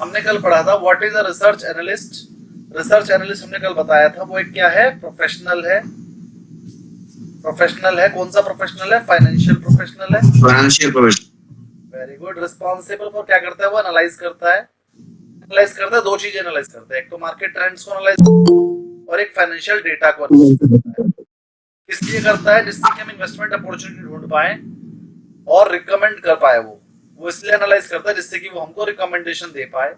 हमने कल पढ़ा था what is a research analyst. Research analyst हमने कल बताया था वो एक क्या है, प्रोफेशनल है। प्रोफेशनल है, कौन सा प्रोफेशनल है? फाइनेंशियल प्रोफेशनल है। Financial professional. Very good. Responsible for क्या करता है? वो एनालाइज करता है। एनालाइज करता है, दो चीजें एनालाइज करता है, एक तो मार्केट ट्रेंड्स को एनालाइज और एक फाइनेंशियल डेटा को एनालाइज करता है। इसलिए करता है जिससे कि हम इन्वेस्टमेंट अपॉर्चुनिटी ढूंढ पाए और रिकमेंड कर पाए। वो इसलिए एनालाइज करता है जिससे कि वो हमको रिकमेंडेशन दे पाए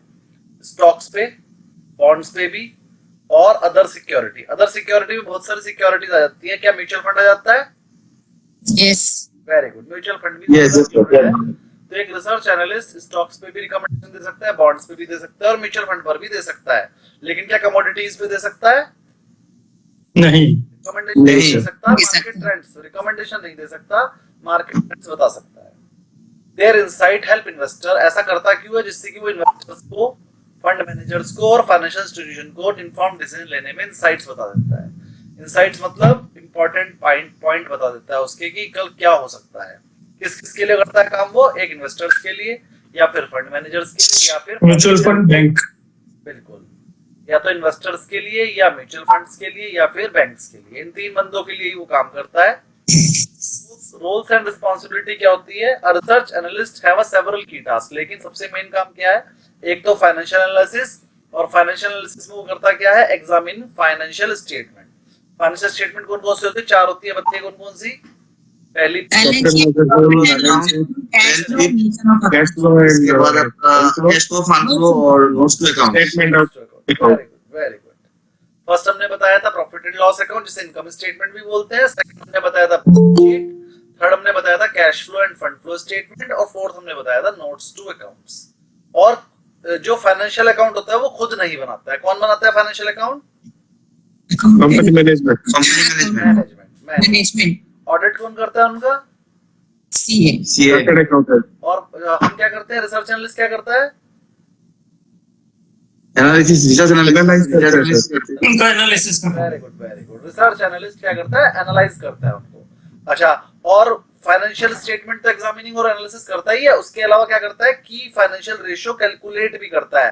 स्टॉक्स पे, बॉन्ड्स पे भी, और अदर सिक्योरिटी। अदर सिक्योरिटी में बहुत सारी सिक्योरिटीज आ जाती है। क्या म्यूचुअल फंड आ जाता है? Yes. Very good. Mutual fund भी यस यस। तो एक रिसर्च एनालिस्ट स्टॉक्स पे भी रिकमेंडेशन दे सकता है, बॉन्ड्स पे भी दे सकता है और म्यूचुअल फंड पर भी दे सकता है। लेकिन क्या कमोडिटीज पे दे सकता है? नहीं। रिकमेंडेशन नहीं नहीं। दे सकता। मार्केट ट्रेंड्स रिकमेंडेशन नहीं दे सकता, मार्केट ट्रेंड्स बता सकता है। Their insight help investor. ऐसा करता क्यों है? जिससे कि वो इन्वेस्टर्स को, फंड मैनेजर्स को और फाइनेंशियल इंस्टीट्यूशन को इन्फॉर्म डिसीजन लेने में इनसाइट्स बता देता है। इनसाइट्स मतलब इंपॉर्टेंट पॉइंट बता देता है उसके कि कल क्या हो सकता है। किस किस के लिए करता है काम वो? एक इन्वेस्टर्स के लिए, या फिर फंड मैनेजर्स के लिए, या फिर म्यूचुअल फंड, बैंक। बिल्कुल, या तो इन्वेस्टर्स के लिए, या म्यूचुअल फंड्स के लिए, या फिर बैंक्स के लिए। इन तीन बंदों के लिए ही वो काम करता है। रोल्स एंड रिस्पांसिबिलिटी क्या होती है? A research analyst have a several की टास्क। लेकिन सबसे मेन काम क्या है? एक तो फाइनेंशियल एनालिसिस, और फाइनेंशियल एनालिसिस में वो करता क्या है? Examine financial statement. Financial statement कौन कौन सी होती है? चार होती है, बताइए कौन कौन सी? पहली कैश फ्लो इसके बाद आपका कैश फ्लो, फंड फ्लो और notes to account. Statement of very good, very good. First हमने बताया था प्रॉफिट एंड लॉस अकाउंट, जिसे इनकम स्टेटमेंट भी बोलते हैं। सेकंड हमने बताया था शीट। थर्ड हमने बताया था cash flow end fund flow statement. और फोर्थ हमने बताया था नोट्स टू अकाउंट्स। और जो फाइनेंशियल अकाउंट होता है वो खुद नहीं बनाता है। कौन बनाता है financial account? Company management. Company management. Management. Audit कौन करता है उनका? सीए। सीए। और हम क्या करते हैं? रिसर्च एनालिस्ट क्या करता है? Analysis, research analysis. उनका एनालिसिस करना। Very good, very good. Research analyst क्या करता है? एनालाइज करता है उनको। अच्छा, और फाइनेंशियल स्टेटमेंट तो एग्जामिनिंग और एनालिसिस करता ही है, उसके अलावा क्या करता है? की फाइनेंशियल रेशियो कैलकुलेट भी करता है।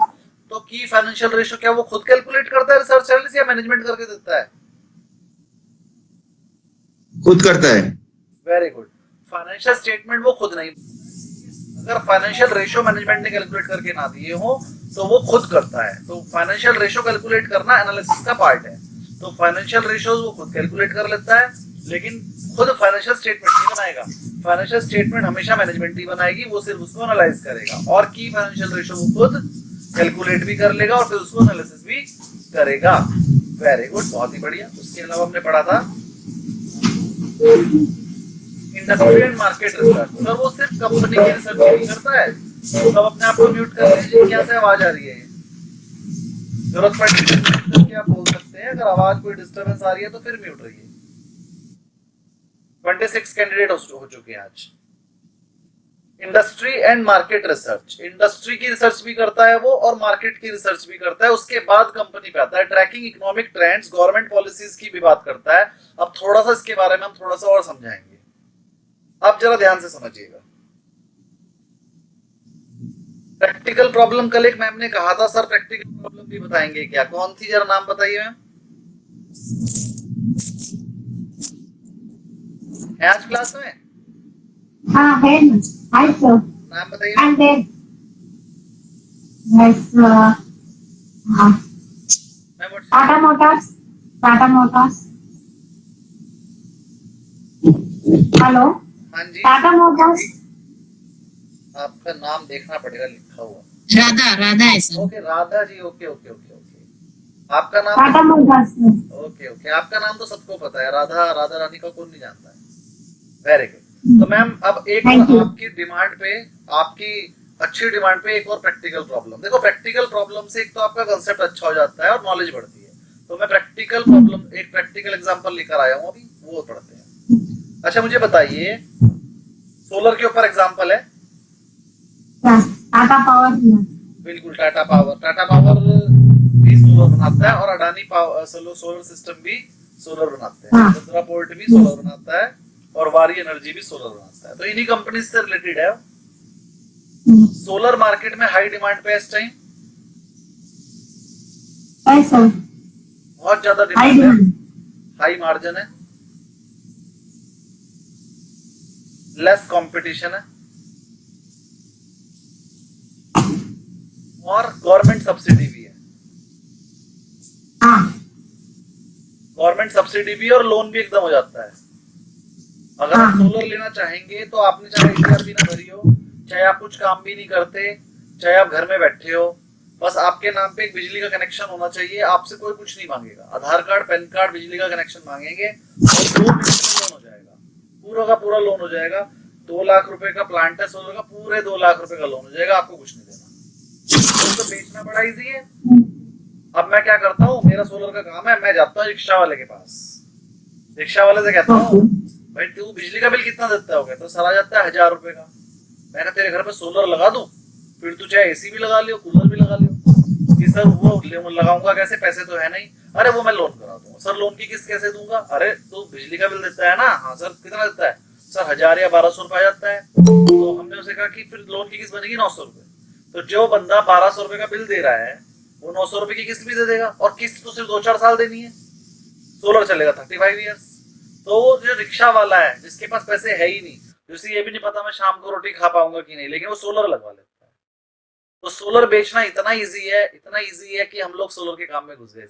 तो की फाइनेंशियल रेशियो क्या वो खुद कैलकुलेट करता है रिसर्च एनालिस्ट, या मैनेजमेंट करके देता है? खुद करता है। Very good. फाइनेंशियल स्टेटमेंट वो खुद नहीं, अगर फाइनेंशियल रेशियो मैनेजमेंट ने कैलकुलेट करके ना दिए हो तो वो खुद करता है। तो फाइनेंशियल रेशियो कैलकुलेट करना एनालिसिस का पार्ट है। तो फाइनेंशियल रेशियोज वो खुद कैलकुलेट कर लेता है, लेकिन खुद फाइनेंशियल स्टेटमेंट नहीं बनाएगा। फाइनेंशियल स्टेटमेंट हमेशा मैनेजमेंट ही बनाएगी, वो सिर्फ उसको एनालाइज करेगा। और की फाइनेंशियल रेशियो वो खुद कैलकुलेट भी कर लेगा और फिर उसको एनालिसिस भी करेगा। वेरी गुड, बहुत ही बढ़िया। उसके अलावा हमने पढ़ा था industry and market research. Sir वो सिर्फ कंपनी की रिसर्च नहीं करता है। तो अपने आप को म्यूट कर लीजिए, क्या से आवाज आ रही है? जरूरत पड़ने पर क्या बोल सकते हैं? अगर आवाज कोई डिस्टरबेंस आ रही है तो फिर म्यूट रहिए। 26 कैंडिडेट हो चुके हैं आज। Industry and market research. Industry की रिसर्च भी करता है वो, और मार्केट की रिसर्च भी करता है। उसके बाद कंपनी पे आता है। Tracking economic trends, government policies की भी बात करता है। अब थोड़ा सा इसके बारे में हम थोड़ा सा और समझाएंगे, आप जरा ध्यान से समझिएगा। प्रैक्टिकल प्रॉब्लम कल एक मैम ने कहा था, सर प्रैक्टिकल प्रॉब्लम भी बताएंगे क्या? कौन थी, जरा नाम बताइए मैम। है आज क्लास में? हाँ है। Hi sir. नाम बताइए। And then yes, हाँ मैं WhatsApp Tata Motors. Tata Motors. Hello. हाँ जी, टाटा मोटर्स। आपका नाम देखना पड़ेगा लिखा हुआ। राधा, राधा है sir. Okay, Radha ji. Okay okay okay okay. आपका नाम? टाटा मोटर्स। ओके ओके, आपका नाम तो सबको पता है। राधा, राधा रानी का कौन नहीं जानता है? Very good. तो मैम अब एक और आपकी डिमांड पे, आपकी अच्छी डिमांड पे एक और प्रैक्टिकल प्रॉब्लम। देखो प्रैक्टिकल प्रॉब्लम से एक तो आपका कंसेप्ट अच्छा हो जाता है और नॉलेज बढ़ती है। तो मैं प्रैक्टिकल प्रॉब्लम, एक प्रैक्टिकल एग्जांपल लेकर आया हूँ अभी, वो पढ़ते हैं। अच्छा मुझे बताइए, सोलर के ऊपर एग्जांपल है। टाटा पावर। बिल्कुल, टाटा पावर। टाटा पावर भी सोलर बनाता है और अडानी पावर सोलर सिस्टम भी सोलर बनाते हैं। मुद्रा पोर्ट भी सोलर बनाता है और वारी एनर्जी भी सोलर बनाता है। तो इन्हीं कंपनी से रिलेटेड है। सोलर मार्केट में हाई डिमांड पे इस टाइम, है सर, बहुत ज्यादा हाई डिमांड है, डिमांड। हाई मार्जिन है, लेस कंपटीशन है और गवर्नमेंट सब्सिडी भी है। हाँ गवर्नमेंट सब्सिडी भी और लोन भी एकदम हो जाता है। अगर आप हाँ। सोलर लेना चाहेंगे तो आपने चाहे APR भी ना भरी हो, चाहे आप कुछ काम भी नहीं करते, चाहे आप घर में बैठे हो, बस आपके नाम पे एक बिजली का कनेक्शन होना चाहिए। आपसे कोई कुछ नहीं मांगेगा, आधार कार्ड, पैन कार्ड, बिजली का कनेक्शन मांगेंगे और 2 मिनट में लोन हो जाएगा, पूरा का पूरा लोन हो जाएगा। 2 लाख रुपए का प्लांट है सोलर का, पूरे 2 लाख रुपए का लोन हो जाएगा, आपको कुछ नहीं देना। तो बेचना बड़ा इजी है। अब मैं क्या करता हूँ, मेरा सोलर का काम है, मैं जाता हूँ रिक्शा वाले के पास, रिक्शा वाले से कहता हूँ भाई तू बिजली का बिल कितना देता हो? तो सर आ जाता है 1000 रुपए का। मैं कहा तेरे घर पे सोलर लगा दूं, फिर तू चाहे AC भी लगा लियो, कूलर भी लगा लियो। कि सर वो लगाऊंगा कैसे, पैसे तो है नहीं। अरे वो मैं लोन करा दूंगा। सर लोन की किस्त कैसे दूंगा? अरे तू बिजली का बिल देता है ना? हाँ सर कितना देता है? सर 1000 या 1200 रुपए आ जाता है। तो हमने उसे कहा कि फिर लोन की किस्त बनेगी 900 रुपए। तो जो बंदा 1200 रुपए का बिल दे रहा है वो 900 रुपए की किस्त भी दे देगा, और किस्त तो सिर्फ 2-4 साल देनी है, सोलर चलेगा 35 ईयर्स। तो जो रिक्शा वाला है जिसके पास पैसे है ही नहीं, जिसे ये भी नहीं पता मैं शाम को रोटी खा पाऊंगा कि नहीं, लेकिन वो सोलर लगवा लेता है। तो सोलर बेचना इतना इजी है, इतना इजी है कि हम लोग सोलर के काम में घुस गए।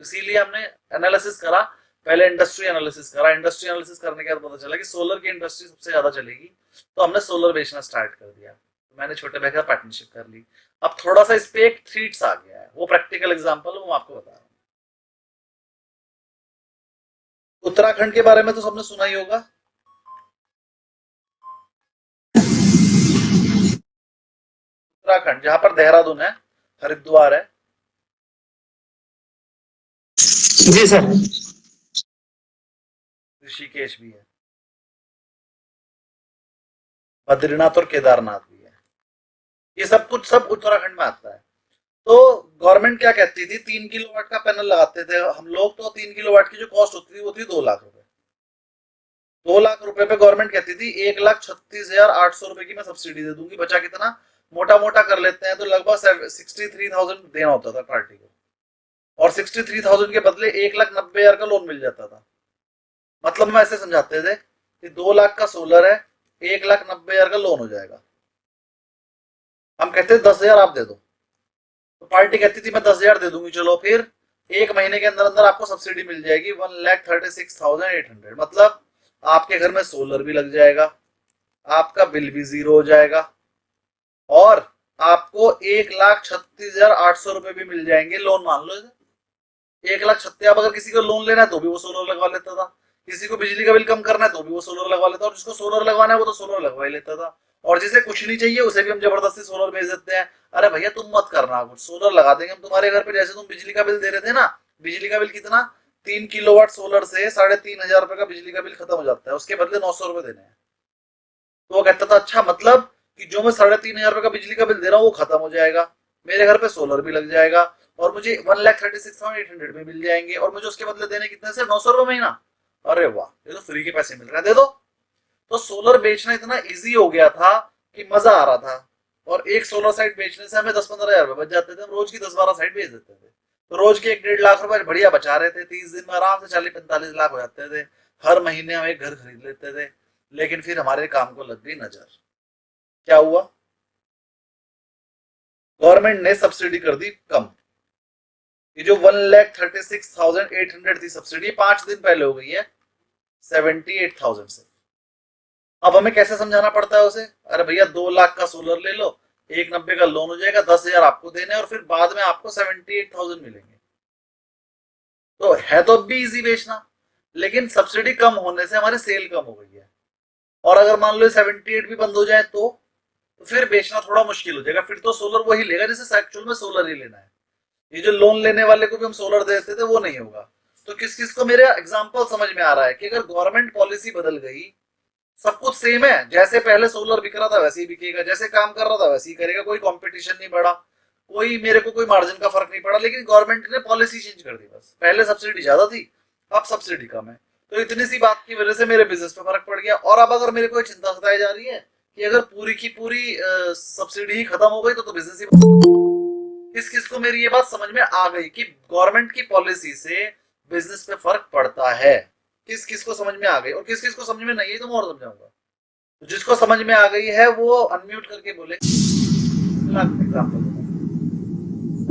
इसीलिए हमने एनालिसिस करा, पहले इंडस्ट्री एनालिसिस करा। इंडस्ट्री एनालिसिस करने के बाद पता चला कि सोलर की इंडस्ट्री सबसे ज्यादा चलेगी, तो हमने सोलर बेचना स्टार्ट कर दिया। तो मैंने छोटे भाई का पार्टनरशिप कर ली। अब थोड़ा सा इस पे एक थ्रीट्स आ गया है, वो प्रैक्टिकल एग्जांपल वो आपको बता रहा हूँ। उत्तराखंड के बारे में तो सबने सुना ही होगा। उत्तराखंड जहां पर देहरादून है, हरिद्वार है, जी सर। ऋषिकेश भी है, बद्रीनाथ और केदारनाथ भी है। ये सब कुछ सब उत्तराखंड में आता है। तो गवर्नमेंट क्या कहती थी, 3 किलोवाट का पैनल लगाते थे हम लोग, तो 3 किलोवाट की जो कॉस्ट होती थी वो थी 2 लाख रुपए। 2 लाख रुपए पे गवर्नमेंट कहती थी 1,36,800 रुपए की मैं सब्सिडी दे दूंगी। बचा कितना, मोटा मोटा कर लेते हैं तो लगभग 63,000 देना होता था पार्टी को, और 63,000 के बदले 1,90,000 का लोन मिल जाता था। मतलब हम ऐसे समझाते थे कि 2 लाख का सोलर है, 1,90,000 का लोन हो जाएगा। हम कहते थे 10,000 आप दे दो, तो पार्टी कहती थी मैं 10,000 दे दूंगी। चलो फिर 1 महीने के अंदर अंदर आपको सब्सिडी मिल जाएगी 1,36,800। मतलब आपके घर में सोलर भी लग जाएगा, आपका बिल भी 0 हो जाएगा, और आपको 1,36,800 रुपए भी मिल जाएंगे लोन। मान लो 1,36,000, अगर किसी को लोन लेना है तो भी वो सोलर लगवा लेता था, किसी को बिजली का बिल कम करना है तो भी वो सोलर लगवा लेता, और जिसको सोलर लगवाना है वो तो सोलर लगवा ही लेता था। और जिसे कुछ नहीं चाहिए उसे भी हम जबरदस्ती सोलर भेज देते हैं। अरे भैया तुम मत करना कुछ, सोलर लगा देंगे हम तुम्हारे घर पे। जैसे तुम बिजली का बिल दे रहे थे ना, बिजली का बिल कितना, 3 किलोवाट सोलर से 3,500 रुपए का बिजली का बिल खत्म हो जाता है, उसके बदले 900 रुपए देने हैं। तो वो कहता था अच्छा, मतलब कि जो मैं 3,500 रुपए का बिजली का बिल दे रहा हूँ वो खत्म हो जाएगा, मेरे घर पे सोलर भी लग जाएगा, और मुझे 1,36,800 में मिल जाएंगे, और मुझे उसके बदले देने कितने से, 900 रुपए महीना। अरे वाह, ये तो फ्री के पैसे मिल रहे हैं, दे दो। तो सोलर बेचना इतना इजी हो गया था कि मजा आ रहा था, और एक सोलर साइट बेचने से हमें 10-15 हजार रुपए बच जाते थे। हम रोज की 10-12 साइट बेच देते थे, तो रोज के 1-1.5 लाख रुपए बढ़िया बचा रहे थे। 30 दिन में आराम से 40-45 लाख हो जाते थे। हर महीने हम एक घर खरीद लेते थे। लेकिन फिर हमारे काम को लग गई नजर। क्या हुआ, गवर्नमेंट ने सब्सिडी कर दी कम। ये जो 1,36,800 थी सब्सिडी, 5 दिन पहले हो गई है 78,000 से। अब हमें कैसे समझाना पड़ता है उसे, अरे भैया 2 लाख का सोलर ले लो, 1,90 का लोन हो जाएगा, 10,000 आपको देने, और फिर बाद में आपको 78,000 मिलेंगे। तो है तो अब भी इजी बेचना, लेकिन सब्सिडी कम होने से हमारी सेल कम हो गई है। और अगर मान लो 78 भी बंद हो जाए तो फिर बेचना थोड़ा मुश्किल हो जाएगा। फिर तो सोलर वही लेगा जिसे एक्चुअल में सोलर ही लेना है। ये जो लोन लेने वाले को भी हम सोलर देते थे वो नहीं होगा। तो किस किस को मेरा एग्जांपल समझ में आ रहा है कि अगर गवर्नमेंट पॉलिसी बदल गई, सब कुछ सेम है, जैसे पहले सोलर बिक रहा था वैसे ही बिकेगा, जैसे काम कर रहा था वैसे ही करेगा, कोई कंपटीशन नहीं बढ़ा, कोई मेरे को कोई मार्जिन का फर्क नहीं पड़ा। लेकिन गवर्नमेंट ने पॉलिसी चेंज कर दी बस, पहले सब्सिडी ज्यादा थी अब सब्सिडी कम है। तो इतनी सी बात की वजह से मेरे बिजनेस पे फर्क पड़ गया। और अब अगर मेरे को चिंता सताई जा रही है कि अगर पूरी की पूरी सब्सिडी ही खत्म हो गई तो बिजनेस ही, किस किस जिसको मेरी ये बात समझ में आ गई कि गवर्नमेंट की पॉलिसी से बिजनेस पे फर्क पड़ता है, किस किस को समझ में आ गई और किस किस को समझ में नहीं है, तो मैं और समझाऊंगा। तो जिसको समझ में आ गई है वो अनम्यूट करके बोले।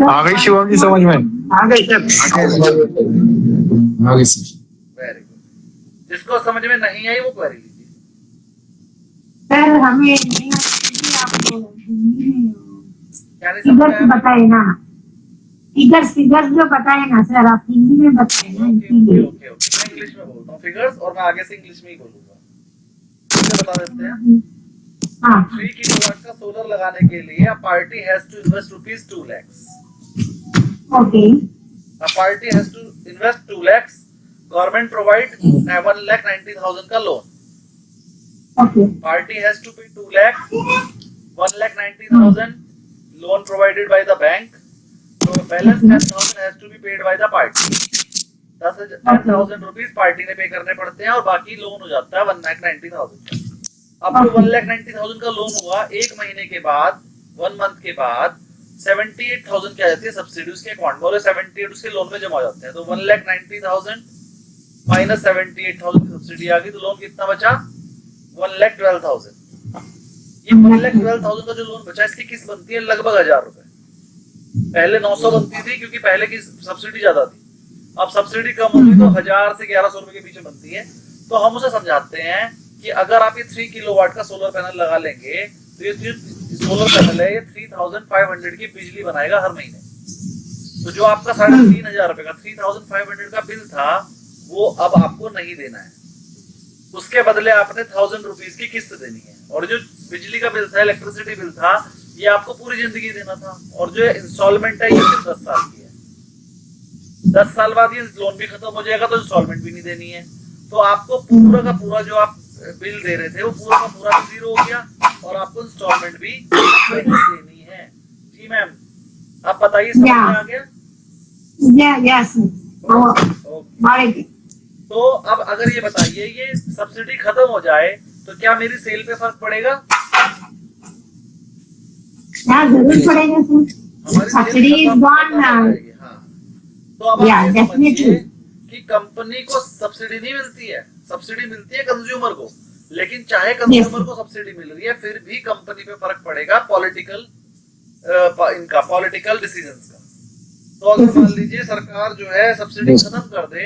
आ गई शिवम जी समझ में? आ गई सर। आ गई सर। Very good. जिसको समझ में नहीं आई वो क्वेरी लीजिए। सर हमें नहीं आती, आपको हिंदी में क्या नहीं समझ में फिगर्स आया? बताए ना, फिगर्स जो बताए ना सर, आप हिंदी में बताए ना, ओके इसीलिए। ओके ओके, मैं इंग्लिश में बोलता हूँ फिगर्स, और मैं आगे से इंग्लिश में ही बोलूंगा। इसे बता देते हैं। हाँ 3 किलोवाट का सोलर लगाने के लिए a party has to invest rupees 2 lakhs. Okay A party has to invest 2 lakhs. Government provide 1,90,000 का loan. Okay Party has to pay 2 lakhs, 1,90,000 loan provided by the bank. So balance 10,000 has to be paid by the party. 10,000 rupees party ने पे करने पड़ते हैं और बाकी loan हो जाता है 1,90,000 का। अब जो 1,90,000 का लोन हुआ, एक महीने के बाद, 1 मंथ के बाद 78,000 क्या जाती है सब्सिडी उसके अकाउंट में, और 78 उसके लोन में जमा हो जाते हैं। तो 1,90,000 माइनस 78,000 की सब्सिडी आ गई, तो लोन कितना बचा? 1,12,000। ये 1,12,000 का जो लोन बचा, इसकी किस्त बनती है लगभग 1,000 रुपए। पहले 900 बनती थी क्योंकि पहले की सब्सिडी ज्यादा थी, अब सब्सिडी कम हो गई तो 1,000 से 1,100 रुपए के बीच में बनती है। तो हम उसे समझाते हैं कि अगर आप ये 3 किलोवाट का सोलर पैनल लगा लेंगे तो ये जो सोलर पैनल है ये 3,500 की बिजली बनाएगा हर महीने। तो जो आपका 3,500 रुपए का 3,500 का बिल था वो अब आपको नहीं देना है, उसके बदले आपने 1,000 रुपीज की किस्त देनी है। और जो बिजली का बिल था, इलेक्ट्रिसिटी बिल था, ये आपको पूरी जिंदगी देना था। और जो इंस्टॉलमेंट है ये सिर्फ 10 साल की है। 10 साल बाद ये लोन भी खत्म हो जाएगा तो इंस्टॉलमेंट भी नहीं देनी है। तो आपको पूरा का पूरा जो आप बिल दे रहे थे वो पूरा का पूरा जीरो हो गया और आपको इंस्टॉलमेंट भी नहीं देनी है। जी मैम, आप बताइए समझ में आ गया? Yes okay. तो अब अगर ये बताइए, ये सब्सिडी खत्म हो जाए तो क्या मेरी सेल पे फर्क पड़ेगा? जरूर पड़ेगा सर, हमारी सब्सिडी इज गॉन। हाँ, तो अब आप ये डेफिनेटली समझिए कि कंपनी को सब्सिडी नहीं मिलती है, सब्सिडी मिलती है कंज्यूमर को। लेकिन चाहे कंज्यूमर को सब्सिडी मिल रही है फिर भी कंपनी पे फर्क पड़ेगा इनका पॉलिटिकल डिसीजंस का। तो अगर मान लीजिए सरकार जो है सब्सिडी खत्म कर दे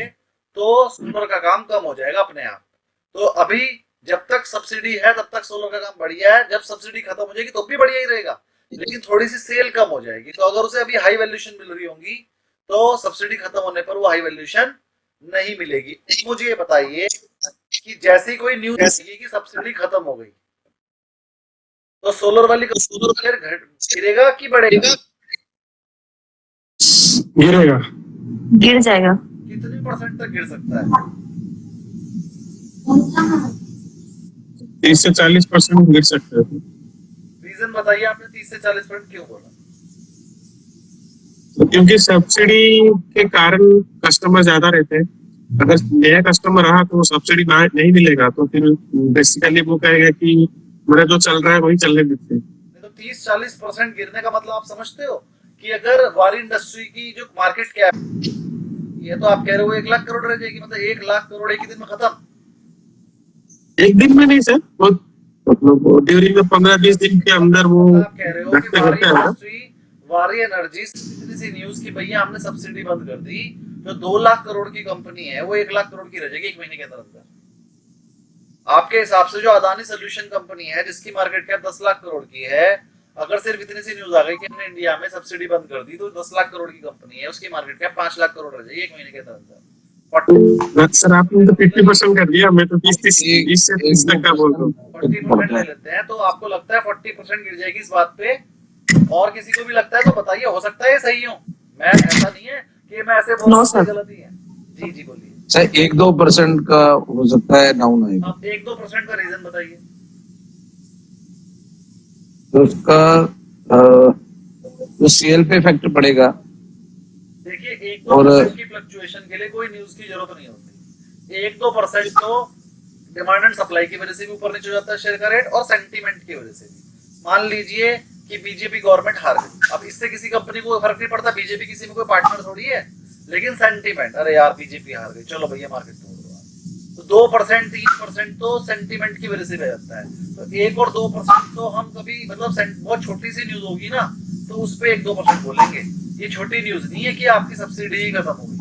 तो सोलर का काम कम हो जाएगा अपने आप। तो अभी जब तक सब्सिडी है तब तक सोलर का काम बढ़िया है, जब सब्सिडी खत्म हो जाएगी तो भी बढ़िया ही रहेगा, लेकिन थोड़ी सी सेल कम हो जाएगी। तो अगर उसे अभी हाई वैल्यूएशन मिल रही होंगी तो सब्सिडी खत्म होने पर वो हाई वैल्यूएशन नहीं मिलेगी। मुझे ये बताइए कि जैसे ही कोई न्यूज आएगी कि सब्सिडी खत्म हो गई तो सोलर वाली गिरेगा कि बढ़ेगा? गिरेगा, गिर जाएगा। कितने % तक गिर सकता है? 30 से 40% गिर सकता है। रीजन बताइए, आपने 30 से 40% क्यों बोला? क्योंकि सब्सिडी के कारण कस्टमर ज्यादा रहते हैं। अगर नया कस्टमर रहा तो सब्सिडी नहीं मिलेगा तो फिर बेसिकली वो कहेगा कि मेरा जो चल रहा है वही चलने देते हैं। तो 30-40% गिरने का मतलब आप समझते हो कि अगर वारी इंडस्ट्री की जो मार्केट कैप, ये तो आप कह रहे हो 1 लाख करोड़ रह जाएगी, मतलब 1 लाख करोड़ एक ही दिन में खत्म? एक दिन में नहीं सर, मतलब ड्यूरिंग 15-20 दिन के अंदर वो आप कह रहे हो कि वारी इंडस्ट्री, वारी एनर्जी इतनी सी न्यूज की भैया हमने सब्सिडी बंद कर दी, तो 2 लाख करोड़ की कंपनी है वो 1 लाख करोड़ की रह जाएगी 1 महीने के अंदर अंदर। आपके हिसाब से जो अदानी सोल्यूशन कंपनी है जिसकी मार्केट कैप 10 लाख करोड़ की है, अगर सिर्फ इतनी सी न्यूज आ गई कि हमने इंडिया में सब्सिडी बंद कर दी तो 10 लाख करोड़ की कंपनी है, उसकी मार्केट कैप 5 लाख करोड़ रह जाएगी 1 महीने के अंदर अंदर। सर आपने तो 50% कर दिया, मैं तो 20 से 30 तक का बोल रहा हूँ। 40% ले लेते हैं, तो आपको लगता है 40% गिर जाएगी इस बात पे? और किसी को भी लगता है तो बताइए, हो सकता है सही हो, मैं ऐसा नहीं है कि मैं ऐसे बोल रहा हूं गलती है। जी जी बोलिए सर। 1-2% का हो सकता है डाउन आएगा। आप 1-2% का रीजन बताइए। तो उसका तो सेल पे इफेक्ट पड़ेगा। देखिए 1-2% की फ्लक्चुएशन के लिए कोई न्यूज की जरूरत नहीं होती। 1-2% तो डिमांड एंड सप्लाई की वजह से भी ऊपर नीचे हो जाता है शेयर का रेट, और सेंटीमेंट की वजह से भी। मान लीजिए कि बीजेपी गवर्नमेंट हार गई। अब इससे किसी कंपनी को फर्क नहीं पड़ता, बीजेपी किसी में कोई पार्टनर थोड़ी है, लेकिन सेंटीमेंट, अरे यार बीजेपी हार गई, चलो भैया मार्केट तोड़ दो। तो 2% 3% तो सेंटीमेंट की वजह से रह जाता है। तो 1 और 2% तो हम कभी मतलब बहुत छोटी सी न्यूज होगी ना तो उस पर 1-2% बोलेंगे। ये छोटी न्यूज नहीं है कि आपकी सब्सिडी ही खत्म हो गई,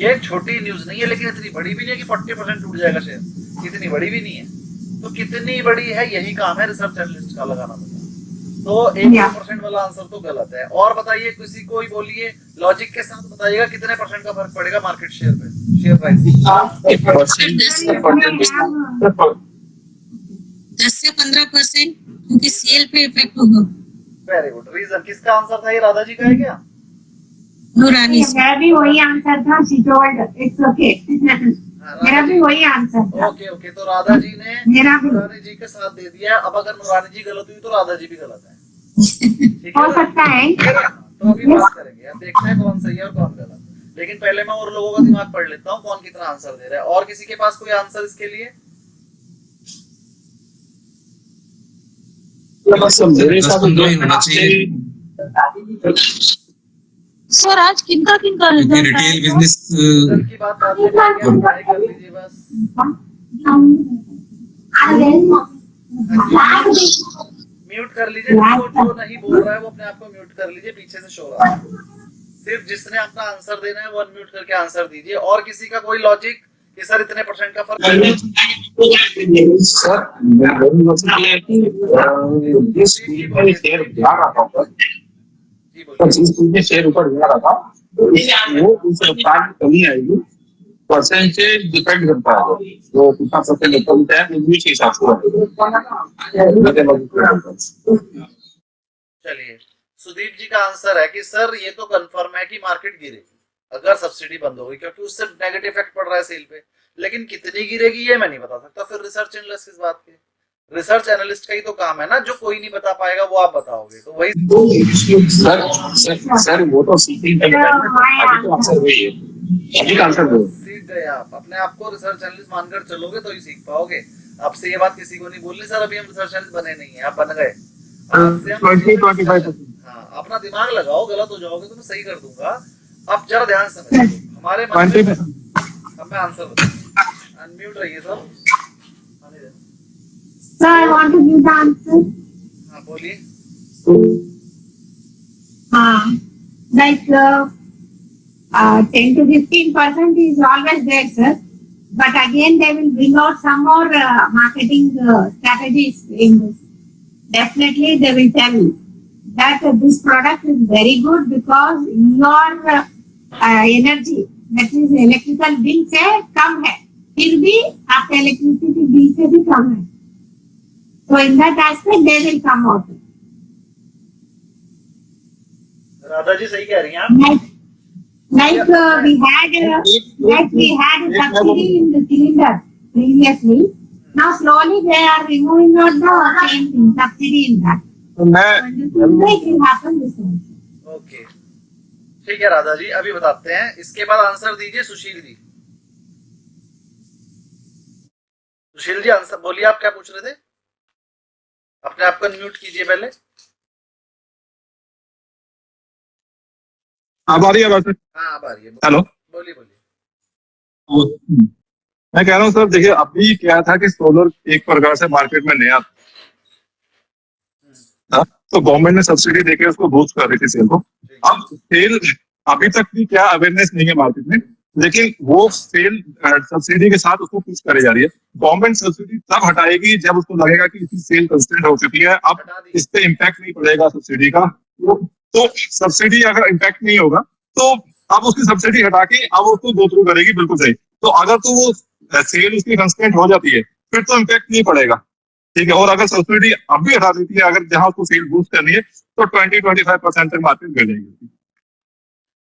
ये छोटी न्यूज नहीं है, लेकिन इतनी बड़ी भी नहीं है कि 40% टूट जाएगा शेयर, इतनी बड़ी भी नहीं है। तो कितनी बड़ी है यही काम है रिसर्च एनालिस्ट का लगाना पड़ता। तो 1-2% वाला आंसर तो गलत है। और बताइए किसी को ही बोलिए, लॉजिक के साथ बताइएगा कितने परसेंट का फर्क पड़ेगा मार्केट शेयर पे, शेयर प्राइस। 10 से 15%, क्योंकि सेल पे इफेक्ट होगा। Very good. रीजन किसका आंसर था ये, राधा जी का है क्या? नूरानी मेरा भी वही आंसर था, शी टोल्ड इट्स ओके। मेरा भी वही आंसर था। ओके ओके, तो राधा जी ने मेरा भी नूरानी जी के साथ दे दिया। अब अगर नूरानी जी गलत हुई तो राधा जी भी गलत है, ठीक हो है ना? सकता है। तो अभी बात करेंगे, अब देखते हैं कौन सही है और कौन गलत। लेकिन पहले मैं और लोगों का दिमाग पढ़ लेता हूँ कौन कितना आंसर दे रहा है। और किसी के पास कोई आंसर इसके लिए? मेरे हिसाब से 10-15 ही होना चाहिए, सर आज किनका किनका क्योंकि रिजल्ट रिटेल आया? बिजनेस कल की बात बाद में करेंगे, आप ट्राई कर लीजिए बस। म्यूट कर लीजिए, जो नहीं बोल रहा है वो अपने आप को म्यूट कर लीजिए, पीछे से शोर आ रहा है। सिर्फ जिसने अपना आंसर देना है वो अनम्यूट करके आंसर दीजिए। और किसी का कोई लॉजिक कि सर इतने परसेंट का फर्क है? सर जिस चीज में शेयर जा रहा था ऊपर, जी बोलिए। जिस चीज में शेयर ऊपर जा रहा था वो उस रफ्तार में कमी आएगी, परसेंटेज डिपेंड करता है। तो कितना परसेंट निकलता है उसी के हिसाब से। चलिए, सुदीप जी का आंसर है कि सर ये तो कंफर्म है कि मार्केट गिरेगी अगर सब्सिडी बंद हो गई, क्योंकि उससे नेगेटिव इफेक्ट पड़ रहा है सेल पे। लेकिन कितनी गिरेगी ये मैं नहीं बता सकता। फिर रिसर्च एनालिस्ट किस बात के? रिसर्च एनालिस्ट का ही तो काम है ना, जो कोई नहीं बता पाएगा वो आप बताओगे। तो वही सर वो तो सीखी अभी तो आंसर वही है, अभी का आंसर वो सीख गए आप। अपने आप को रिसर्च एनालिस्ट मानकर चलोगे तो ही सीख पाओगे। आपसे ये बात किसी को नहीं बोलनी सर अभी हम रिसर्च एनालिस्ट बने नहीं है, आप बन गए। आपसे हम 20-25%। हाँ, अपना दिमाग लगाओ, गलत हो जाओगे तो मैं सही कर दूंगा। अब जरा ध्यान से समझिए हमारे मन में। अब मैं आंसर बताऊं, अनम्यूट रहिए सब। So I want to give the answer. हाँ बोलिए। Like 10 to 15% is always there, sir. But again, they will bring out some more marketing strategies in this. Definitely, they will tell you that this product is very good because your energy, that is electrical bill से कम है, फिर भी आपका electricity bill से भी कम है. So in that aspect, they will come out. Radha ji सही कह रही हैं आप। Like we had a subsidy in the cylinder previously. Now slowly they are removing out the same thing, subsidy in that. तो मैं It will happen this way. Okay ठीक है राधा जी, अभी बताते हैं। इसके बाद आंसर दीजिए सुशील जी। सुशील जी आंसर बोलिए, आप क्या पूछ रहे थे? अपने आप को म्यूट कीजिए पहले। अब आ रही है बात? हाँ अब आ रही है। हेलो, बोलिए बोलिए। मैं कह रहा हूँ सर देखिए अभी क्या था कि सोलर एक प्रकार से मार्केट में नया था, तो गवर्नमेंट ने सब्सिडी देके उसको बूस्ट कर रही थी सेल को। अब सेल अभी तक भी क्या अवेयरनेस नहीं है मार्केट में, लेकिन वो सेल सब्सिडी के साथ उसको पुश करी जा रही है। गवर्नमेंट सब्सिडी तब हटाएगी जब उसको लगेगा कि इसकी सेल कंस्टेंट हो चुकी है, अब इस पे इम्पैक्ट नहीं पड़ेगा सब्सिडी का। तो सब्सिडी अगर इम्पैक्ट नहीं होगा तो अब उसकी सब्सिडी हटा के अब उसको गो थ्रू करेगी, बिल्कुल सही। तो अगर तो वो सेल उसकी कंस्टेंट हो जाती है फिर तो इम्पैक्ट नहीं पड़ेगा, ठीक है। और अगर सब्सिडी अब भी हटा देती है, अगर जहां उसको सेल बूस्ट करनी है तो 20-25% तक मार्केट गिर जाएगी।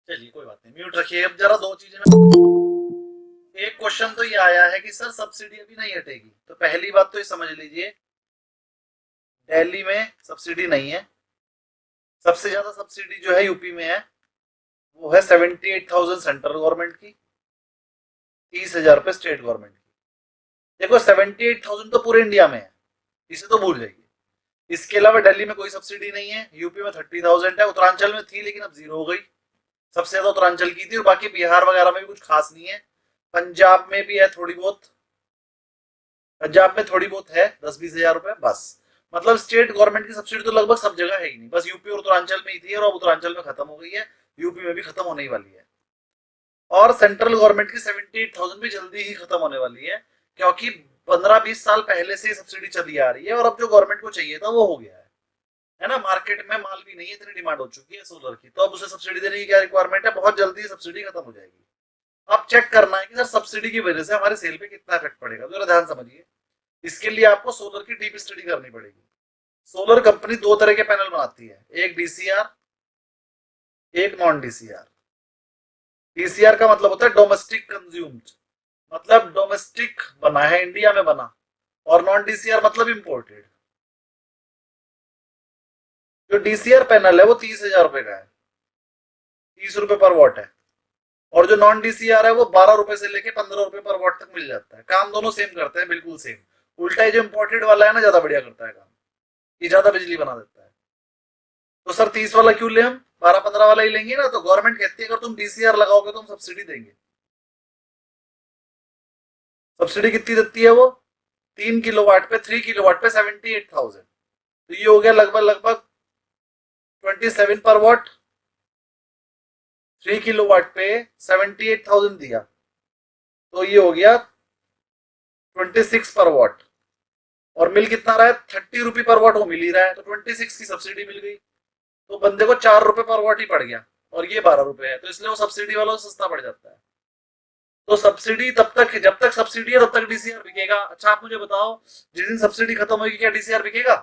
चलिए कोई बात नहीं, म्यूट रखिए। अब जरा दो चीजें में एक क्वेश्चन तो ये आया है कि सर सब्सिडी अभी नहीं हटेगी। तो पहली बात तो ये समझ लीजिए, दिल्ली में सब्सिडी नहीं है। सबसे ज्यादा सब्सिडी जो है यूपी में है, वो है 78,000 सेंट्रल गवर्नमेंट की, 30,000 रुपए स्टेट गवर्नमेंट की। देखो 78,000 तो पूरे इंडिया में है, इसे तो भूल जाइए। इसके अलावा दिल्ली में कोई सब्सिडी नहीं है, यूपी में 30,000 है, उत्तरांचल में थी लेकिन अब 0 हो गई, सबसे ज्यादा उत्तरांचल की थी, और बाकी बिहार वगैरह में भी कुछ खास नहीं है। पंजाब में भी है थोड़ी बहुत, पंजाब में थोड़ी बहुत है 10-20 हजार रुपए बस। मतलब स्टेट गवर्नमेंट की सब्सिडी तो लगभग सब जगह है ही नहीं, बस यूपी और उत्तरांचल में ही थी, और अब उत्तरांचल में खत्म हो गई है, यूपी में भी खत्म होने ही वाली है। और सेंट्रल गवर्नमेंट की 78,000 भी जल्दी ही खत्म होने वाली है, क्योंकि 15-20 साल पहले से सब्सिडी चली आ रही है, और अब जो गवर्नमेंट को चाहिए था वो हो गया है ना। मार्केट में माल भी नहीं है, इतनी डिमांड हो चुकी है सोलर की, तो अब उसे सब्सिडी देने की क्या रिक्वायरमेंट है, बहुत जल्दी सब्सिडी खत्म हो जाएगी। अब चेक करना है कि सर सब्सिडी की वजह से हमारे सेल पे कितना इफेक्ट पड़ेगा, जरा ध्यान समझिए। इसके लिए आपको सोलर की डीप स्टडी करनी पड़ेगी। सोलर कंपनी 2 तरह के पैनल बनाती है, एक डीसीआर, एक नॉन डीसीआर। डीसीआर का मतलब होता है डोमेस्टिक कंज्यूम्ड, मतलब डोमेस्टिक बना है, इंडिया में बना, और नॉन डीसीआर मतलब इंपोर्टेड। जो डीसीआर पैनल है वो 30,000 रुपए का है, 30 रुपए पर वॉट है, और जो नॉन डीसीआर है वो 12 रुपए से लेके 15 रुपए पर वॉट तक मिल जाता है। काम दोनों सेम करते हैं, बिल्कुल सेम। उल्टा जो इंपोर्टेड वाला है ना, ज्यादा बढ़िया करता है काम, ये ज्यादा बिजली बना देता है। तो सर 30 वाला क्यों ले, हम 12-15 वाला ही लेंगे ना। तो गवर्नमेंट कहती है अगर तुम डीसीआर लगाओगे तो हम सब्सिडी देंगे। सब्सिडी कितनी देती है वो, 3 किलोवाट पे, 3 किलोवाट पे 78,000, तो ये हो गया लगभग 27 पर वॉट। 3 किलोवाट पे 78,000 दिया, तो ये हो गया 26 पर वॉट, और मिल कितना रहा है, 30 रुपए पर वॉट वो मिल ही रहा है, तो 26 की सब्सिडी मिल गई, तो बंदे को 4 रुपए पर वॉट ही पड़ गया, और ये 12 रुपए है, तो इसलिए वो सब्सिडी वालों से सस्ता पड़ जाता है। तो सब्सिडी तब तक, जब तक सब्सिडी है तब तक डीसीआर बिकेगा। अच्छा आप मुझे बताओ, जिस दिन सब्सिडी खत्म होगी क्या डीसीआर बिकेगा?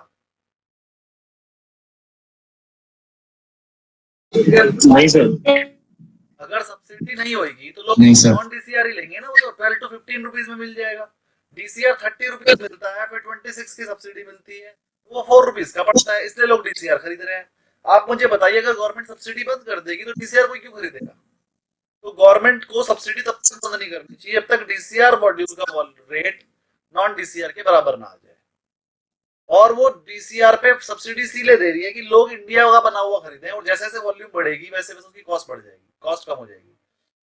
नहीं सर, अगर सब्सिडी नहीं होगी तो लोग नहीं सर। नॉन डीसीआर ही लेंगे ना, वो तो 12 to 15 रुपीज में मिल जाएगा। डीसीआर 30 रुपीज मिलता है, फिर 26 की सब्सिडी मिलती है, वो 4 रुपीज का पड़ता है, इसलिए लोग डीसीआर खरीद रहे हैं। आप मुझे बताइए, अगर गवर्नमेंट सब्सिडी बंद कर देगी तो डीसीआर कोई क्यों खरीदेगा? तो गवर्नमेंट को सब्सिडी तब तक बंद नहीं करनी चाहिए जब तक डीसीआर मॉड्यूल का रेट नॉन डीसीआर के बराबर ना आ जाए। और वो डीसीआर पे सब्सिडी इसीलिए दे रही है कि लोग इंडिया का बना हुआ खरीदें, और जैसे जैसे वॉल्यूम बढ़ेगी वैसे वैसे उसकी कॉस्ट बढ़ जाएगी, कॉस्ट कम हो जाएगी।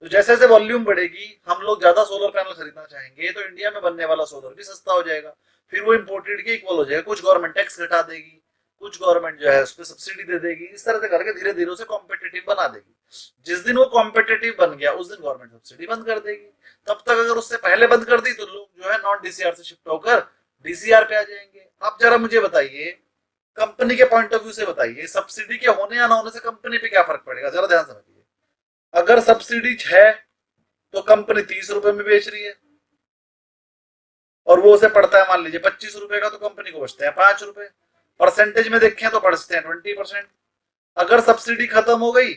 तो जैसे जैसे वॉल्यूम बढ़ेगी, हम लोग ज्यादा सोलर पैनल खरीदना चाहेंगे, तो इंडिया में बनने वाला सोलर भी सस्ता हो जाएगा, फिर वो इम्पोर्टेड के इक्वल हो जाएगा। कुछ गवर्नमेंट टैक्स घटा देगी, कुछ गवर्नमेंट जो है उस पर सब्सिडी दे देगी, इस तरह से करके धीरे धीरे उसे कॉम्पिटेटिव बना देगी। जिस दिन वो कॉम्पिटेटिव बन गया उस दिन गवर्नमेंट सब्सिडी बंद कर देगी। तब तक अगर उससे पहले बंद कर दी तो लोग जो है नॉन डीसीआर से शिफ्ट होकर डीसीआर पे आ जाएंगे। अब जरा मुझे बताइए, कंपनी के पॉइंट ऑफ व्यू से बताइए, सब्सिडी के होने या ना होने से कंपनी पे क्या फर्क पड़ेगा, जरा ध्यान समझिए। अगर सब्सिडी है तो कंपनी 30 रुपए में बेच रही है, और वो उसे पड़ता है मान लीजिए 25 रुपए का, तो कंपनी को बचते हैं 5 रुपए। परसेंटेज में देखें तो बचते हैं 20%। अगर सब्सिडी खत्म हो गई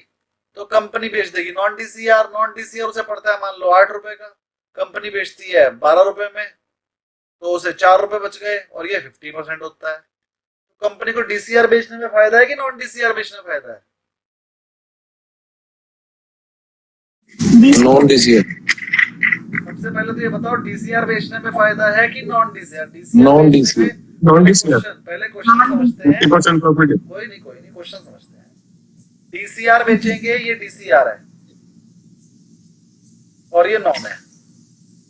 तो कंपनी बेच देगी नॉन डीसीआर, नॉन डीसीआर उसे पड़ता है मान लो 8 रुपए का, कंपनी बेचती है 12 रुपए में, तो उसे 4 रुपए बच गए, और ये 50% होता है। तो कंपनी को डीसीआर बेचने में फायदा है कि नॉन डीसीआर बेचने में फायदा है? Non DCR. सबसे पहले तो ये बताओ, डीसीआर बेचने में फायदा है कि non DCR? Non DCR. Non DCR पहले क्वेश्चन समझते हैं, 50% प्रॉफिट। कोई नहीं क्वेश्चन समझते हैं। डीसीआर बेचेंगे, ये डीसीआर है और ये नॉन है।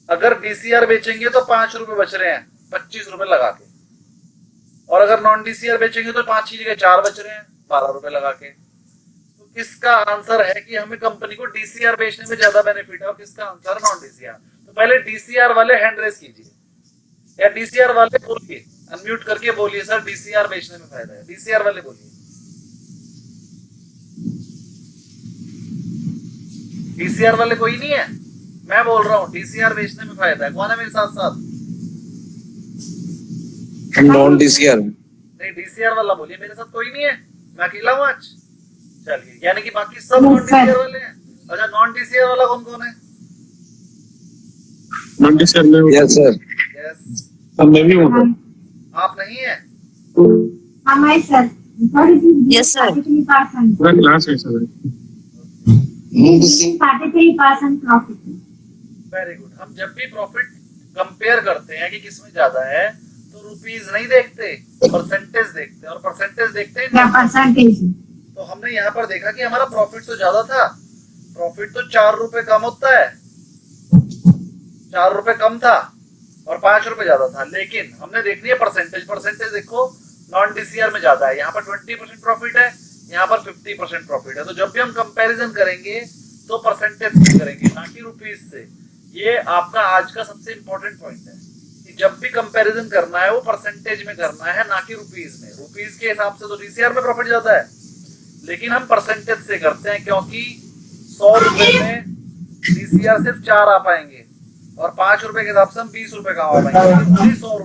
अगर डीसीआर बेचेंगे तो 5 रुपए बच रहे हैं 25 रुपए लगा के, और अगर नॉन डीसीआर बेचेंगे तो 5 की जगह 4 बच रहे हैं 12 रुपए लगा के। तो किसका आंसर है कि हमें कंपनी को डीसीआर बेचने में ज्यादा बेनिफिट है, और किसका आंसर नॉन डीसीआर? तो पहले डीसीआर वाले हैंड रेस कीजिए, या डीसीआर वाले बोलिए, अनम्यूट करके बोलिए सर डीसीआर बेचने में फायदा है। डीसीआर वाले बोलिए। डीसीआर वाले कोई नहीं है? मैं बोल रहा हूँ डीसीआर बेचने में फायदा है। कौन है मेरे साथ साथ? Non DCR. नहीं, डीसीआर वाला बोलिए। मेरे साथ कोई नहीं है, मैं अकेला हूँ आज। चलिए, यानी कि बाकी सब नॉन डीसीआर वाले हैं। अच्छा, नॉन डीसीआर वाला कौन कौन है? नॉन डीसीआर में यस सर। यस, मैं भी हूँ। आप नहीं है? sir. Yes, sir. 33%. पूरा क्लास है सर। 33% profit. Very good. हम जब भी प्रॉफिट कंपेयर करते हैं कि किसमें ज्यादा है, तो रुपीज नहीं देखते, परसेंटेज देखते हैं, और परसेंटेज देखते हैं The percentage. तो हमने यहाँ पर देखा कि हमारा प्रॉफिट तो ज्यादा था, प्रॉफिट तो 4 रुपए कम होता है, 4 रुपए कम था और 5 रुपए ज्यादा था, लेकिन हमने देखनी है परसेंटेज। परसेंटेज देखो नॉन डीसीआर में ज्यादा है, यहाँ पर 20% प्रॉफिट है, यहाँ पर 50% प्रॉफिट है। तो जब भी हम कंपैरिजन करेंगे तो परसेंटेज से करेंगे, ना कि रुपीज से। ये आपका आज का सबसे इंपॉर्टेंट पॉइंट है कि जब भी कंपैरिजन करना है वो परसेंटेज में करना है, ना कि रुपीज में। रुपीज के हिसाब से तो डीसीआर में प्रॉफिट ज्यादा है, लेकिन हम परसेंटेज से करते हैं क्योंकि 100 रुपए में डीसीआर सिर्फ 4 आ पाएंगे और 5 रुपए के हिसाब से हम 20 रुपए कमा पाएंगे। 100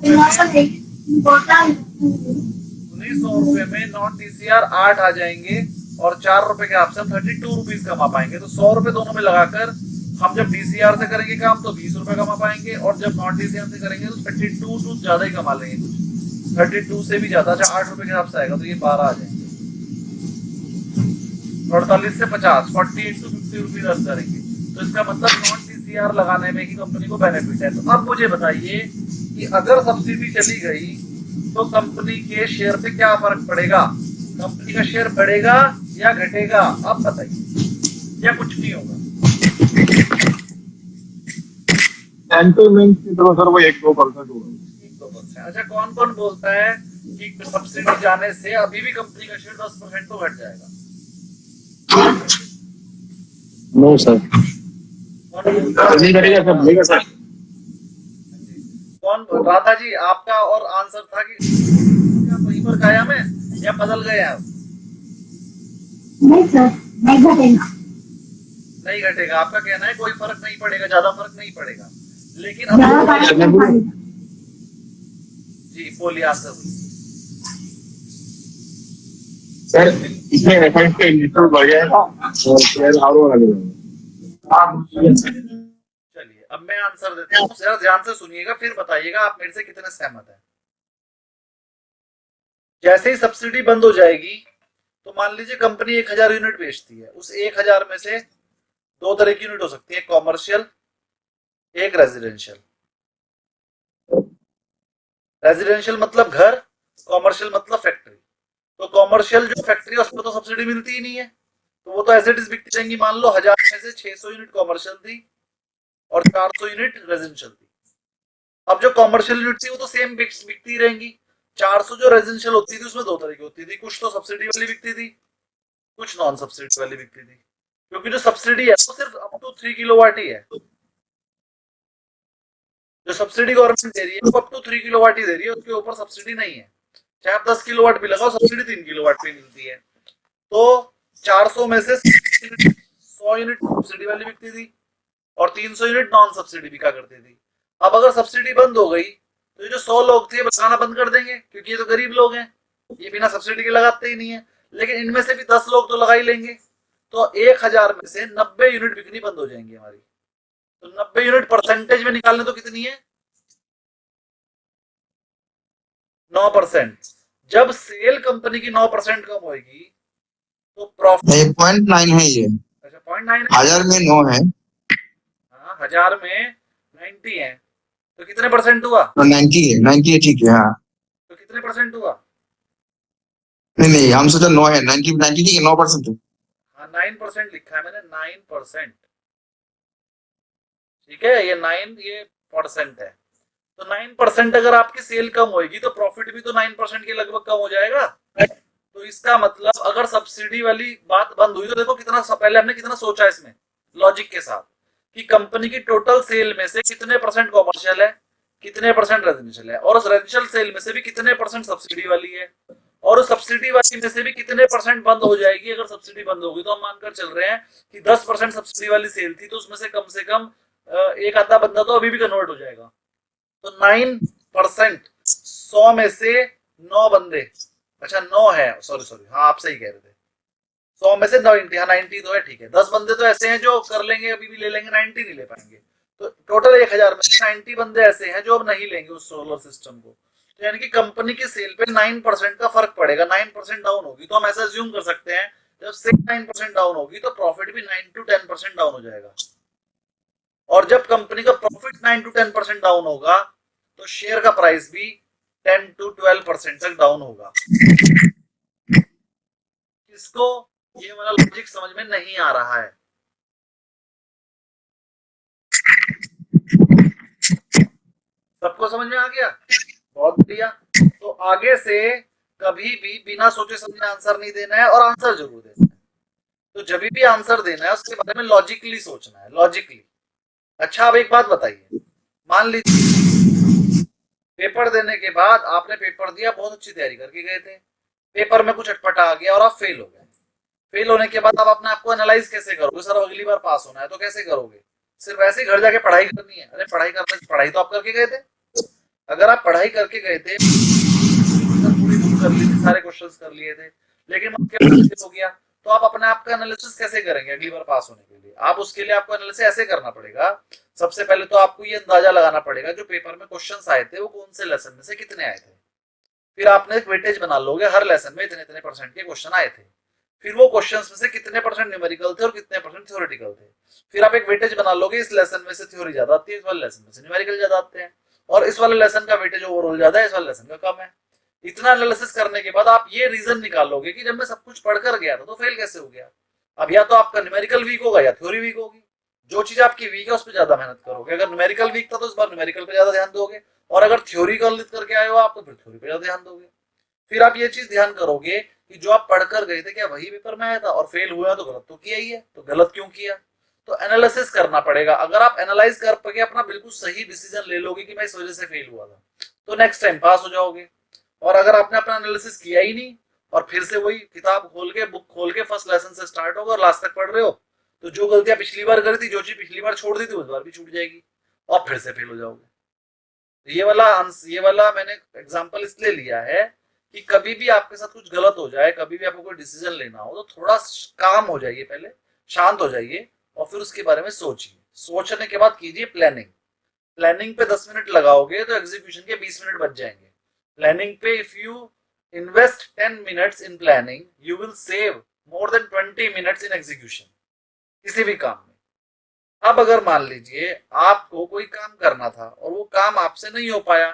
रुपए में नॉन डीसीआर 8 आ जाएंगे और 4 रुपए के हिसाब से हम 32 रुपीज कमा पाएंगे। तो 100 रुपए दोनों में लगाकर हम जब डीसीआर से करेंगे काम तो 20 रुपए कमा पाएंगे, और जब नॉन डीसीआर से करेंगे तो 32 तो ज्यादा ही कमा लेंगे, कुछ 32 से भी ज्यादा। अच्छा 8 रुपए के हिसाब से आएगा तो ये 12 आ जाएंगे। 48 से 50, 40 इंटू 50 रुपीज अर्न करेंगे। तो इसका मतलब नॉन डीसीआर लगाने में ही कंपनी को बेनिफिट है। तो अब मुझे बताइए कि अगर सब्सिडी चली गई तो कंपनी के शेयर पे क्या फर्क पड़ेगा? कंपनी का शेयर बढ़ेगा या घटेगा? अब बताइए, या कुछ नहीं होगा? सेंटलमेंट की तरह सर वो 1-2% होगा। 1-2%। अच्छा कौन कौन बोलता है कि सब्सिडी जाने से अभी भी कंपनी का शेयर 10% तो घट जाएगा? No sir. कौन बोलता है? नहीं करेगा सर, नहीं सर। कौन? राधा जी आपका और आंसर था कि क्या वहीं पर कायम है या बदल गए आप? नहीं सर, नहीं घटेगा। नहीं घटेगा, आपका कहना है कोई फर्क नहीं पड़ेगा, ज्यादा फर्क नहीं पड़ेगा। लेकिन ज्यादा अब फर्क नहीं पड़ेगा। जी बोलिए आंसर बोलिए। सर इसमें एफएस का इंडिकेटर बढ़ गया और शेयर और लगेगा। चलिए अब मैं आंसर देता हूँ, जरा ध्यान से सुनिएगा फिर बताइएगा आप मेरे से कितने सहमत हैं। जैसे ही सब्सिडी बंद हो जाएगी तो मान लीजिए कंपनी 1000 यूनिट बेचती है, उस 1000 में से 2 तरह की यूनिट हो सकती है, कॉमर्शियल, एक रेजिडेंशियल। रेजिडेंशियल मतलब घर, कॉमर्शियल मतलब फैक्ट्री। तो कॉमर्शियल जो फैक्ट्री है उसमें तो सब्सिडी मिलती ही नहीं है, तो वो तो एज इट इज बिकती रहेंगी। मान लो 1000 में से 600 यूनिट कॉमर्शियल थी और 400 यूनिट रेजिडेंशियल थी। अब जो कॉमर्शियल यूनिट थी वो तो सेम बिकती रहेंगी। 400 जो रेजिडेंशियल होती थी उसमें 2 तरह की होती थी, कुछ तो सब्सिडी वाली बिकती थी, कुछ नॉन सब्सिडी वाली बिकती थी। क्योंकि जो सब्सिडी है वो सिर्फ अप टू 3 किलोवाट ही है। जो सब्सिडी गवर्नमेंट दे रही है वो अप टू 3 किलोवाट ही दे रही है, उसके ऊपर सब्सिडी नहीं है। चाहे आप 10 किलोवाट भी लगाओ सब्सिडी 3 किलोवाट पे मिलती है। तो 400 में से 100 यूनिट सब्सिडी वाली बिकती थी और 300 यूनिट नॉन सब्सिडी बिका करती थी। अब अगर सब्सिडी बंद हो गई तो ये जो 100 लोग थे लगाना बंद कर देंगे, क्योंकि ये तो गरीब लोग हैं, ये बिना सब्सिडी के लगाते ही नहीं है। लेकिन इनमें से भी 10 लोग तो लगा ही लेंगे, तो 1000 में से 90 यूनिट बिकनी बंद हो जाएंगी हमारी। तो 90 यूनिट परसेंटेज में निकालने तो कितनी है? 9%। जब सेल कंपनी की 9% कम होगी तो प्रॉफिट नहीं 0.9 है ये, अच्छा 0.9 है। 1000 में 9 है, हाँ 1000 में 90 है तो कितने परसेंट हुआ? तो 90 है, 90 है, ठीक है। हाँ तो कितने परसेंट हुआ? नहीं हम सोचा 9 है, 90 ठीक है, 9% है। हाँ 9% लिखा है मैंने, 9%। ठीक है, ये 9 ये परसेंट है। तो 9% अगर आपकी सेल कम होगी तो प्रॉफिट भी तो 9% के लगभग कम हो जाएगा। तो इसका मतलब अगर सब्सिडी वाली बात बंद हुई तो देखो कितना पहले हमने कितना सोचा इसमें लॉजिक के साथ कि कंपनी की टोटल सेल में से कितने परसेंट कॉमर्शियल है, कितने परसेंट रेजिडेंशियल है, और उस रेजिडेंशियल सेल में से भी कितने परसेंट सब्सिडी वाली है, और उस सब्सिडी वाली में से भी कितने परसेंट बंद हो जाएगी। अगर सब्सिडी बंद होगी तो हम मानकर चल रहे हैं कि 10% सब्सिडी वाली सेल थी तो उसमें से कम एक आधा बंदा तो अभी भी कन्वर्ट हो जाएगा। तो 9%, 100 में से 9 बंदे, अच्छा 9 है, सॉरी हाँ आप सही कह रहे थे, 100 में से 90, हाँ 90 तो है, ठीक है। 10 बंदे तो ऐसे हैं जो कर लेंगे, अभी भी ले लेंगे, 90 नहीं ले पाएंगे। तो टोटल 1000 में 90 बंदे ऐसे हैं जो अब नहीं लेंगे उस सोलर सिस्टम को। तो यानी कि कंपनी की सेल पे 9% का फर्क पड़ेगा। 9% डाउन होगी तो हम ऐसा अज्यूम कर सकते हैं जब सेल 9% डाउन होगी तो प्रॉफिट भी 9 to 10% डाउन हो जाएगा। और जब कंपनी का प्रॉफिट 9 to 10% डाउन होगा तो शेयर का प्राइस भी 10 to 12% तक डाउन होगा। किसको ये वाला लॉजिक समझ में नहीं आ रहा है? सबको समझ में आ गया? बहुत बढ़िया। तो आगे से कभी भी बिना सोचे समझे आंसर नहीं देना है और आंसर जरूर देना है। तो जब भी आंसर देना है उसके बारे में लॉजिकली सोचना है, लॉजिकली। अच्छा, अब एक बात बताइए, मान लीजिए पेपर देने के बाद आपने पेपर दिया, बहुत अच्छी तैयारी करके गए थे, पेपर में कुछ अटपटा आ गया और आप फेल हो गए। फेल होने के बाद आप अपने आप को एनालाइज कैसे करोगे? सर अगली बार पास होना है तो कैसे करोगे? सिर्फ ऐसे ही घर जाके पढ़ाई करनी है? अरे पढ़ाई तो आप करके गए थे। अगर आप पढ़ाई करके गए थे, पूरी बुक कर ली थी, सारे क्वेश्चंस कर लिए थे, लेकिन आपके पास फेल हो गया, तो आप अपने आप का एनालिसिस कैसे करेंगे अगली बार पास होने के लिए? आप उसके लिए आपको एनालिसिस ऐसे करना पड़ेगा। सबसे पहले तो आपको ये अंदाजा लगाना पड़ेगा जो पेपर में क्वेश्चंस आए थे वो कौन से लेसन में से कितने आए थे। फिर आपने एक वेटेज बना लोगे, हर लेसन में इतने इतने परसेंट के क्वेश्चन आए थे। फिर वो क्वेश्चंस में से कितने परसेंट न्यूमेरिकल थे और कितने परसेंट थ्योरेटिकल थे। फिर आप एक वेटेज बना लोगे, इस लेसन में से थ्योरी ज्यादा आती है, इस वाले लेसन में से न्यूमेरिकल ज्यादा आते हैं, और इस वाले लेसन का वेटेज ओवरऑल ज्यादा है, इस वाले लेसन का कम है। इतना एनालिसिस करने के बाद आप ये रीजन निकालोगे कि जब मैं सब कुछ पढ़कर गया था तो फेल कैसे हो गया। अब या तो आपका न्यूमेरिकल वीक होगा या थ्योरी वीक होगी। जो चीज आपकी वीक है उस पर ज्यादा मेहनत करोगे। अगर न्यूमेरिकल वीक था तो इस बार न्यूमेरिकल पे ज्यादा ध्यान दोगे, और अगर थ्योरी कंप्लीट करके आए हो आप तो फिर थ्योरी पे ज्यादा ध्यान दोगे। फिर आप ये चीज ध्यान करोगे कि जो आप पढ़कर गए थे क्या वही पेपर में आया था, और फेल हुआ तो गलत तो किया ही है, तो गलत क्यों किया? तो एनालिसिस करना पड़ेगा। अगर आप एनालाइज कर पाके अपना बिल्कुल सही डिसीजन ले लोगे कि मैं इस वजह से फेल हुआ था, तो नेक्स्ट टाइम पास हो जाओगे। और अगर आपने अपना एनालिसिस किया ही नहीं और फिर से वही किताब खोल के, बुक खोल के फर्स्ट लेसन से स्टार्ट होगा और लास्ट तक पढ़ रहे हो, तो जो गलतियां पिछली बार करी थी, जो चीज पिछली बार छोड़ दी थी, उस बार भी छूट जाएगी और फिर से फेल हो जाओगे। ये वाला मैंने एग्जांपल इसलिए लिया है कि कभी भी आपके साथ कुछ गलत हो जाए, कभी भी आपको कोई डिसीजन लेना हो, तो थोड़ा काम हो जाइए, पहले शांत हो जाइए और फिर उसके बारे में सोचिए। सोचने के बाद कीजिए प्लानिंग। प्लानिंग पे 10 मिनट लगाओगे तो एग्जीक्यूशन के 20 मिनट बच जाएंगे। प्लानिंग पे if you invest 10 minutes in planning, you will save more than 20 minutes in execution किसी भी काम में। अब अगर मान लीजिए आपको कोई काम करना था और वो काम आपसे नहीं हो पाया,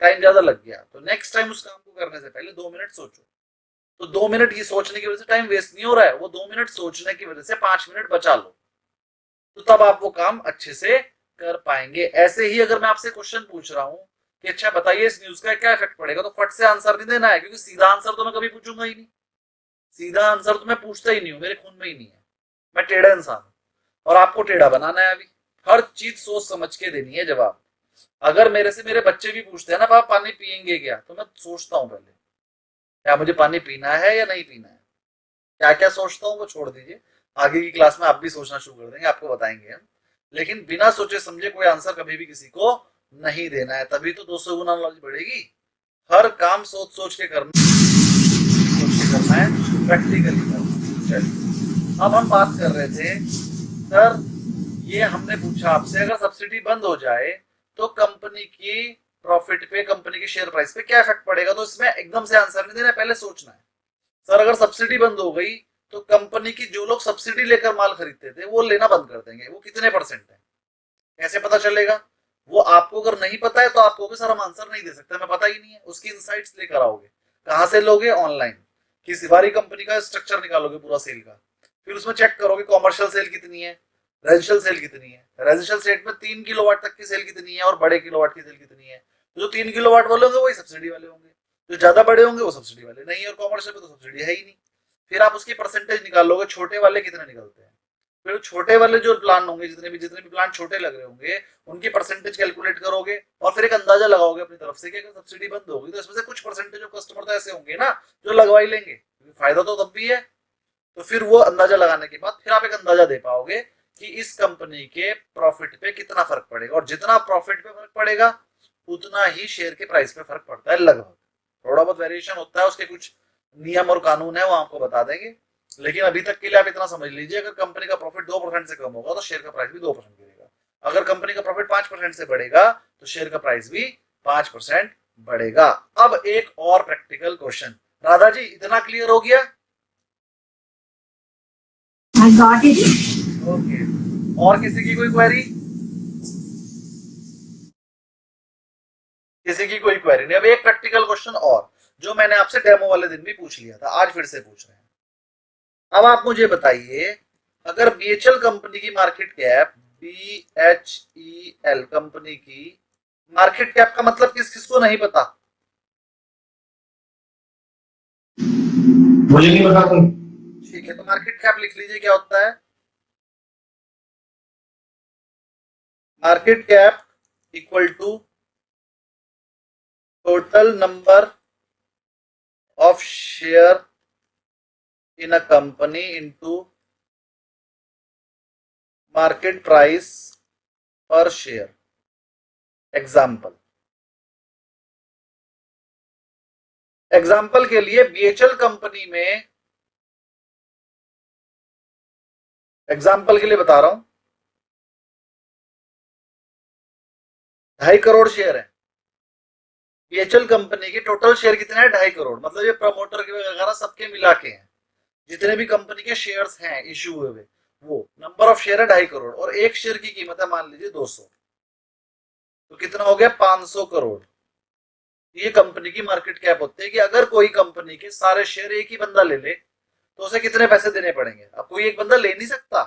टाइम ज्यादा लग गया, तो नेक्स्ट टाइम उस काम को करने से पहले 2 मिनट सोचो। तो 2 मिनट ये सोचने की वजह से टाइम वेस्ट नहीं हो रहा है, वो 2 मिनट सोचने की वजह से 5 मिनट बचा लो, तो तब आप वो काम अच्छे से कर पाएंगे। ऐसे ही अगर मैं आपसे क्वेश्चन पूछ रहा हूँ कि अच्छा बताइए इस न्यूज का क्या इफेक्ट पड़ेगा, तो फट से आंसर नहीं देना है, क्योंकि सीधा आंसर तो मैं कभी पूछूंगा ही नहीं। सीधा आंसर तो मैं पूछता ही नहीं हूँ, मेरे खून में ही नहीं है। मैं टेढ़ा इंसान हूँ और आपको टेढ़ा बनाना है। अभी हर चीज सोच समझ के देनी है जवाब। अगर मेरे से मेरे बच्चे भी पूछते हैं ना पापा पानी पियेंगे क्या, तो मैं सोचता हूँ पहले क्या मुझे पानी पीना है या नहीं पीना है। क्या क्या सोचता हूँ वो छोड़ दीजिए, आगे की क्लास में आप भी सोचना शुरू कर देंगे, आपको बताएंगे हम। लेकिन बिना सोचे समझे कोई आंसर कभी भी किसी को नहीं देना है, तभी तो 200 गुना नॉलेज बढ़ेगी। हर काम सोच सोच के करना है, प्रैक्टिकली करना। अब हम बात कर रहे थे सर, ये हमने पूछा आपसे अगर सब्सिडी बंद हो जाए तो कंपनी की प्रॉफिट पे, कंपनी के शेयर प्राइस पे क्या इफेक्ट पड़ेगा। तो इसमें एकदम से आंसर नहीं देना है, पहले सोचना है। सर अगर सब्सिडी बंद हो गई तो कंपनी की जो लोग सब्सिडी लेकर माल खरीदते थे वो लेना बंद कर देंगे, वो कितने परसेंट है कैसे पता चलेगा? वो आपको अगर नहीं पता है तो आप कहोगे सर हम आंसर नहीं दे सकते, हमें पता ही नहीं है। उसकी इनसाइट्स लेकर आओगे। कहां से लोगे? ऑनलाइन। किसी बारी कंपनी का स्ट्रक्चर निकालोगे पूरा सेल का, फिर उसमें चेक करोगे कॉमर्शियल सेल कितनी है, रेजिडेंशियल सेल कितनी है, रेजिडेंशियल सेट में 3 किलोवाट तक की सेल कितनी है और बड़े किलोवाट की सेल कितनी है। तो जो 3 किलोवाट वाले होंगे वही सब्सिडी वाले होंगे, जो ज्यादा बड़े होंगे वो सब्सिडी वाले नहीं, और कॉमर्शियल में तो सब्सिडी है ही नहीं। फिर आप उसकी परसेंटेज निकालोगे, छोटे वाले कितने निकलते हैं। फिर छोटे वाले जो प्लान होंगे, जितने भी प्लान छोटे लग रहे होंगे, उनकी परसेंटेज कैलकुलेट करोगे और फिर एक अंदाजा लगाओगे अपनी तरफ से कि अगर सब्सिडी बंद होगी तो इसमें से कुछ परसेंटेज ऑफ कस्टमर तो ऐसे होंगे ना जो लगवा ही लेंगे, फायदा तो तब भी है। तो फिर वो अंदाजा लगाने के बाद फिर आप एक अंदाजा दे पाओगे कि इस कंपनी के प्रॉफिट पे कितना फर्क पड़ेगा, और जितना प्रॉफिट पे फर्क पड़ेगा उतना ही शेयर के प्राइस पे फर्क पड़ता है। लगभग थोड़ा बहुत वेरिएशन होता है, उसके कुछ नियम और कानून है वो आपको बता देंगे। लेकिन अभी तक के लिए आप इतना समझ लीजिए, अगर कंपनी का प्रॉफिट 2% से कम होगा तो शेयर का प्राइस भी 2% गिरेगा। अगर कंपनी का प्रॉफिट 5% से बढ़ेगा तो शेयर का प्राइस भी 5% बढ़ेगा। अब एक और प्रैक्टिकल क्वेश्चन। राधा जी इतना क्लियर हो गया? I got it. ओके, और किसी की कोई क्वेरी? किसी की कोई क्वेरी नहीं। अब एक प्रैक्टिकल क्वेश्चन और जो मैंने आपसे डेमो वाले दिन भी पूछ लिया था, आज फिर से पूछ रहे हैं। अब आप मुझे बताइए, अगर बीएचएल कंपनी की मार्केट कैप, BHEL कंपनी की मार्केट कैप का मतलब किस किस को नहीं पता? मुझे नहीं पता। ठीक है, तो मार्केट कैप लिख लीजिए, क्या होता है? Market cap equal to total number of share in a company into market price per share. Example के लिए बीएचएल कंपनी में, एग्जाम्पल के लिए बता रहा हूं, 2.5 करोड़ शेयर है। बीएचएल कंपनी के टोटल शेयर कितने हैं? 2.5 करोड़। मतलब ये प्रमोटर के वगैरह सबके मिला के हैं, जितने भी कंपनी के शेयर्स हैं इश्यू हुए, वो नंबर ऑफ शेयर है 2.5 करोड़, और एक शेयर की कीमत है मान लीजिए 200, तो कितना हो गया? 500 करोड़। ये कंपनी की मार्केट कैप होती है कि अगर कोई कंपनी के सारे शेयर एक ही बंदा ले ले तो उसे कितने पैसे देने पड़ेंगे। अब कोई एक बंदा ले नहीं सकता,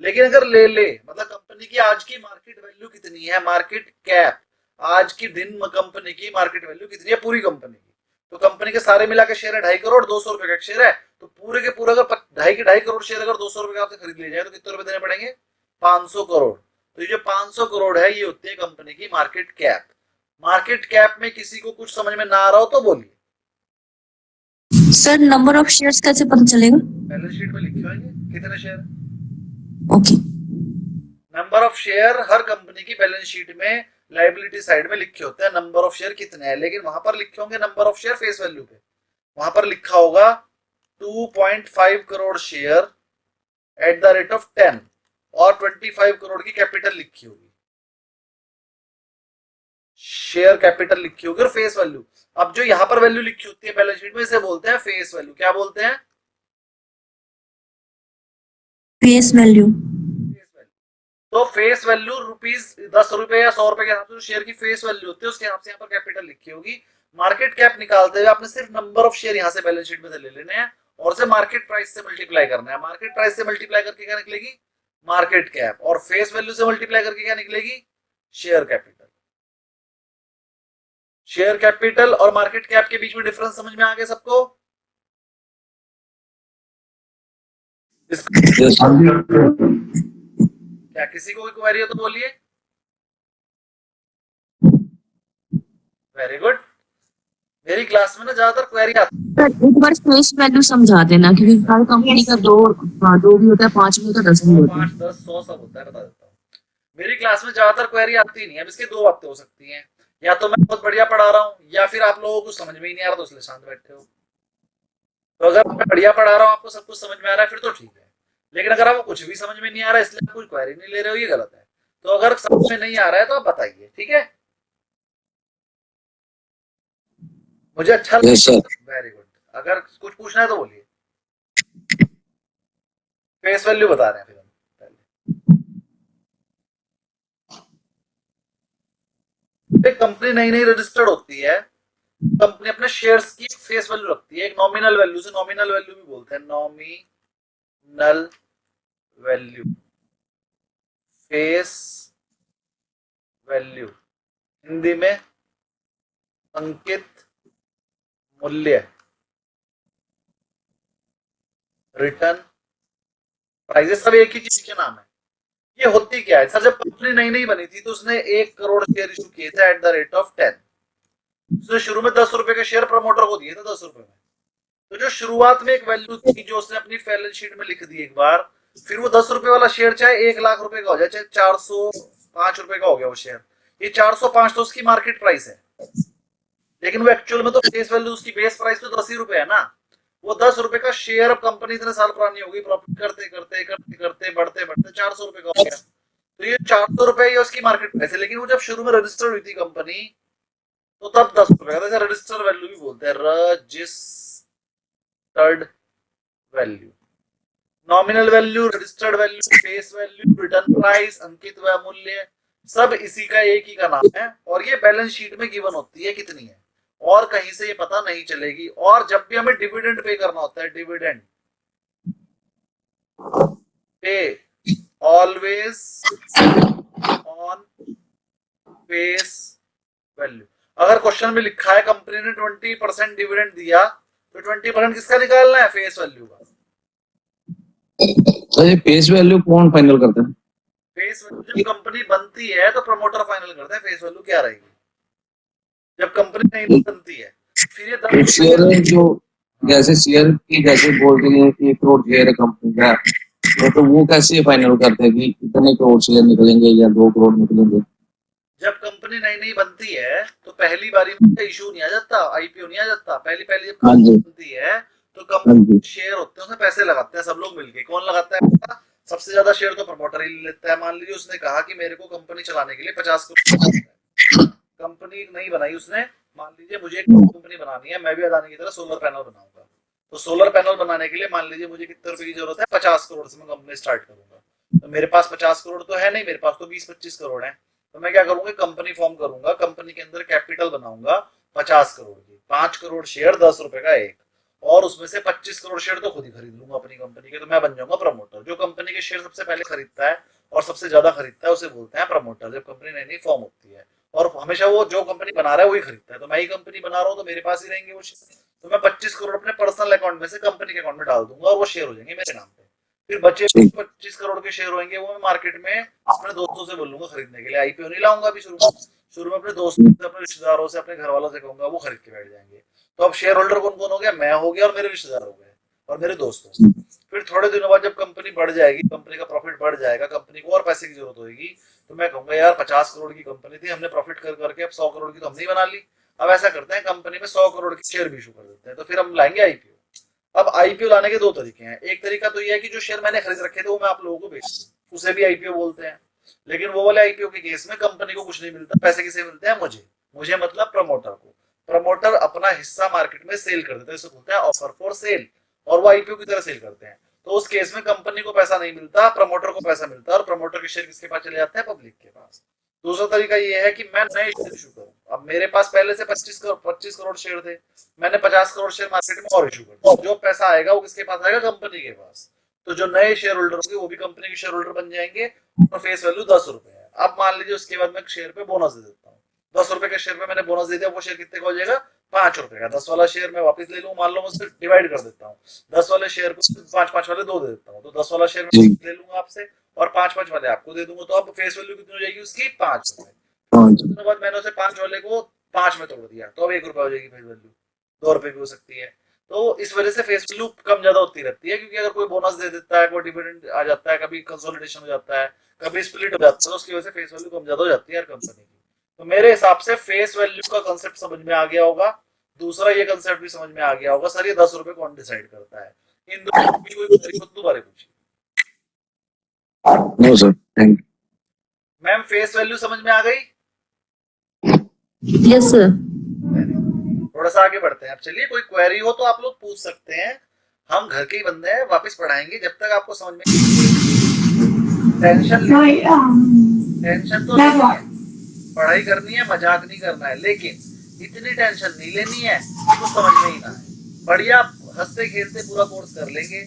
लेकिन अगर ले ले, मतलब कंपनी की आज की मार्केट वैल्यू कितनी है, मार्केट कैप, आज की दिन कंपनी की मार्केट वैल्यू कितनी है पूरी कंपनी की, तो कंपनी के सारे मिला के शेयर है 2.5 करोड़, 200 रुपए का शेयर है, तो पूरे के पूरे अगर 2.5 करोड़ शेयर अगर 200 रुपए का आपसे खरीद लिए जाए तो कितने रुपए देने पड़ेंगे? 500 करोड़। तो ये जो 500 करोड़ है ये होती है कंपनी की मार्केट कैप। मार्केट कैप में किसी को कुछ समझ में ना आ रहा हो तो बोलिए। सर नंबर ऑफ शेयर्स कैसे पता चलेगा? बैलेंस शीट में लिखे होंगे कितने share. Okay. Number of share her company की बैलेंस शीट में लायबिलिटी साइड में लिखे होते हैं नंबर ऑफ शेयर कितने हैं, लेकिन वहां पर लिखे होंगे number of share face value पे। वहां पर लिखा होगा 2.5 crore share eight the rate of 10 और 25 करोड़ की कैपिटल लिखी होगी, शेयर कैपिटल लिखी होगी और फेस वैल्यू। अब जो यहां पर वैल्यू लिखी होती है बैलेंस शीट में, इसे बोलते हैं फेस वैल्यू। क्या बोलते हैं? Face value. तो फेस वैल्यू ₹10 या 100 रुपए के हिसाब से जो शेयर की फेस वैल्यू होती है उसके हिसाब से यहाँ पर कैपिटल लिखी होगी। मार्केट कैप निकालते हुए आपने सिर्फ नंबर ऑफ शेयर यहाँ से बैलेंस शीट में से ले लेने हैं और उसे मार्केट प्राइस से मल्टीप्लाई करना है। मार्केट प्राइस से मल्टीप्लाई करके क्या निकलेगी? Market cap. और फेस वैल्यू से मल्टीप्लाई करके क्या निकलेगी? Share capital. शेयर कैपिटल और मार्केट कैप के बीच में डिफरेंस समझ में आ गया सबको? क्या किसी को कोई क्वेरी हो तो बोलिए। Very good. मेरी क्लास में ना ज्यादातर क्वेरी आती सर एक बार फेस वैल्यू समझा देना, क्योंकि हर कंपनी का दो भी होता है, 5 भी होता है, 10 भी है, होता है। 5, 10, 100 सब होता है, बता देता हूँ। मेरी क्लास में ज्यादातर क्वेरी आती नहीं है। अब इसकी दो बातें हो सकती हैं, या तो मैं बहुत बढ़िया पढ़ा रहा हूँ या फिर आप लोगों को समझ में ही नहीं आ रहा तो इसलिए शांत बैठे हो। तो अगर मैं बढ़िया पढ़ा रहा हूँ, आपको सब कुछ समझ में आ रहा है, फिर तो ठीक है। लेकिन अगर आपको कुछ भी समझ में नहीं आ रहा है इसलिए आप कुछ क्वेरी नहीं ले रहे हो, ये गलत है। तो अगर समझ में नहीं आ रहा है तो आप बताइए, ठीक है? मुझे अच्छा लगा। Very good. अगर कुछ पूछना है तो बोलिए। फेस वैल्यू बता रहे हैं फिर हम पहले। कंपनी नई नई रजिस्टर्ड होती है, कंपनी अपने शेयर्स की फेस वैल्यू रखती है, एक नॉमिनल वैल्यू से, नॉमिनल वैल्यू भी बोलते हैं, nominal value, face value, Hindi में अंकित मूल्य, रिटर्न प्राइजेस, सब एक ही चीज के नाम है। ये होती क्या है सर? जब कंपनी नई नई बनी थी तो उसने 1 करोड़ शेयर इशू किए थे एट द रेट ऑफ 10। उसने शुरू में 10 रुपए के शेयर प्रमोटर को दिए थे 10 रुपए में। तो जो शुरुआत में एक वैल्यू थी जो उसने अपनी बैलेंस शीट में लिख दी एक बार, फिर वो 10 रुपए वाला शेयर चाहे 1 लाख रुपए का हो जाए, चाहे 405 रुपए का हो गया वो शेयर, ये 405 तो उसकी मार्केट प्राइस है, लेकिन वो एक्चुअल में तो फेस वैल्यू उसकी बेस प्राइस तो 10 ही रुपए है ना। वो 10 रुपए का शेयर, अब कंपनी इतने साल पुरानी होगी, प्रॉफिट करते करते करते करते बढ़ते बढ़ते 400 रुपए का हो गया। तो ये 400 रुपए ये उसकी मार्केट प्राइस है। लेकिन वो जब शुरू में रजिस्टर हुई थी कंपनी तो तब 10 रुपए का था। रजिस्टर वैल्यू भी बोलते हैं, registered value, nominal value, registered value, face value, return price, अंकित मूल्य, सब इसी का एक ही का नाम है और ये बैलेंस शीट में गिवन होती है कितनी है और कहीं से ये पता नहीं चलेगी। और जब भी हमें डिविडेंड पे करना होता है, dividend pay always on face value. अगर क्वेश्चन में लिखा है कंपनी ने 20% डिविडेंड दिया तो 20% किसका निकालना है? फेस वैल्यू का। तो ये फेस वैल्यू कौन फाइनल करता है? फेस वैल्यू जब कंपनी बनती है तो प्रमोटर फाइनल करता है फेस वैल्यू क्या रहेगी। जब कंपनी नहीं बनती है फिर ये एक शेयर है जो जैसे शेयर की जैसे बोलते हैं कि 1 करोड़ शेयर है कंपनी का, तो वो कैसे फाइनल करते हैं कि इतने करोड़ शेयर निकलेंगे या 2 करोड़ निकलेंगे? जब कंपनी नई नई बनती है तो पहली बारी में इशू नहीं आ जाता, आईपीओ नहीं आ जाता। पहली पहली जब हाँ जी। कंपनी बनती है तो हाँ कंपनी जी। शेयर होते हैं उसमें पैसे लगाते हैं सब लोग मिलके। कौन लगाता है पैसा? सबसे ज्यादा शेयर तो प्रमोटर ही लेता है। मान लीजिए उसने कहा कि मेरे को कंपनी चलाने के लिए 50 करोड़, कंपनी नहीं बनाई उसने, मान लीजिए मुझे एक कंपनी बनानी है, मैं भी अदानी की तरह सोलर पैनल बनाऊंगा। तो सोलर पैनल बनाने के लिए मान लीजिए मुझे कितने रुपए की जरूरत है? 50 करोड़ से मैं कंपनी स्टार्ट करूंगा। तो मेरे पास 50 करोड़ तो है नहीं, मेरे पास तो 20-25 करोड़ है। तो मैं क्या करूंगा? कंपनी फॉर्म करूंगा, कंपनी के अंदर कैपिटल बनाऊंगा 50 करोड़ की, 5 करोड़ शेयर 10 रुपए का एक, और उसमें से 25 करोड़ शेयर तो खुद ही खरीद लूंगा अपनी कंपनी के। तो मैं बन जाऊंगा प्रमोटर। जो कंपनी के शेयर सबसे पहले खरीदता है और सबसे ज्यादा खरीदता है उसे बोलते हैं प्रमोटर, जब कंपनी नई नई फॉर्म होती है। और हमेशा वो जो कंपनी बना रहा है वही खरीदता है। तो मैं ही कंपनी बना रहा हूँ तो मेरे पास ही रहेंगे वो शेयर। तो मैं 25 करोड़ अपने पर्सनल अकाउंट में से कंपनी के अकाउंट में डाल दूंगा और वो शेयर हो जाएंगे मेरे नाम पे। फिर बचे 25 करोड़ के शेयर होंगे वो मैं मार्केट में अपने दोस्तों से बोलूंगा खरीदने के लिए। आईपीओ नहीं लाऊंगा अभी शुरू में अपने दोस्तों से, अपने रिश्तेदारों से, अपने घर वालों से कहूंगा, वो खरीद के बैठ जाएंगे। तो अब शेयर होल्डर कौन कौन हो गया? मैं हो गया और मेरे रिश्तेदार हो गए और मेरे दोस्त हो गए। फिर थोड़े दिनों बाद जब कंपनी बढ़ जाएगी, कंपनी का प्रॉफिट बढ़ जाएगा, कंपनी को और पैसे की जरूरत होगी, तो मैं कहूंगा यार 50 करोड़ की कंपनी थी, हमने प्रॉफिट कर करके अब 100 करोड़ की तो हमने बना ली। अब ऐसा करते हैं कंपनी में 100 करोड़ के शेयर भी इशू कर देते हैं, तो फिर हम लाएंगे आईपीओ। अब आईपीओ लाने के दो तरीके हैं। एक तरीका तो ये है कि जो शेयर मैंने खरीद रखे थे वो मैं आप लोगों को बेच दूं, उसे भी आईपीओ बोलते हैं। लेकिन वो वाले आईपीओ के केस में कंपनी को कुछ नहीं मिलता, पैसे किसे मिलते हैं? मुझे मतलब प्रमोटर को। प्रमोटर अपना हिस्सा मार्केट में सेल कर देते हैं, इसे बोलते हैं ऑफर फॉर सेल, और वो आईपीओ की तरह सेल करते हैं। तो उस केस में कंपनी को पैसा नहीं मिलता, प्रमोटर को पैसा मिलता है, और प्रमोटर के शेयर किसके पास चले जाते हैं? पब्लिक के पास। दूसरा तरीका ये है कि मैं नए शेयर इशू करूं। अब मेरे पास पहले से 25 करोड़ शेयर थे, मैंने 50 करोड़ शेयर मार्केट में और इशू कर दिया। जो पैसा आएगा वो किसके पास आएगा? कंपनी के पास। तो जो नए शेयर होल्डर होंगे वो भी कंपनी के शेयर होल्डर बन जाएंगे और फेस वैल्यू 10 रुपए है। अब मान लीजिए उसके बाद मैं शेयर पे बोनस दे देता हूँ, 10 रुपए के शेयर पे मैंने बोनस दे दिया, वो शेयर कितने का हो जाएगा? 5 रुपए का। 10 वाला शेयर मैं वापस ले लूँ, मान लो मैं उससे डिवाइड कर देता हूँ, 10 वाले शेयर को 5-5 वाले 2 दे देता हूँ, तो 10 वाला शेयर मैं ले लूंगा आपसे और 5-5 वाले आपको दे दूंगा। तो अब फेस वैल्यू कितनी हो जाएगी उसकी? 5 रुपए। उसके बाद मैंने उसे 5 वाले को 5 में तोड़ दिया, तो अब 1 रुपए हो जाएगी फेस वैल्यू, 2 रुपए भी हो सकती है। तो इस वजह से फेस वैल्यू कम ज्यादा होती रहती है, क्योंकि अगर कोई बोनस दे देता है, कोई डिविडेंड आ जाता है, कभी कंसोलिडेशन हो जाता है, कभी स्प्लिट हो जाता है, तो उसकी वजह से फेस वैल्यू कम ज्यादा हो जाती है हर कंपनी की। तो मेरे हिसाब से फेस वैल्यू का कंसेप्ट समझ में आ गया होगा। दूसरा ये कंसेप्ट भी समझ में आ गया होगा सर ये 10 रुपए कौन डिसाइड करता है। इन दोनों की कोई दोबारा पूछिए। No sir, thank you. Ma'am face value समझ में आ गई? Yes sir. थोड़ा सा आगे बढ़ते हैं। अब चलिए, कोई क्वेरी हो तो आप लोग पूछ सकते हैं, हम घर के ही बंदे हैं, वापस पढ़ाएंगे जब तक आपको समझ में। टेंशन So, टेंशन तो that's नहीं what. है, पढ़ाई करनी है, मजाक नहीं करना है, लेकिन इतनी टेंशन नहीं लेनी है कि कुछ समझ में ही ना आए। बढ़िया हंसते खेलते पूरा कोर्स कर लेंगे,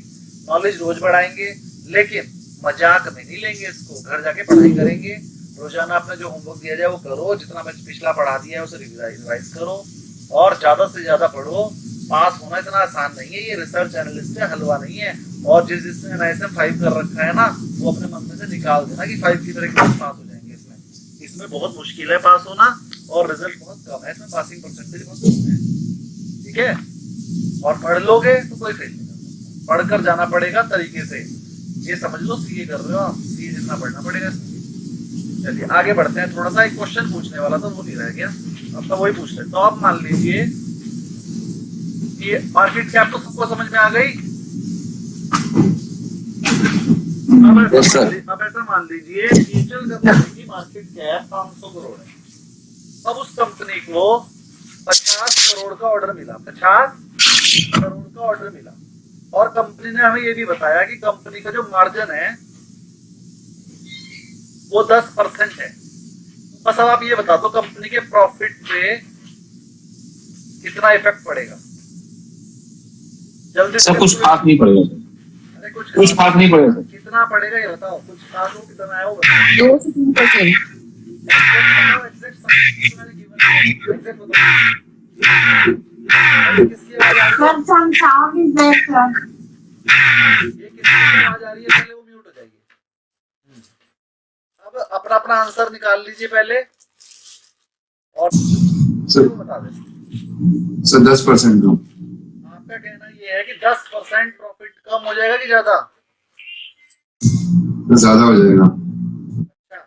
नॉलेज रोज बढ़ाएंगे, लेकिन मजाक में नहीं लेंगे इसको। घर जाके पढ़ाई करेंगे, रोजाना अपने जो होमवर्क दिया जाए वो करो, जितना मैं पिछला पढ़ा दिया है उसे रिवाइज करो और ज्यादा से ज्यादा पढ़ो। पास होना इतना आसान नहीं है, ये रिसर्च एनालिस्ट है, हलवा नहीं है। और जिसने NISM 5 कर रखा है ना, वो अपने मन में से निकाल देना कि 5 की तरह पास हो जाएंगे। इसमें बहुत मुश्किल है पास होना और रिजल्ट बहुत कम है, इसमें पासिंग परसेंटेज बहुत कम है। ठीक है, और पढ़ लोगे तो कोई फेल नहीं कर सकता, पढ़कर जाना पड़ेगा तरीके से। ये समझ लो सीए कर रहे हो आप, सीए जितना पढ़ना पड़ेगा। चलिए आगे बढ़ते हैं। थोड़ा सा एक क्वेश्चन पूछने वाला था वो नहीं रह गया, अब तो वही पूछ रहे। तो आप मान लीजिए ये मार्केट कैप तो सबको समझ में आ गई। अब ऐसा मान लीजिए एंजल कंपनी की मार्केट कैप 500 करोड़ है। अब उस कंपनी को 50 करोड़ का ऑर्डर मिला, 50 करोड़ का ऑर्डर मिला, और कंपनी ने हमें ये भी बताया कि कंपनी का जो मार्जिन है वो 10% है। बस अब आप ये बता दो कंपनी के प्रॉफिट पे कितना इफेक्ट पड़ेगा जल्दी सर से। कुछ खास नहीं पड़ेगा सर, अरे कुछ खास नहीं पड़ेगा सर। कितना पड़ेगा ये बताओ, कुछ खास हो कितना आया होगा 2 से 3%। एग्जैक्ट बताओ। किसकी आवाज आ रही है? Sir, some sound is there, sir. ये किसकी आवाज आ रही है, पहले वो म्यूट हो जाएगी। अब अपना अपना आंसर निकाल लीजिए पहले और सर बता दें। सर 10% का आपका कहना ये है कि 10% प्रॉफिट कम हो जाएगा कि ज्यादा? ज्यादा हो जाएगा। अच्छा,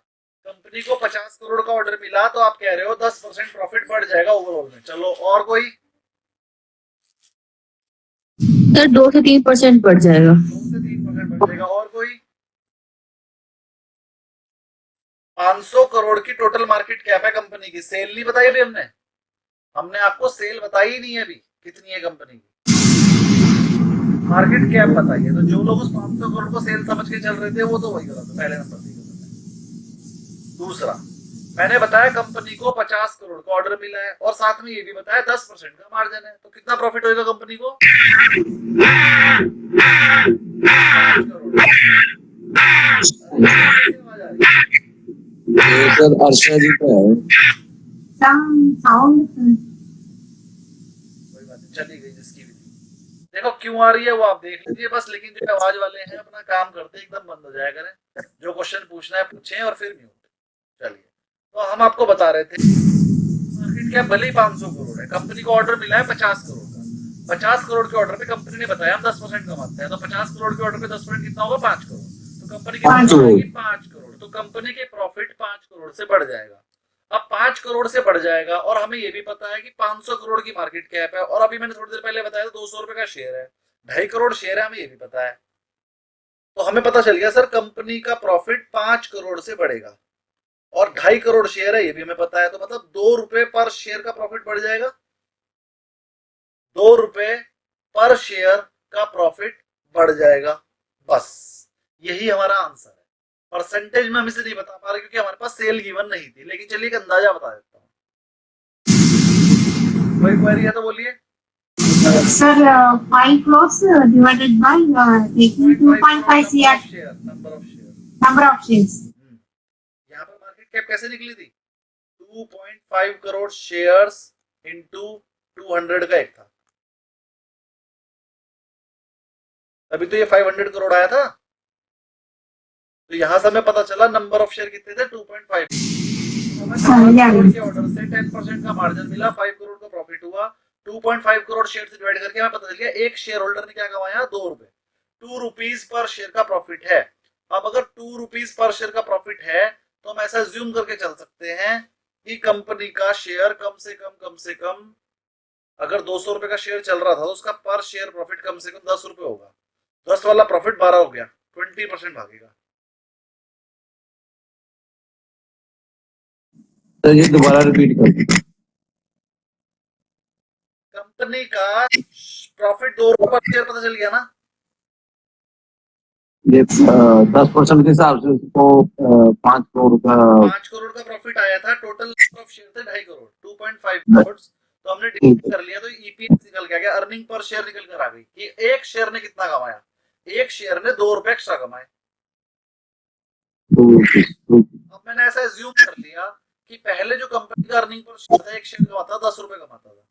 कंपनी को 50 करोड़ का ऑर्डर मिला तो आप कह रहे हो 10% प्रॉफिट बढ़ जाएगा ओवरऑल में। चलो और कोई? सर 2 से 3% बढ़ जाएगा। 2 से 3% बढ़ जाएगा। और कोई? 500 करोड़ की टोटल मार्केट कैप है कंपनी की। सेल नहीं बताई अभी हमने आपको सेल बताई ही नहीं है अभी कितनी है कंपनी की, मार्केट कैप बताई है। तो जो लोग उस 500 करोड़ को सेल समझ के चल रहे थे वो तो वही गलत है, पहले नंबर पे। दूसरा, मैंने बताया कंपनी को 50 करोड़ का ऑर्डर मिला है और साथ में ये भी बताया 10% का मार्जिन है, तो कितना प्रॉफिट होगा कंपनी को? 5 करोड़। ये सर अर्षा जी का है। Some sound, sir. कोई बात नहीं, चली गई जिसकी भी थी। देखो क्यों आ रही है वो आप देख लीजिए बस, लेकिन जो आवाज वाले हैं अपना काम करते एकदम बंद हो जाया करें, जो क्वेश्चन पूछना है पूछें और फिर म्यूट। चलिए, तो हम आपको बता रहे थे मार्केट कैप भले ही 500 करोड़ है, कंपनी को ऑर्डर मिला है 50 करोड़ का। 50 करोड़ के ऑर्डर पे कंपनी ने बताया हम 10% कमाते हैं, तो 50 करोड़ के ऑर्डर पे 10% कितना होगा? 5 करोड़। तो कंपनी की 5 करोड़। 5 करोड़, तो कंपनी के प्रॉफिट 5 करोड़ से बढ़ जाएगा। अब 5 करोड़ से बढ़ जाएगा और हमें ये भी पता है कि 500 करोड़ की मार्केट कैप है, और अभी मैंने थोड़ी देर पहले बताया 200 रुपए का शेयर है, 2.5 करोड़ शेयर है, हमें ये भी पता है। तो हमें पता चल गया सर कंपनी का प्रॉफिट 5 करोड़ से बढ़ेगा और 2.5 करोड़ शेयर है, ये भी हमें पता है। तो मतलब 2 रुपए पर शेयर का प्रॉफिट बढ़ जाएगा, 2 रुपए पर शेयर का प्रॉफिट बढ़ जाएगा। बस यही हमारा आंसर है। परसेंटेज में हम इसे नहीं बता पा रहे क्योंकि हमारे पास सेल गिवन नहीं थी, लेकिन चलिए एक अंदाजा बता देता हूँ। कोई क्वेरी है तो बोलिए। Sir, 5 crores divided by taking 2.5 CR number of share. number of shares. यहाँ पर मार्केट कैप कैसे निकली थी? 2.5 करोड़ शेयर्स इंटू 200 का एक था, अभी तो ये 500 करोड़ आया था। तो यहां से हमें पता चला नंबर ऑफ शेयर कितने थे? 2.5। करोड़ के ऑर्डर से 10% का मार्जिन मिला, 5 करोड़ का प्रॉफिट हुआ। 2.5 करोड़ शेयर से डिवाइड करके हमें पता चल गया एक शेयर होल्डर ने क्या कमाया? 2 रुपए। 2 रुपीज पर शेयर का प्रॉफिट है। अब अगर 2 रुपीज पर शेयर का प्रॉफिट है तो हम ऐसा ज्यूम करके चल सकते हैं कि कंपनी का शेयर कम से कम अगर 200 रुपए का शेयर चल रहा था तो उसका पर शेयर प्रॉफिट कम से कम 10 रुपए होगा। 10 वाला प्रॉफिट 12 हो गया, 20% भागेगा। तो ये दोबारा रिपीट कर दीजिए। कंपनी का प्रॉफिट 2 रुपए पर शेयर पता चल गया ना? ये 10% के हिसाब से उसको 5 करोड़ का 5 करोड़ का प्रॉफिट आया था, टोटल ऑफ शेयर थे 2.5 करोड़, 2.5 करोड़। तो हमने डिवाइड कर लिया तो ईपीएस निकल के आ गया, अर्निंग पर शेयर निकल कर आ गई कि एक शेयर ने कितना कमाया? एक शेयर ने 2 रुपए एक्स्ट्रा कमाए। अब मैंने ऐसा एज्यूम कर लिया कि पहले जो कंपनी का अर्निंग पर शेयर था, एक शेयर कमाता 10 रुपए कमाता था,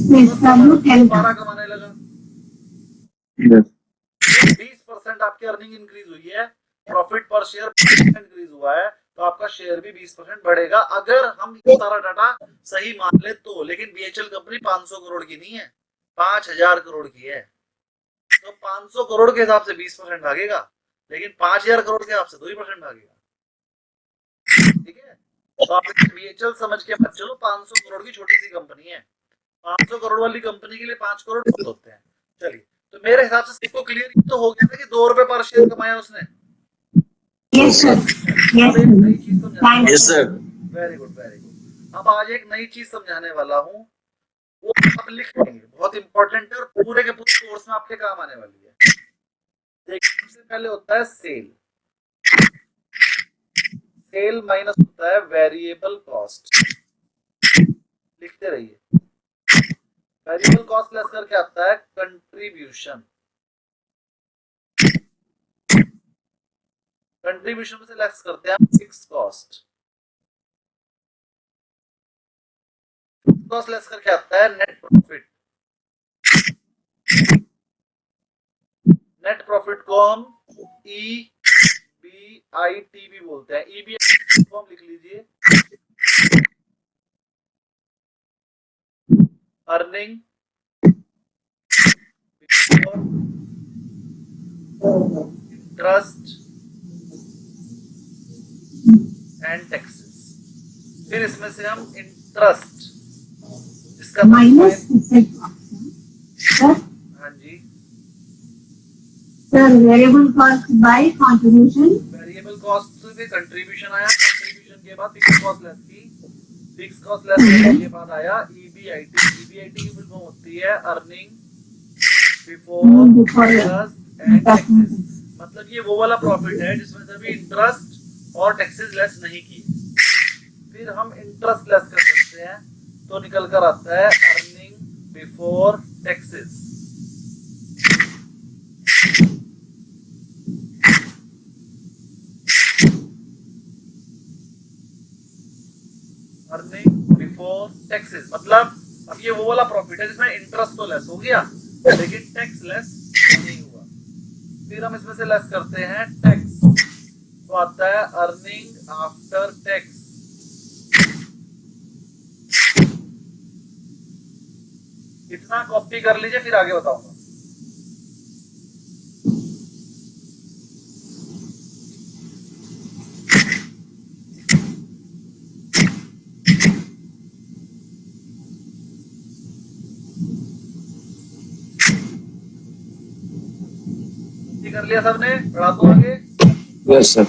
तो 12 कमाने लगा। 20% आपकी अर्निंग इंक्रीज हुई है, प्रॉफिट पर शेयर इंक्रीज हुआ है, तो आपका शेयर भी 20% बढ़ेगा अगर हम ये सारा डाटा सही मान ले तो। लेकिन बीएचएल कंपनी 500 करोड़ की नहीं है, 5000 करोड़ की है, तो 500 करोड़ के हिसाब से 20% भागेगा, लेकिन 5000 करोड़ के हिसाब से 2% भागेगा। ठीक है, तो आप बीएचएल समझ के मत चलो, 500 करोड़ की छोटी सी कंपनी है, 500 करोड़ वाली कंपनी के लिए 5 करोड़ बहुत होते हैं। चलिए, तो मेरे हिसाब से सबको क्लियर तो हो गया था कि 2 रुपए पर शेयर कमाया उसने। Yes, sir. Yes, अब एक नई चीज समझाने Yes, sir. Very good very good. अब आज एक नई चीज समझाने वाला हूँ, वो आप लिख लेंगे, बहुत इंपॉर्टेंट है और पूरे के पूरे कोर्स में आपके काम आने वाली है। देखिए, सबसे पहले होता है सेल। सेल माइनस होता है वेरिएबल कॉस्ट, लिखते रहिए। वेरिएबल कॉस्ट लेस करके आता है कंट्रीब्यूशन। कंट्रीब्यूशन में से लेस करते हैं फिक्स कॉस्ट। कॉस्ट लेस करके आता है नेट प्रॉफिट। नेट प्रॉफिट को हम EBIT भी बोलते हैं। EBIT को हम लिख लीजिए अर्निंग इंटरेस्ट एंड टैक्सेस। फिर इसमें से हम इंटरेस्ट इसका minus fixed cost. Sir, हाँ जी sir, variable cost by contribution. Variable cost से कंट्रीब्यूशन आया, कंट्रीब्यूशन के बाद फिक्स कॉस्ट लेस की, फिक्स कॉस्ट लेस करने के बाद आया EBIT। EBIT की फुल फॉर्म होती है earning before interest and taxes. मतलब ये वो वाला प्रॉफिट है जिसमें से भी इंटरेस्ट और टैक्सेस लेस नहीं किए। फिर हम इंटरेस्ट लेस कर सकते हैं तो निकल कर आता है earning before taxes. Earning before taxes मतलब अब ये वो वाला प्रॉफिट है जिसमें इंटरेस्ट तो लेस हो गया लेकिन टैक्स लेस नहीं हुआ। फिर हम इसमें से लेस करते हैं टैक्स, तो आता है अर्निंग आफ्टर टैक्स। इतना कॉपी कर लीजिए, फिर आगे बताऊंगा। ये कर लिया सबने, बढ़ा दो आगे। Yes sir.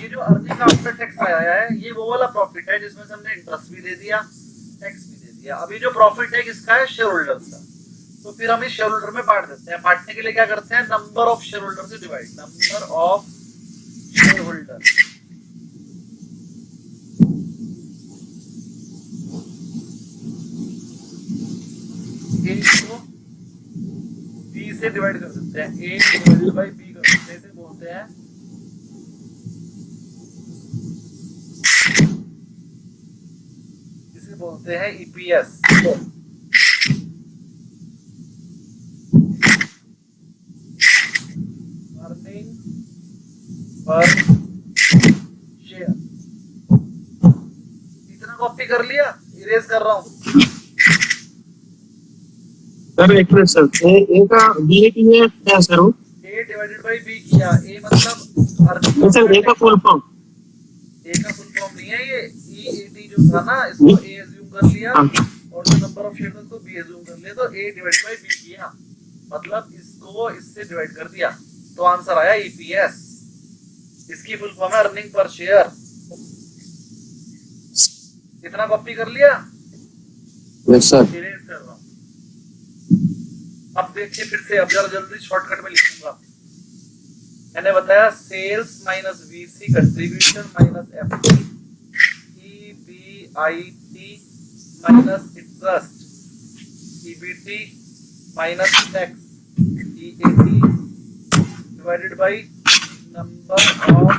ये जो अर्निंग आफ्टर टैक्स आया है ये वो वाला प्रॉफिट है जिसमें से हमने इंटरेस्ट भी दे दिया, टैक्स भी दे दिया। अभी जो प्रॉफिट है किसका है? शेयर होल्डर्स का। तो फिर हम इस शेयर होल्डर में बांट देते हैं। बांटने के लिए क्या करते हैं? नंबर ऑफ शेयर होल्डर से divide, number of share holder. को बी से डिवाइड कर देते हैं, ए डिवाइडेड बाई बी कर देते हैं। इसे बोलते हैं बोलते हैं EPS। Earning per share. इतना कॉपी कर लिया, इरेज कर रहा हूं। सर एक मिनट सर, ए का बी किया क्या सर? वो A डिवाइडेड बाई B किया। A मतलब अर्निंग। सर ए का फुल फॉर्म? A का फुल फॉर्म नहीं है ये, EAT जो था ना इसको A एज्यूम कर लिया और जो नंबर ऑफ शेयर्स को B एज्यूम कर लिया, तो A डिवाइडेड बाई B किया, मतलब इसको इससे डिवाइड कर दिया, तो आंसर आया EPS। इसकी फुल फॉर्म है अर्निंग पर शेयर। इतना कॉपी कर लिया? Yes sir. इरेज कर रहा हूं। अब देखिए फिर से, अब जरा जल्दी शॉर्टकट में लिखूंगा। मैंने बताया sales minus VC contribution minus FT, EBIT minus interest, EBT minus tax, EAT divided by number of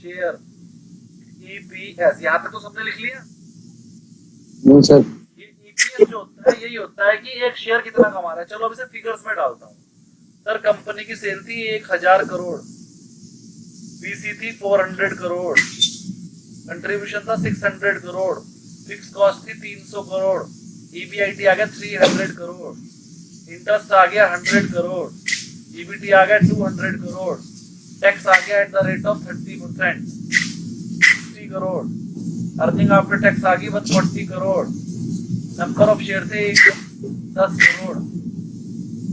share, EPS। यहाँ तक तो सबने लिख लिया? नहीं सर। ये EPS जो होता है यही होता है कि एक शेयर कितना कमा रहा है। चलो अब इसे फिगर्स में डालता हूँ। सर कंपनी की सेल थी 1000 करोड़, VC थी 400 करोड़, कंट्रीब्यूशन था 600 करोड़, फिक्स कॉस्ट थी 300 करोड़, EBIT आ गया 300 करोड़, इंटरेस्ट आ गया 100 करोड़, EBT आ गया 200 करोड़, टैक्स आ गया at the rate of 30%, 60 crore, earning after tax आ गई 140 करोड़, नंबर ऑफ शेयर थे 10 करोड़,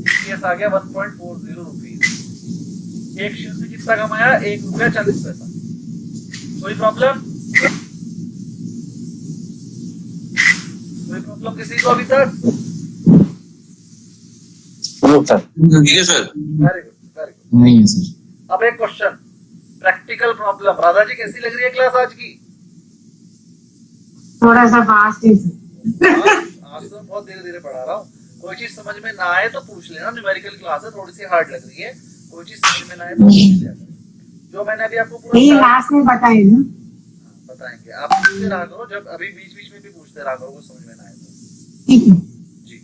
EPS आ गया 1.40 रुपीज। एक शेयर से कितना कमाया? ₹1.40। कोई प्रॉब्लम? कोई प्रॉब्लम किसी को अभी तक? ठीक है sir. Very good, very good. नहीं है सर। अब एक question, practical problem. Radha ji कैसी लग रही है क्लास आज की? थोड़ा सा फास्ट है सर। आज तो मैं बहुत धीरे धीरे पढ़ा रहा हूँ। कोई चीज समझ में ना आए तो पूछ लेना, न्यूमेरिकल क्लास है, थोड़ी सी हार्ड लग रही है, कोई चीज समझ में ना आए तो पूछ लिया करें। जो मैंने अभी आपको पूरा ये लास्ट में बताए ना। बताएंगे, आप पूछते रहा करो, जब अभी बीच बीच में भी पूछते रहा करो, कुछ समझ में ना आए तो। ठीक है। जी,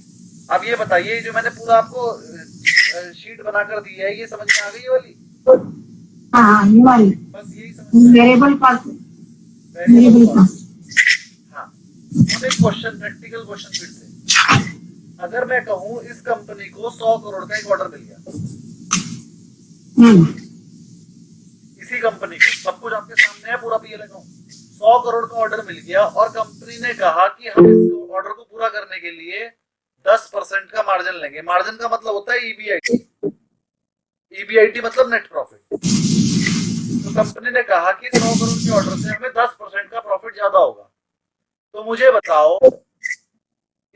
अब ये बताइए, जो मैंने पूरा आपको शीट बनाकर दी है, ये समझ में आ गई ये वाली? हाँ ये वाली बस यही समझ में variable cost. Variable variable cost. Cost. हाँ, अब एक क्वेश्चन, प्रैक्टिकल क्वेश्चन फिर से। अगर मैं कहूँ इस कंपनी को 100 करोड़ का एक ऑर्डर मिल गया, इसी कंपनी को, सब कुछ आपके सामने है, पूरा पीएल अकाउंट, 100 करोड़ का ऑर्डर मिल गया और कंपनी ने कहा कि हम इस ऑर्डर को पूरा करने के लिए 10% का मार्जिन लेंगे। मार्जिन का मतलब होता है ईबीआईटी, ईबीआईटी मतलब नेट प्रॉफिट। तो कंपनी ने कहा कि 100 करोड़ के ऑर्डर से हमें 10% का प्रॉफिट ज्यादा होगा। तो मुझे बताओ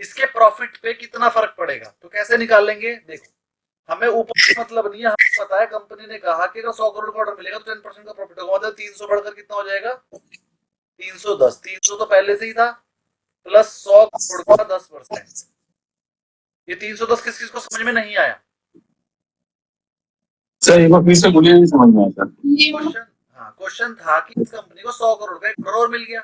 इसके प्रॉफिट पे कितना फर्क पड़ेगा? तो कैसे निकालेंगे? देखो, हमें ऊपर से मतलब नहीं है, हमें पता है कंपनी ने कहा कि अगर 100 करोड़ का ऑर्डर मिलेगा तो 10% का प्रॉफिट होगा, मतलब 300 बढ़कर कितना हो जाएगा? 310। 300 तो पहले से ही था, प्लस 100 करोड़ का 10%। ये 310 किस किस को समझ में नहीं आया? सर एक बार फिर से बोलिए, नहीं समझ में आया सर। क्वेश्चन, हाँ क्वेश्चन था कि इस कंपनी को 100 करोड़ का एक ऑर्डर और मिल गया,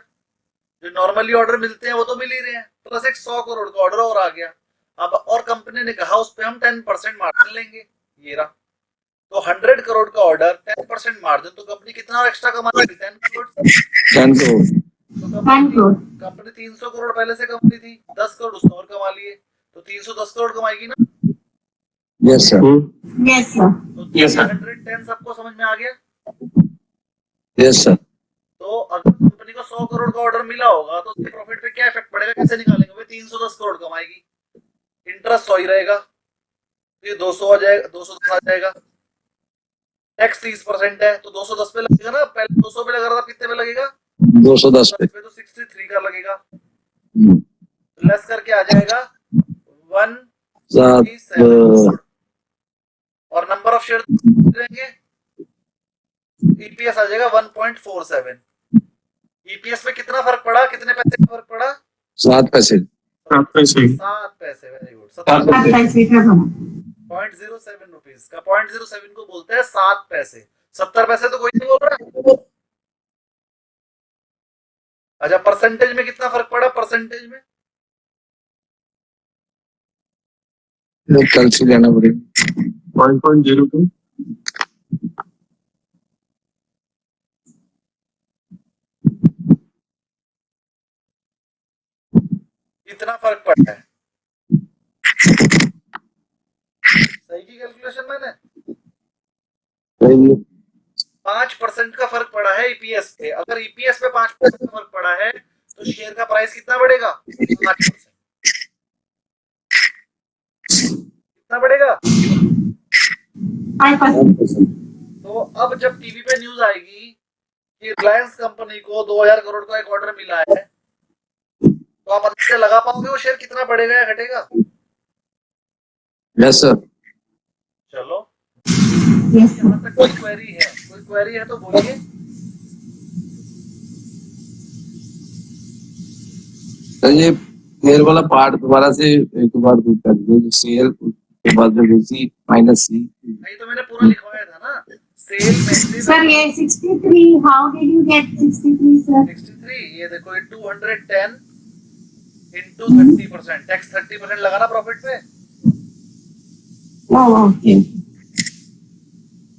जो नॉर्मली ऑर्डर मिलते हैं वो तो मिल ही रहे हैं, प्लस एक 100 करोड़ का ऑर्डर और आ गया। अब और कंपनी ने कहा उस पे हम 10% मार्जिन लेंगे, ये रहा। तो 100 करोड़ का ऑर्डर, 10% मार्जिन, तो कंपनी कितना एक्स्ट्रा कमा लेगी? 10 करोड़। 10 करोड़। तो कंपनी 300 करोड़ पहले से कमाती थी, 10 करोड़ उसने और कमा लिए, तो 310 करोड़ कमाएगी ना? Yes sir. Yes sir. तो Yes, sir. 310 सबको समझ में आ गया? Yes sir. तो अगर कंपनी को 100 करोड़ का ऑर्डर मिला होगा तो उसके प्रॉफिट पे क्या इफेक्ट पड़ेगा, कैसे निकालेंगे? भाई 310 करोड़ कमाएगी, इंटरेस्ट 100 ही रहेगा, ये 200 आ जाएगा, 210 आ जाएगा। टैक्स 30% है तो 210 पे लगेगा ना, पहले 200 पे लग रहा था, कितने पे लगेगा? 210 पे। तो 63 का लगेगा, हम्म, लेस करके आ जाएगा 137 सात, करोड़। और नंबर ऑफ शेयर रहेंगे, ईपीएस आ जाएगा 1.47। ईपीएस पे कितना फर्क पड़ा, कितने पैसे का फर्क पड़ा? 7 पैसे। 7 पैसे। 7 पैसे। Very good. 7 पैसे। 0.07 रुपीज का, 0.07 को बोलते हैं 7 पैसे। 70 पैसे तो कोई नहीं बोल रहा है। अच्छा, परसेंटेज में कितना फर्क पड़ा? परसेंटेज में कल से लेना पड़ेगा। 1.02। कितना फर्क पड़ा है? सही की कैलकुलेशन मैंने? 5% का फर्क पड़ा है ईपीएस पे। अगर ईपीएस पे 5% का फर्क पड़ा है तो शेयर का प्राइस कितना बढ़ेगा? 5%। कितना बढ़ेगा? 5%। तो अब जब टीवी पे न्यूज आएगी कि रिलायंस कंपनी को 2000 करोड़ का एक ऑर्डर मिला है, तो आप अंदाजा लगा पाओगे वो शेयर कितना बढ़ेगा या घटेगा? Yes sir. चलो, यस यहाँ तक कोई क्वेरी है? कोई क्वेरी है तो बोलिए। सर ये शेयर वाला पार्ट दोबारा से एक बार रिपीट कर दीजिए। शेयर के बाद जो बीसी माइनस सी। नहीं तो मैंने पूरा लिखवाया था ना, सेल में सर ये 63 how did you get 63 sir? 63, ये देखो, ये 210 इंटू 30%, टैक्स 30% लगा ना प्रॉफिट पे। ओह ओके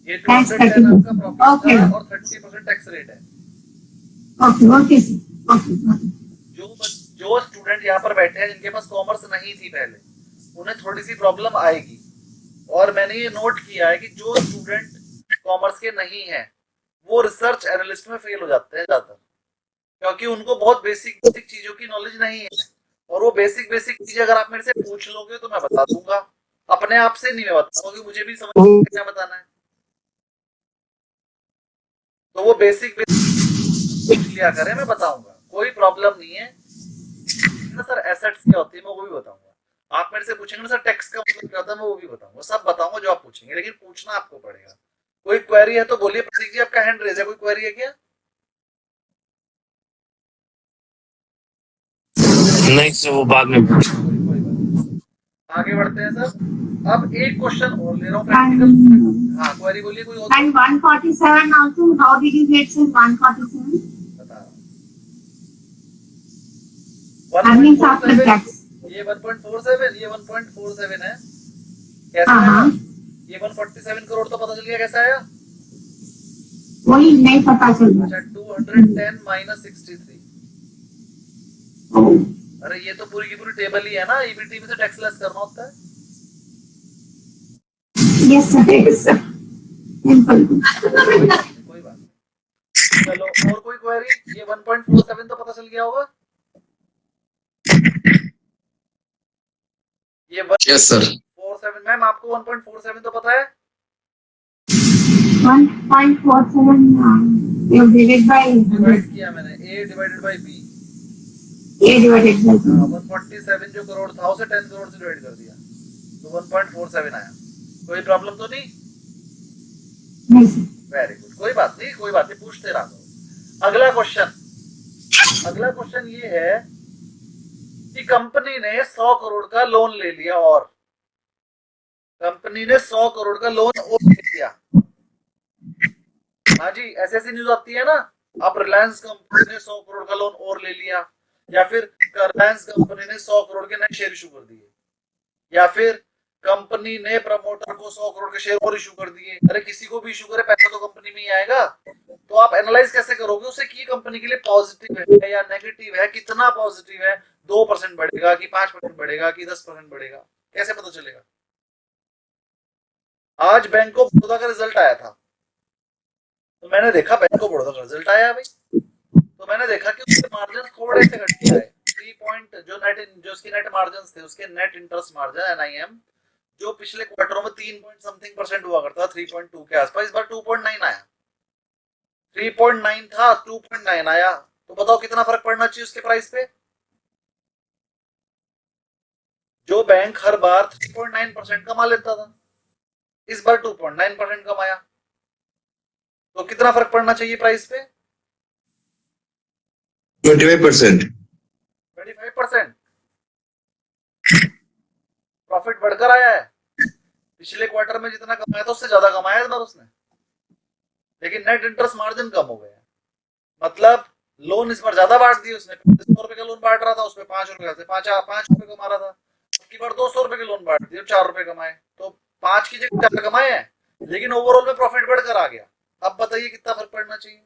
ये Tax 210 आपका 30%, प्रॉफिट okay. है और 30% टैक्स रेट है। Okay okay sir okay. जो स्टूडेंट यहाँ पर बैठे हैं जिनके पास कॉमर्स नहीं थी पहले, उन्हें थोड़ी सी प्रॉब्लम आएगी। और मैंने ये नोट किया है कि जो स्टूडेंट कॉमर्स के नहीं है वो रिसर्च एनालिस्ट में फेल हो जाते हैं ज्यादातर, क्योंकि उनको बहुत बेसिक बेसिक चीजों की नॉलेज नहीं है। और वो बेसिक बेसिक चीजें अगर आप मेरे से पूछ लोगे तो मैं बता दूंगा, अपने आप से नहीं मैं बताऊंगा, क्योंकि मुझे भी समझ नहीं क्या बताना है। तो वो बेसिक बेसिक पूछ लिया करें, मैं बताऊंगा, कोई प्रॉब्लम नहीं है ना सर। एसेट्स क्या होती है मैं वो भी बताऊंगा। आप मेरे से पूछेंगे ना सर टैक्स का मतलब क्या होता है, मैं वो भी बताऊंगा, सब बताऊंगा जो आप पूछेंगे, लेकिन पूछना आपको पड़ेगा। कोई क्वेरी है तो बोलिए। प्रतीक जी आपका हैंड रेज है, कोई क्वेरी है क्या? नहीं सर, वो बाद में। कोई बात नहीं। आगे बढ़ते हैं सर। अब एक क्वेश्चन और ले रहा हूँ प्रैक्टिकल। हाँ क्वेरी बोलिए कोई और। And 147 also, how did you get sir 147? बता रहा Earnings हूँ। after tax. ये 1.47, ये 1.47 है। कैसे हाँ, आया? हाँ। ये 147 करोड़ तो पता चल गया कैसा आया? वही नहीं पता चल रहा। अच्छा 210 माइनस 63। Oh. अरे ये तो पूरी की पूरी टेबल ही है ना, ईबीटी में से टैक्स लेस करना होता है। Yes sir, yes sir. Simple. कोई बात नहीं। चलो और कोई क्वेरी? ये 1.47 तो पता चल गया होगा। ये Yes, sir. 1.47 मैम आपको 1.47 तो पता है? 1.47 you divide by डिवाइड किया मैंने, a divided by b। A divided by B. 147 जो करोड़ था उसे 10 करोड़ से डिवाइड कर दिया तो 1.47 आया। कोई प्रॉब्लम तो नहीं? नहीं sir. वेरी गुड, कोई बात नहीं, कोई बात नहीं, पूछते रहा करो। अगला क्वेश्चन ये है कि कंपनी ने 100 करोड़ का लोन ले लिया और कंपनी ने 100 करोड़ का लोन और ले लिया। हाँ जी, ऐसी न्यूज आती है ना, अब रिलायंस कंपनी ने 100 करोड़ का लोन और ले लिया, या फिर रिलायंस कंपनी ने 100 करोड़ के नए शेयर इशू कर दिए, या फिर कंपनी ने प्रमोटर को 100 करोड़ के शेयर और इशू कर दिए। अरे किसी को भी इशू करे पैसा तो कंपनी में ही आएगा। तो आप एनालाइज कैसे करोगे उसे कि कंपनी के लिए पॉजिटिव है या नेगेटिव है, कितना पॉजिटिव है, 2% बढ़ेगा कि 5% बढ़ेगा कि 10% बढ़ेगा, कैसे पता चलेगा? आज बैंक ऑफ बड़ौदा का रिजल्ट आया था तो मैंने देखा बैंक ऑफ बड़ौदा का रिजल्ट आया भाई, तो मैंने देखा कि उसके मार्जिन थोड़े से घट गए। 3 पॉइंट जो उसकी नेट मार्जिन थे, उसके नेट इंटरेस्ट मार्जिन एनआईएम जो पिछले क्वार्टरों में 3 पॉइंट समथिंग परसेंट हुआ करता था, 3.2 के आसपास, इस बार 2.9 आया। 3.9 था 2.9 आया, तो बताओ कितना फर्क पड़ना चाहिए उसके प्राइस पे? जो बैंक हर बार 3.9% कमा लेता था, इस बार 2.9% कमाया, तो कितना फर्क पड़ना चाहिए प्राइस पे? 25%. 25%। प्रॉफिट बढ़कर आया है, पिछले क्वार्टर में जितना कमाया था उससे ज्यादा कमाया इस बार उसने, लेकिन नेट इंटरेस्ट मार्जिन कम हो गया। मतलब लोन इस बार ज्यादा बांट दिए उसने। 100 रुपए का लोन बांट रहा था, उसमें 5 रुपए से 5 रुपए कमा रहा था, की बार 200 रुपए के लोन बांट दिए, 4 रुपए कमाए, तो 5 की जगह 4 कमाए हैं, लेकिन ओवरऑल में प्रॉफिट बढ़कर आ गया। अब बताइए कितना फर्क पड़ना चाहिए?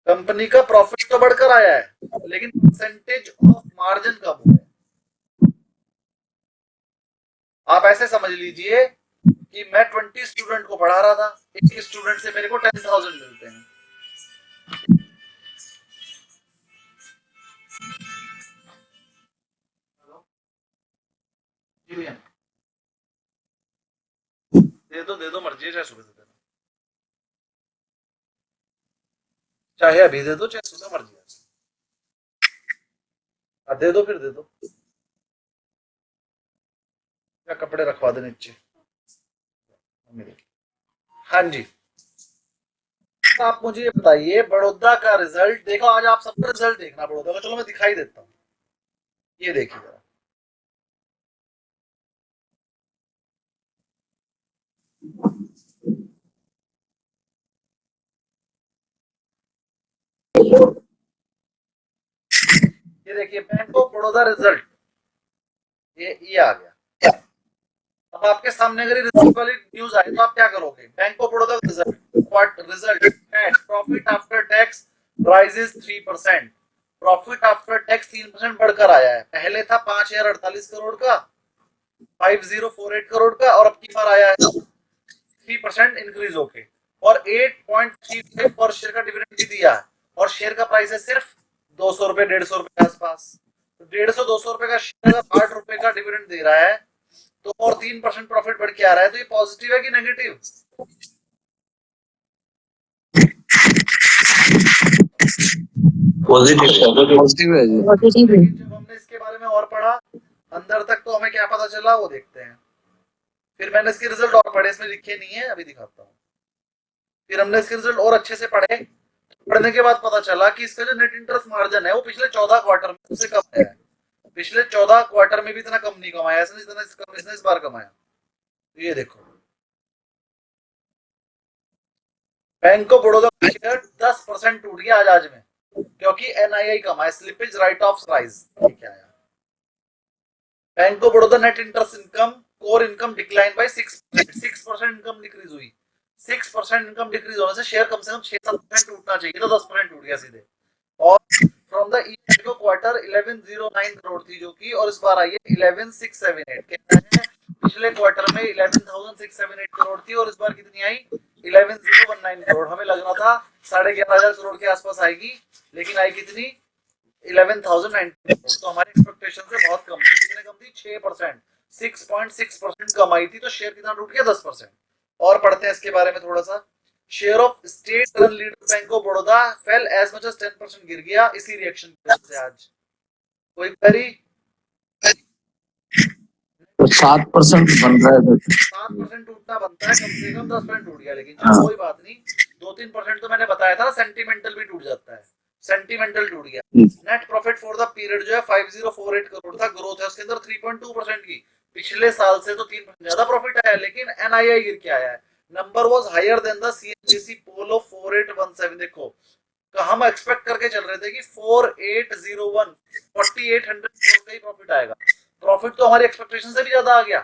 कंपनी का प्रॉफिट तो बढ़कर आया है लेकिन परसेंटेज ऑफ मार्जिन कम हो गया। आप ऐसे समझ लीजिए कि मैं 20 स्टूडेंट को पढ़ा रहा था, एक स्टूडेंट से मेरे को 10,000 मिलते हैं। दे दो मर्जी है, चाहे सुबह से दे दो, चाहे अभी दे दो चाहे सुबह मर्जी है। दे दो फिर दे दो, क्या कपड़े रखवा दे नीचे। हाँ जी, आप मुझे ये बताइए, बड़ौदा का रिजल्ट देखो, आज आप सबका रिजल्ट देखना बड़ौदा का। चलो मैं दिखाई देता हूँ, ये देखिए जरा। ये देखिए बैंक ऑफ बड़ौदा रिजल्ट, ये आ गया। अब आपके सामने अगर रिजल्ट वाली न्यूज आए तो आप क्या करोगे? Bank of Baroda result profit after tax rises 3%, profit after tax 3% बढ़कर आया है। पहले था 5048 करोड़ का, 5048 करोड़ का, और अब की बार आया है 3% इंक्रीज होके, और 8.35 पर शेयर का डिविडेंड भी दिया है, और शेयर का प्राइस है सिर्फ 200 रुपए 150 रुपए के आसपास। तो 150-200 रुपए का शेयर अगर 8 रुपए का डिविडेंड दे रहा है तो और 3% प्रॉफिट बढ़ के आ रहा है, तो ये पॉजिटिव है कि नेगेटिव? पॉजिटिव है जी। पॉजिटिव है। जब हमने इसके बारे में और पढ़ा अंदर तक तो हमें क्या पता चला वो देखते हैं। फिर मैंने इसके रिजल्ट और पढ़े, इसमें लिखे नहीं है, अभी दिखाता हूँ। फिर हमने इसके रिजल्ट और अच्छे से पढ़े, पढ़ने के बाद पता चला कि इसका जो नेट इंटरेस्ट मार्जिन है वो पिछले 14 क्वार्टर में से कम है। पिछले 14 क्वार्टर में भी इतना कम नहीं कमाया इसने जितना इसने इस बार कमाया। ये देखो, बैंक ऑफ बड़ौदा का शेयर 10% टूट गया आज में, क्योंकि एनआईआई कम है, स्लिपेज राइट ऑफ राइज। क्या आया? Bank of Baroda net interest income core income decline by 6% income decrease हुई। 6% इनकम डिक्रीज होने से शेयर कम से कम 6-7% टूटना चाहिए, तो 10% टूट गया सीधे। और फ्रॉम द ईयर को क्वार्टर 1109 करोड़ थी जो कि, और इस बार आई है 11678। कहना है पिछले क्वार्टर में 11678 करोड़ थी और इस बार कितनी आई? 11019 करोड़। हमें लग रहा था 11,500 करोड़ के आसपास आएगी, लेकिन आई कितनी? 11,019 करोड़। तो हमारी एक्सपेक्टेशन से बहुत कम थी। कितने कम थी? 6%, 6.6% कम आई थी। तो शेयर कितना टूट गया? 10%। और पढ़ते हैं इसके बारे में थोड़ा सा। Share of state run leader bank of Baroda fell as much as 10%, गिर गया इसी रिएक्शन की वजह से आज। कोई क्वेरी? तो 7% बन रहा है, 7% टूटना बनता है, कम से कम 10% टूट गया। लेकिन चलो कोई बात नहीं, 2-3% तो मैंने बताया था, सेंटिमेंटल भी टूट जाता है। सेंटिमेंटल टूट गया। Net profit for the period जो है 5048 करोड़ था, ग्रोथ है उसके अंदर 3.2% की। पिछले साल से तो 3% ज्यादा प्रॉफिट आया, लेकिन एनआईआई गिर के आया है। Number was higher than the CNBC poll of 4817। देखो, तो हम एक्सपेक्ट करके चल रहे थे कि 4801 4800 करोड़ का ही प्रॉफिट आएगा। प्रॉफिट तो हमारी एक्सपेक्टेशन से भी ज्यादा आ गया।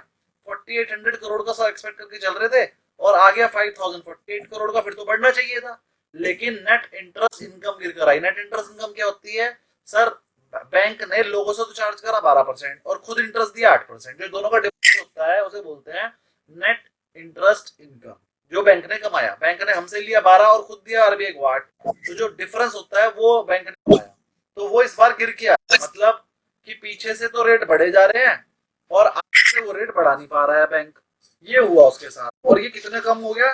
4800 करोड़ का सब एक्सपेक्ट करके चल रहे थे और आ गया 5048 करोड़ का। फिर तो बढ़ना चाहिए था, लेकिन नेट इंटरेस्ट इनकम गिर कर आई। नेट इंटरेस्ट इनकम क्या होती है सर? बैंक ने लोगों से तो चार्ज करा 12% और खुद इंटरेस्ट दिया 8%। जो दोनों का डिफरेंस होता है उसे बोलते हैं नेट इंटरेस्ट इनकम। जो बैंक ने कमाया, बैंक ने हमसे लिया 12 और खुद दिया आरबीआई को 8, तो जो डिफरेंस होता है वो बैंक ने कमाया। तो वो इस बार गिर के आया, मतलब कि पीछे से तो रेट बढ़े जा रहे हैं और आगे से वो रेट बढ़ा नहीं पा रहा है बैंक। ये हुआ उसके साथ। और ये कितने कम हो गया?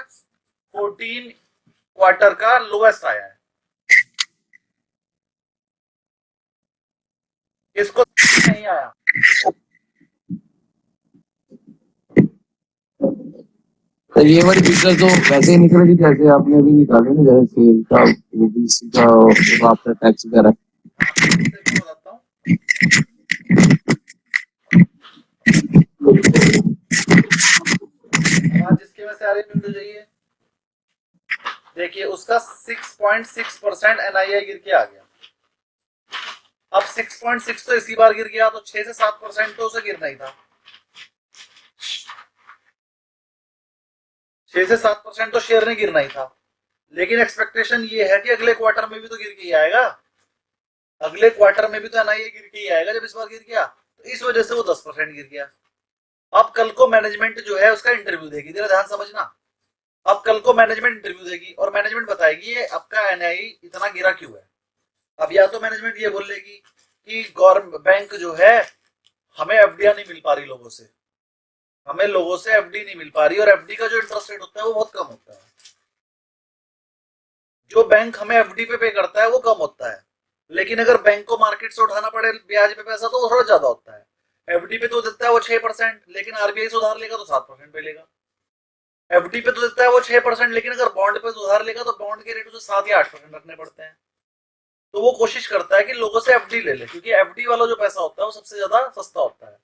14 क्वार्टर का लोएस्ट आया है। इसको नहीं आया। तो ये वाली पिक्चर तो वैसे ही निकलेगी जैसे आपने अभी निकाले ना, जैसे सेल का, ओबीसी का और आफ्टर टैक्स वगैरह। बताता हूँ, जिसके में से आ रही वीडियो चाहिए। देखिए, उसका 6.6% एनआईआई गिर के आ गया। अब 6.6 तो इसी बार गिर गया, तो 6 से 7% तो उसे गिरना ही था। 6 से 7% तो शेयर ने गिरना ही था। लेकिन एक्सपेक्टेशन ये है कि अगले क्वार्टर में भी तो गिर के ही आएगा। अगले क्वार्टर में भी तो एनआईए गिर के ही आएगा जब इस बार गिर गया। तो इस वजह से वो 10% गिर गया। अब कल को मैनेजमेंट जो है उसका इंटरव्यू देगी, जरा ध्यान समझना। अब कल को मैनेजमेंट इंटरव्यू देगी और मैनेजमेंट बताएगी ये आपका एनआईए इतना गिरा क्यों है। अब या तो मैनेजमेंट ये बोलेगी कि गवर्नमेंट बैंक जो है हमें एफडीआर नहीं मिल पा रही लोगों से, हमें लोगों से एफडी नहीं मिल पा रही, और एफडी का जो इंटरेस्ट रेट होता है वो बहुत कम होता है। जो बैंक हमें एफडी पे करता है वो कम होता है, लेकिन अगर बैंक को मार्केट से उठाना पड़े ब्याज पे पैसा तो वो थोड़ा ज्यादा होता है। एफडी पे तो देता है वो 6%, लेकिन आरबीआई से उधार लेगा तो 7% पे लेगा। एफडी पे तो देता है वो 6%, लेकिन अगर बॉन्ड पे उधार लेगा तो बॉन्ड के रेट उसे 7 या 8% रखने पड़ते हैं। तो वो कोशिश करता है कि लोगों से एफडी ले ले, क्योंकि एफडी वाला जो पैसा होता है वो सबसे ज्यादा सस्ता होता है,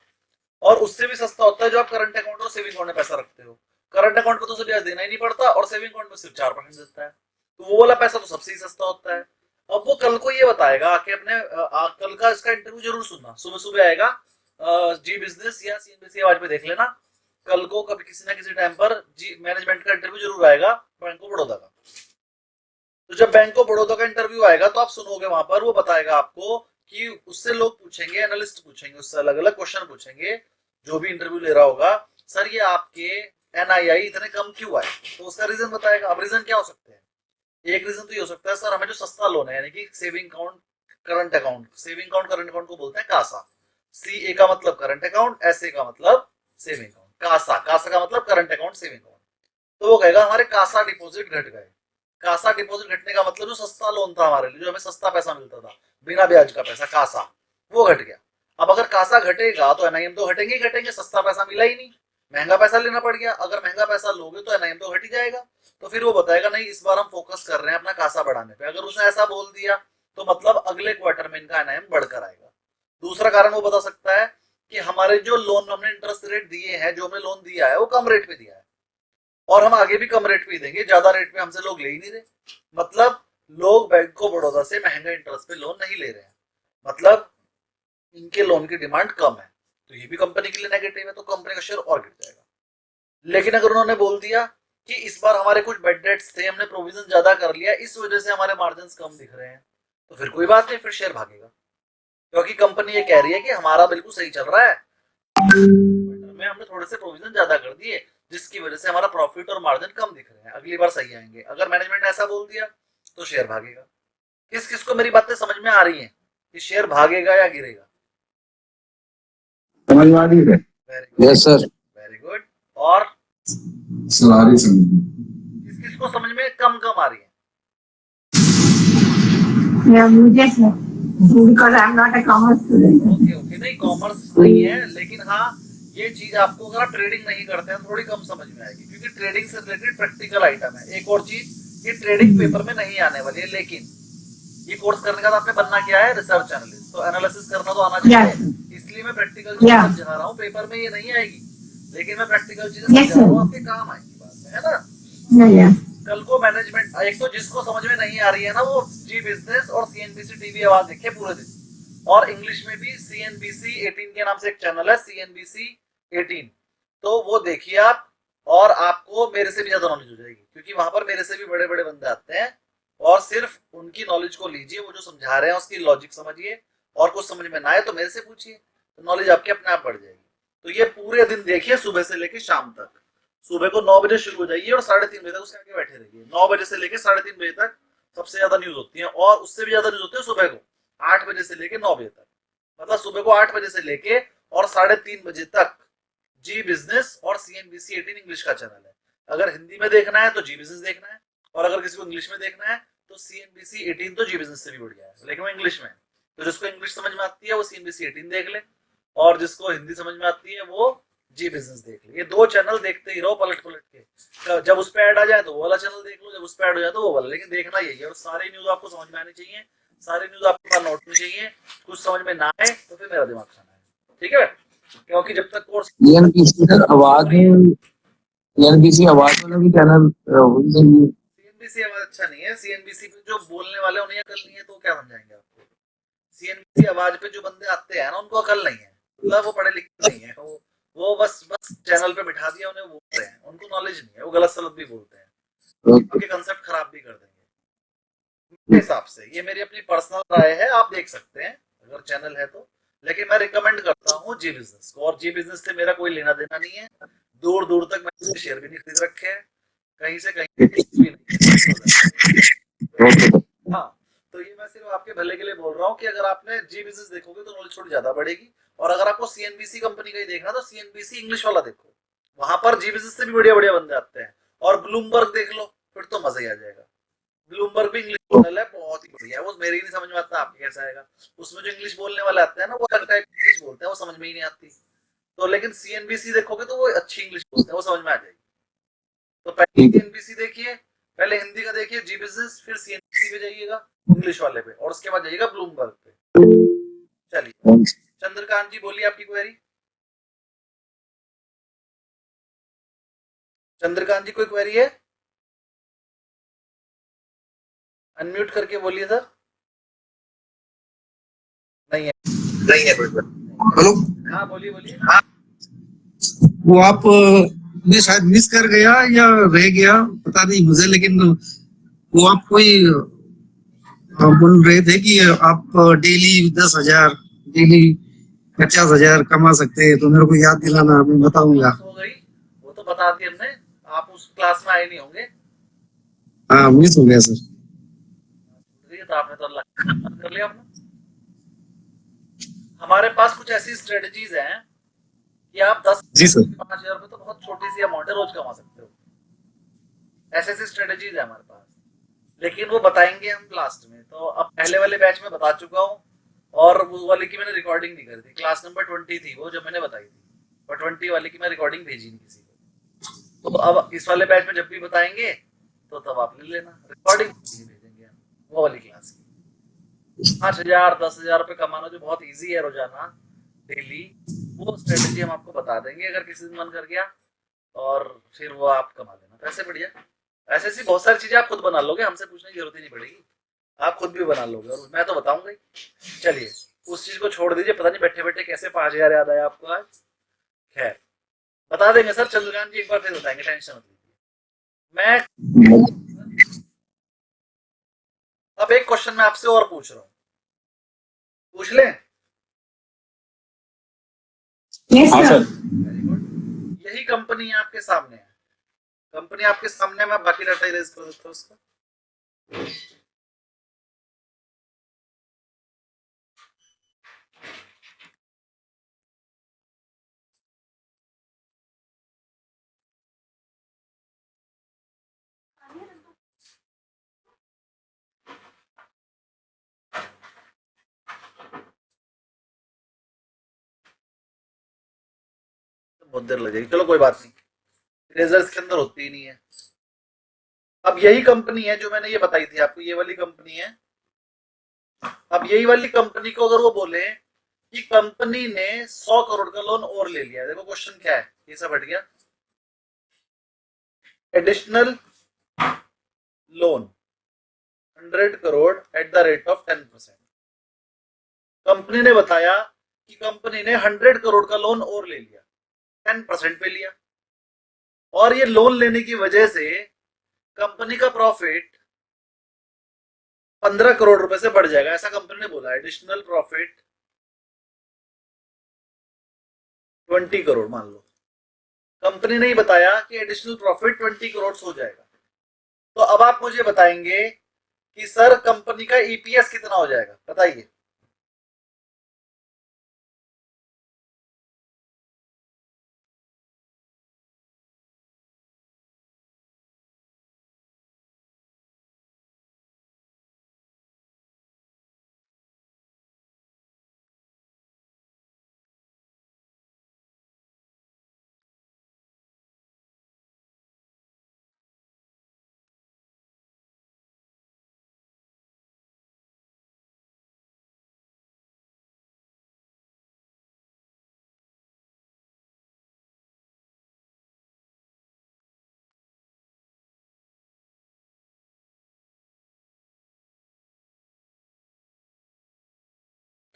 और उससे भी सस्ता होता है जो आप करंट अकाउंट और सेविंग अकाउंट में पैसा रखते हो। करंट अकाउंट पे तो उसे ब्याज देना ही नहीं पड़ता और सेविंग अकाउंट में सिर्फ 4% देता है, तो वो वाला पैसा तो सबसे ही सस्ता होता है। अब वो कल को ये बताएगा कि अपने कल का इसका इंटरव्यू जरूर सुनना, सुबह सुबह आएगा जी बिजनेस या सीएनबीसी आवाज पे देख लेना। कल को कभी किसी ना किसी टाइम पर जी मैनेजमेंट का इंटरव्यू जरूर आएगा बैंक ऑफ बड़ौदा का। तो जब बैंक ऑफ बड़ौदा का इंटरव्यू आएगा तो आप सुनोगे, वहां पर वो बताएगा आपको कि उससे लोग पूछेंगे, एनालिस्ट पूछेंगे, उससे अलग अलग क्वेश्चन पूछेंगे जो भी इंटरव्यू ले रहा होगा, सर ये आपके एनआईआई इतने कम क्यों आए, तो उसका रीजन बताएगा। अब रीजन क्या हो सकते हैं? एक रीजन तो ये हो सकता है सर हमें जो सस्ता लोन है, यानी कि saving account current account, saving account current account को बोलते हैं कासा। सी ए का मतलब करंट अकाउंट, एस ए का मतलब सेविंग अकाउंट, कासा, कासा का मतलब करंट अकाउंट सेविंग अकाउंट। तो वो कहेगा हमारे कासा डिपॉजिट घट गए। कासा डिपॉजिट घटने का मतलब जो सस्ता लोन था हमारे लिए, जो हमें सस्ता पैसा मिलता था बिना ब्याज का पैसा, कासा, वो घट गया। अब अगर कासा घटेगा तो एनआईएम तो घटेंगे ही घटेंगे, सस्ता पैसा मिला ही नहीं। महंगा पैसा लेना पड़ गया। अगर महंगा पैसा लोगे तो एनआईएम तो घट ही जाएगा। तो फिर वो बताएगा नहीं इस बार हम फोकस कर रहे हैं अपना खासा बढ़ाने पे। अगर उसने ऐसा बोल दिया तो मतलब अगले क्वार्टर में इनका एनआईएम बढ़कर आएगा। दूसरा कारण वो बता सकता है कि हमारे जो लोन हमने इंटरेस्ट रेट दिए हैं, जो हमने लोन दिया है वो कम रेट पे दिया है और हम आगे भी कम रेट पे ही देंगे, ज्यादा रेट पे हमसे लोग ले ही नहीं रहे। मतलब लोग बैंक ऑफ बड़ौदा से महंगा इंटरेस्ट पे लोन नहीं ले रहे हैं, मतलब इनके लोन की डिमांड कम है। तो ये भी कंपनी के लिए नेगेटिव है, तो कंपनी का शेयर और गिर जाएगा। लेकिन अगर उन्होंने बोल दिया कि इस बार हमारे कुछ बेड डेट्स थे, हमने प्रोविजन ज्यादा कर लिया, इस वजह से हमारे मार्जिन कम दिख रहे हैं, तो फिर कोई बात नहीं, फिर शेयर भागेगा। क्योंकि कंपनी ये कह रही है कि हमारा बिल्कुल सही चल रहा है, में हमने थोड़े से प्रोविजन ज्यादा कर दिए जिसकी वजह से हमारा प्रॉफिट और मार्जिन कम दिख रहे हैं, अगली बार सही आएंगे। अगर मैनेजमेंट ने ऐसा बोल दिया तो शेयर भागेगा। किस किस को मेरी बातें समझ में आ रही हैं कि शेयर भागेगा या गिरेगा? समझ में आ रही है? Yes sir. Very good. और सारी समझ किस किस को समझ में कम कम आ रही है? मुझे sir, because I'm not a commerce student. Okay okay, नहीं कॉमर्स नहीं है, लेकिन हाँ ये चीज आपको अगर आप ट्रेडिंग नहीं करते हैं थोड़ी कम समझ में आएगी, क्योंकि ट्रेडिंग से रिलेटेड प्रैक्टिकल आइटम है। एक और चीज, ये ट्रेडिंग पेपर में नहीं आने वाली है, लेकिन ये कोर्स करने का आपने बनना क्या है, रिसर्च एनालिस्ट। तो एनालिसिस करना तो आना चाहिए, इसलिए मैं प्रैक्टिकल चीजें समझा रहा हूँ। पेपर में ये नहीं आएगी, लेकिन मैं प्रैक्टिकल चीजें समझा रहा हूँ, आपके काम आएगी बाद में, है ना। कल को मैनेजमेंट, एक तो जिसको समझ में नहीं आ रही है ना, वो जी बिजनेस और सीएनबीसी टीवी आवाज देखे पूरे दिन। और इंग्लिश में भी सीएनबीसी 18 के नाम से एक चैनल है, सीएनबीसी 18, तो वो देखिए आप, और आपको मेरे से भी ज्यादा नॉलेज हो जाएगी, क्योंकि वहां पर मेरे से भी बड़े बड़े बंदे आते हैं। और सिर्फ उनकी नॉलेज को लीजिए, वो जो समझा रहे हैं उसकी लॉजिक समझिए, और कुछ समझ में ना आए तो मेरे से पूछिए, तो नॉलेज आपकी अपने आप बढ़ जाएगी। तो ये पूरे दिन देखिए, सुबह से लेकर शाम तक। सुबह को 9 बजे शुरू हो जाइए और 3:30 बजे तक उसके आगे बैठे रहिए। 9 बजे से लेकर 3:30 बजे तक सबसे ज्यादा न्यूज होती है, और उससे भी ज्यादा न्यूज होती है सुबह को 8 बजे से लेकर 9 बजे तक। मतलब सुबह को 8 बजे से लेके और 3:30 बजे तक जी बिजनेस और सीएनबीसी 18 इंग्लिश का चैनल है। अगर हिंदी में देखना है तो जी बिजनेस देखना है, और अगर किसी को इंग्लिश में देखना है तो सीएनबीसी 18 तो जी बिजनेस से भी बढ़िया है, लेकिन वो इंग्लिश में। तो जिसको इंग्लिश समझ में आती है वो सीएनबीसी 18 देख ले, और जिसको हिंदी समझ में आती है वो जी बिजनेस देख ले। ये दो चैनल देखते ही रहो पलट पलट के, तो जब उस पर ऐड आ जाए तो वो वाला चैनल देख लो, जब उस पर ऐड हो जाए तो वो वाला। लेकिन देखना यही है, और सारी न्यूज आपको समझ में आनी चाहिए, सारी न्यूज आपके पास नोट में चाहिए। कुछ समझ में ना आए तो फिर मेरा दिमाग खाना है, ठीक है? क्योंकि जब तक कोर्स सीएनबीसी आवाज वाला भी चैनल सीएनबीसी आवाज अच्छा नहीं है। सीएनबीसी पे जो बोलने वाले उन्हें अकल नहीं है तो क्या समझाएंगे आपको? सीएनबीसी आवाज पे जो बंदे आते हैं ना, उनको अकल नहीं है, मतलब वो पढ़े लिखे नहीं है, वो बस चैनल पे बिठा दिया, उन्हें बोल रहे हैं, उनको नॉलेज नहीं है, वो गलत सलत भी बोलते हैं, उनके कंसेप्ट खराब भी कर देंगे मेरे हिसाब से। ये मेरी अपनी पर्सनल राय है, आप देख सकते हैं अगर चैनल है तो। लेकिन मैं रिकमेंड करता हूँ जी बिजनेस को, और जी बिजनेस से मेरा कोई लेना देना नहीं है, दूर दूर तक मैंने शेयर भी नहीं खरीद रखे हैं, कहीं से कहीं भी नहीं। हाँ, तो ये मैं सिर्फ आपके भले के लिए बोल रहा हूँ कि अगर आपने जी बिजनेस देखोगे तो नॉलेज थोड़ी ज्यादा बढ़ेगी। और अगर आपको सीएनबीसी कंपनी का ही देखना तो सीएनबीसी इंग्लिश वाला देखो, वहां पर जी बिजनेस से भी बढ़िया बढ़िया बंदे आते हैं। और ब्लूमबर्ग देख लो, फिर तो मजा ही आ जाएगा। ब्लूमबर्ग भी इंग्लिश चैनल है, बहुत ही बढ़िया है, वो मेरे ही नहीं समझ में आता आपके कैसा आएगा। उसमें जो इंग्लिश बोलने वाले आते हैं ना, वो अलग टाइप की इंग्लिश बोलते हैं, वो समझ में ही नहीं आती। तो लेकिन सीएनबीसी देखोगे तो वो अच्छी इंग्लिश बोलते हैं, वो समझ में आ जाएगी। तो पहले सीएनबीसी देखिए, पहले हिंदी का देखिए जी बिजनेस, फिर सीएनबीसी पे जाइएगा इंग्लिश वाले पे, और उसके बाद जाइएगा ब्लूमबर्ग पे। चलिए चंद्रकांत जी बोलिए आपकी क्वेरी। चंद्रकांत जी कोई क्वेरी है? अनम्यूट करके बोलिए सर। नहीं है हेलो, हाँ बोलिए बोलिए। वो आप मैं शायद मिस कर गया या रह गया पता नहीं मुझे, लेकिन वो आप कोई बोल रहे थे कि आप डेली 10,000 डेली 50,000 कमा सकते हैं, तो मेरे को याद दिलाना, मैं बताऊंगा। हो गई, वो तो बता दी हमने, आप उस क्लास में आए नहीं होंगे। हाँ मिस हो गया सर। तो आपने तो अल्लाह कर लिया आपने। हमारे पास कुछ ऐसी स्ट्रेटजीज हैं कि आप 10 जी सर। 5,000 रुपए तो बहुत छोटी सी अमाउंट है, रोज कमा सकते हो। ऐसे ऐसी स्ट्रेटजीज है हमारे पास, लेकिन वो बताएंगे हम लास्ट में। तो अब पहले वाले बैच में बता चुका हूँ, और वो वाली की मैंने रिकॉर्डिंग नहीं करी थी, क्लास नंबर 20 थी वो, जो मैंने बताई थी, और 20 वाले की मैं रिकॉर्डिंग भेजी नहीं किसी को। तो अब इस वाले बैच में जब भी बताएंगे तो तब आप ले लेना, रिकॉर्डिंग भेजेंगे हम वो वाली क्लास की। 5,000 10,000 रुपए कमाना जो बहुत इजी है रोजाना डेली, वो स्ट्रेटेजी हम आपको बता देंगे अगर किसी दिन मन कर गया, और फिर वो आप कमा लेना पैसे बढ़िया। ऐसे ऐसी बहुत सारी चीजें आप खुद बना लोगे, हमसे पूछने की जरूरत ही नहीं पड़ेगी, आप खुद भी बना लोगे और मैं तो बताऊंगा ही। चलिए उस चीज को छोड़ दीजिए, पता नहीं बैठे बैठे कैसे 5,000 याद आया आपको आज। खैर बता देंगे सर, चंद्रकांत जी एक बार फिर बताएंगे, टेंशन मत लीजिए। मैं अब एक क्वेश्चन मैं आपसे और पूछ रहा हूँ, पूछ लें? Yes, हाँ sir. सर। Very good. यही कंपनी आपके सामने है, कंपनी आपके सामने, मैं बाकी डाटा इरेज कर देता हूँ उसका। बहुत देर लगेगी, चलो कोई बात नहीं, इरेजर्स के अंदर होती ही नहीं है। अब यही कंपनी है जो मैंने ये बताई थी आपको, ये वाली कंपनी है। अब यही वाली कंपनी को अगर वो बोले कि कंपनी ने 100 करोड़ का लोन और ले लिया, देखो क्वेश्चन क्या है, ये सब हट गया। Additional loan 100 crore eight the rate of 10%। Company ने बताया कि कंपनी ने 100 करोड़ का लोन और ले लिया, 10% पे लिया, और ये लोन लेने की वजह से कंपनी का प्रॉफिट 15 करोड़ रुपए से बढ़ जाएगा, ऐसा कंपनी ने बोला। एडिशनल प्रॉफिट 20 करोड़ मान लो, कंपनी ने ही बताया कि एडिशनल प्रॉफिट 20 करोड़ हो जाएगा। तो अब आप मुझे बताएंगे कि सर कंपनी का ईपीएस कितना हो जाएगा, बताइए।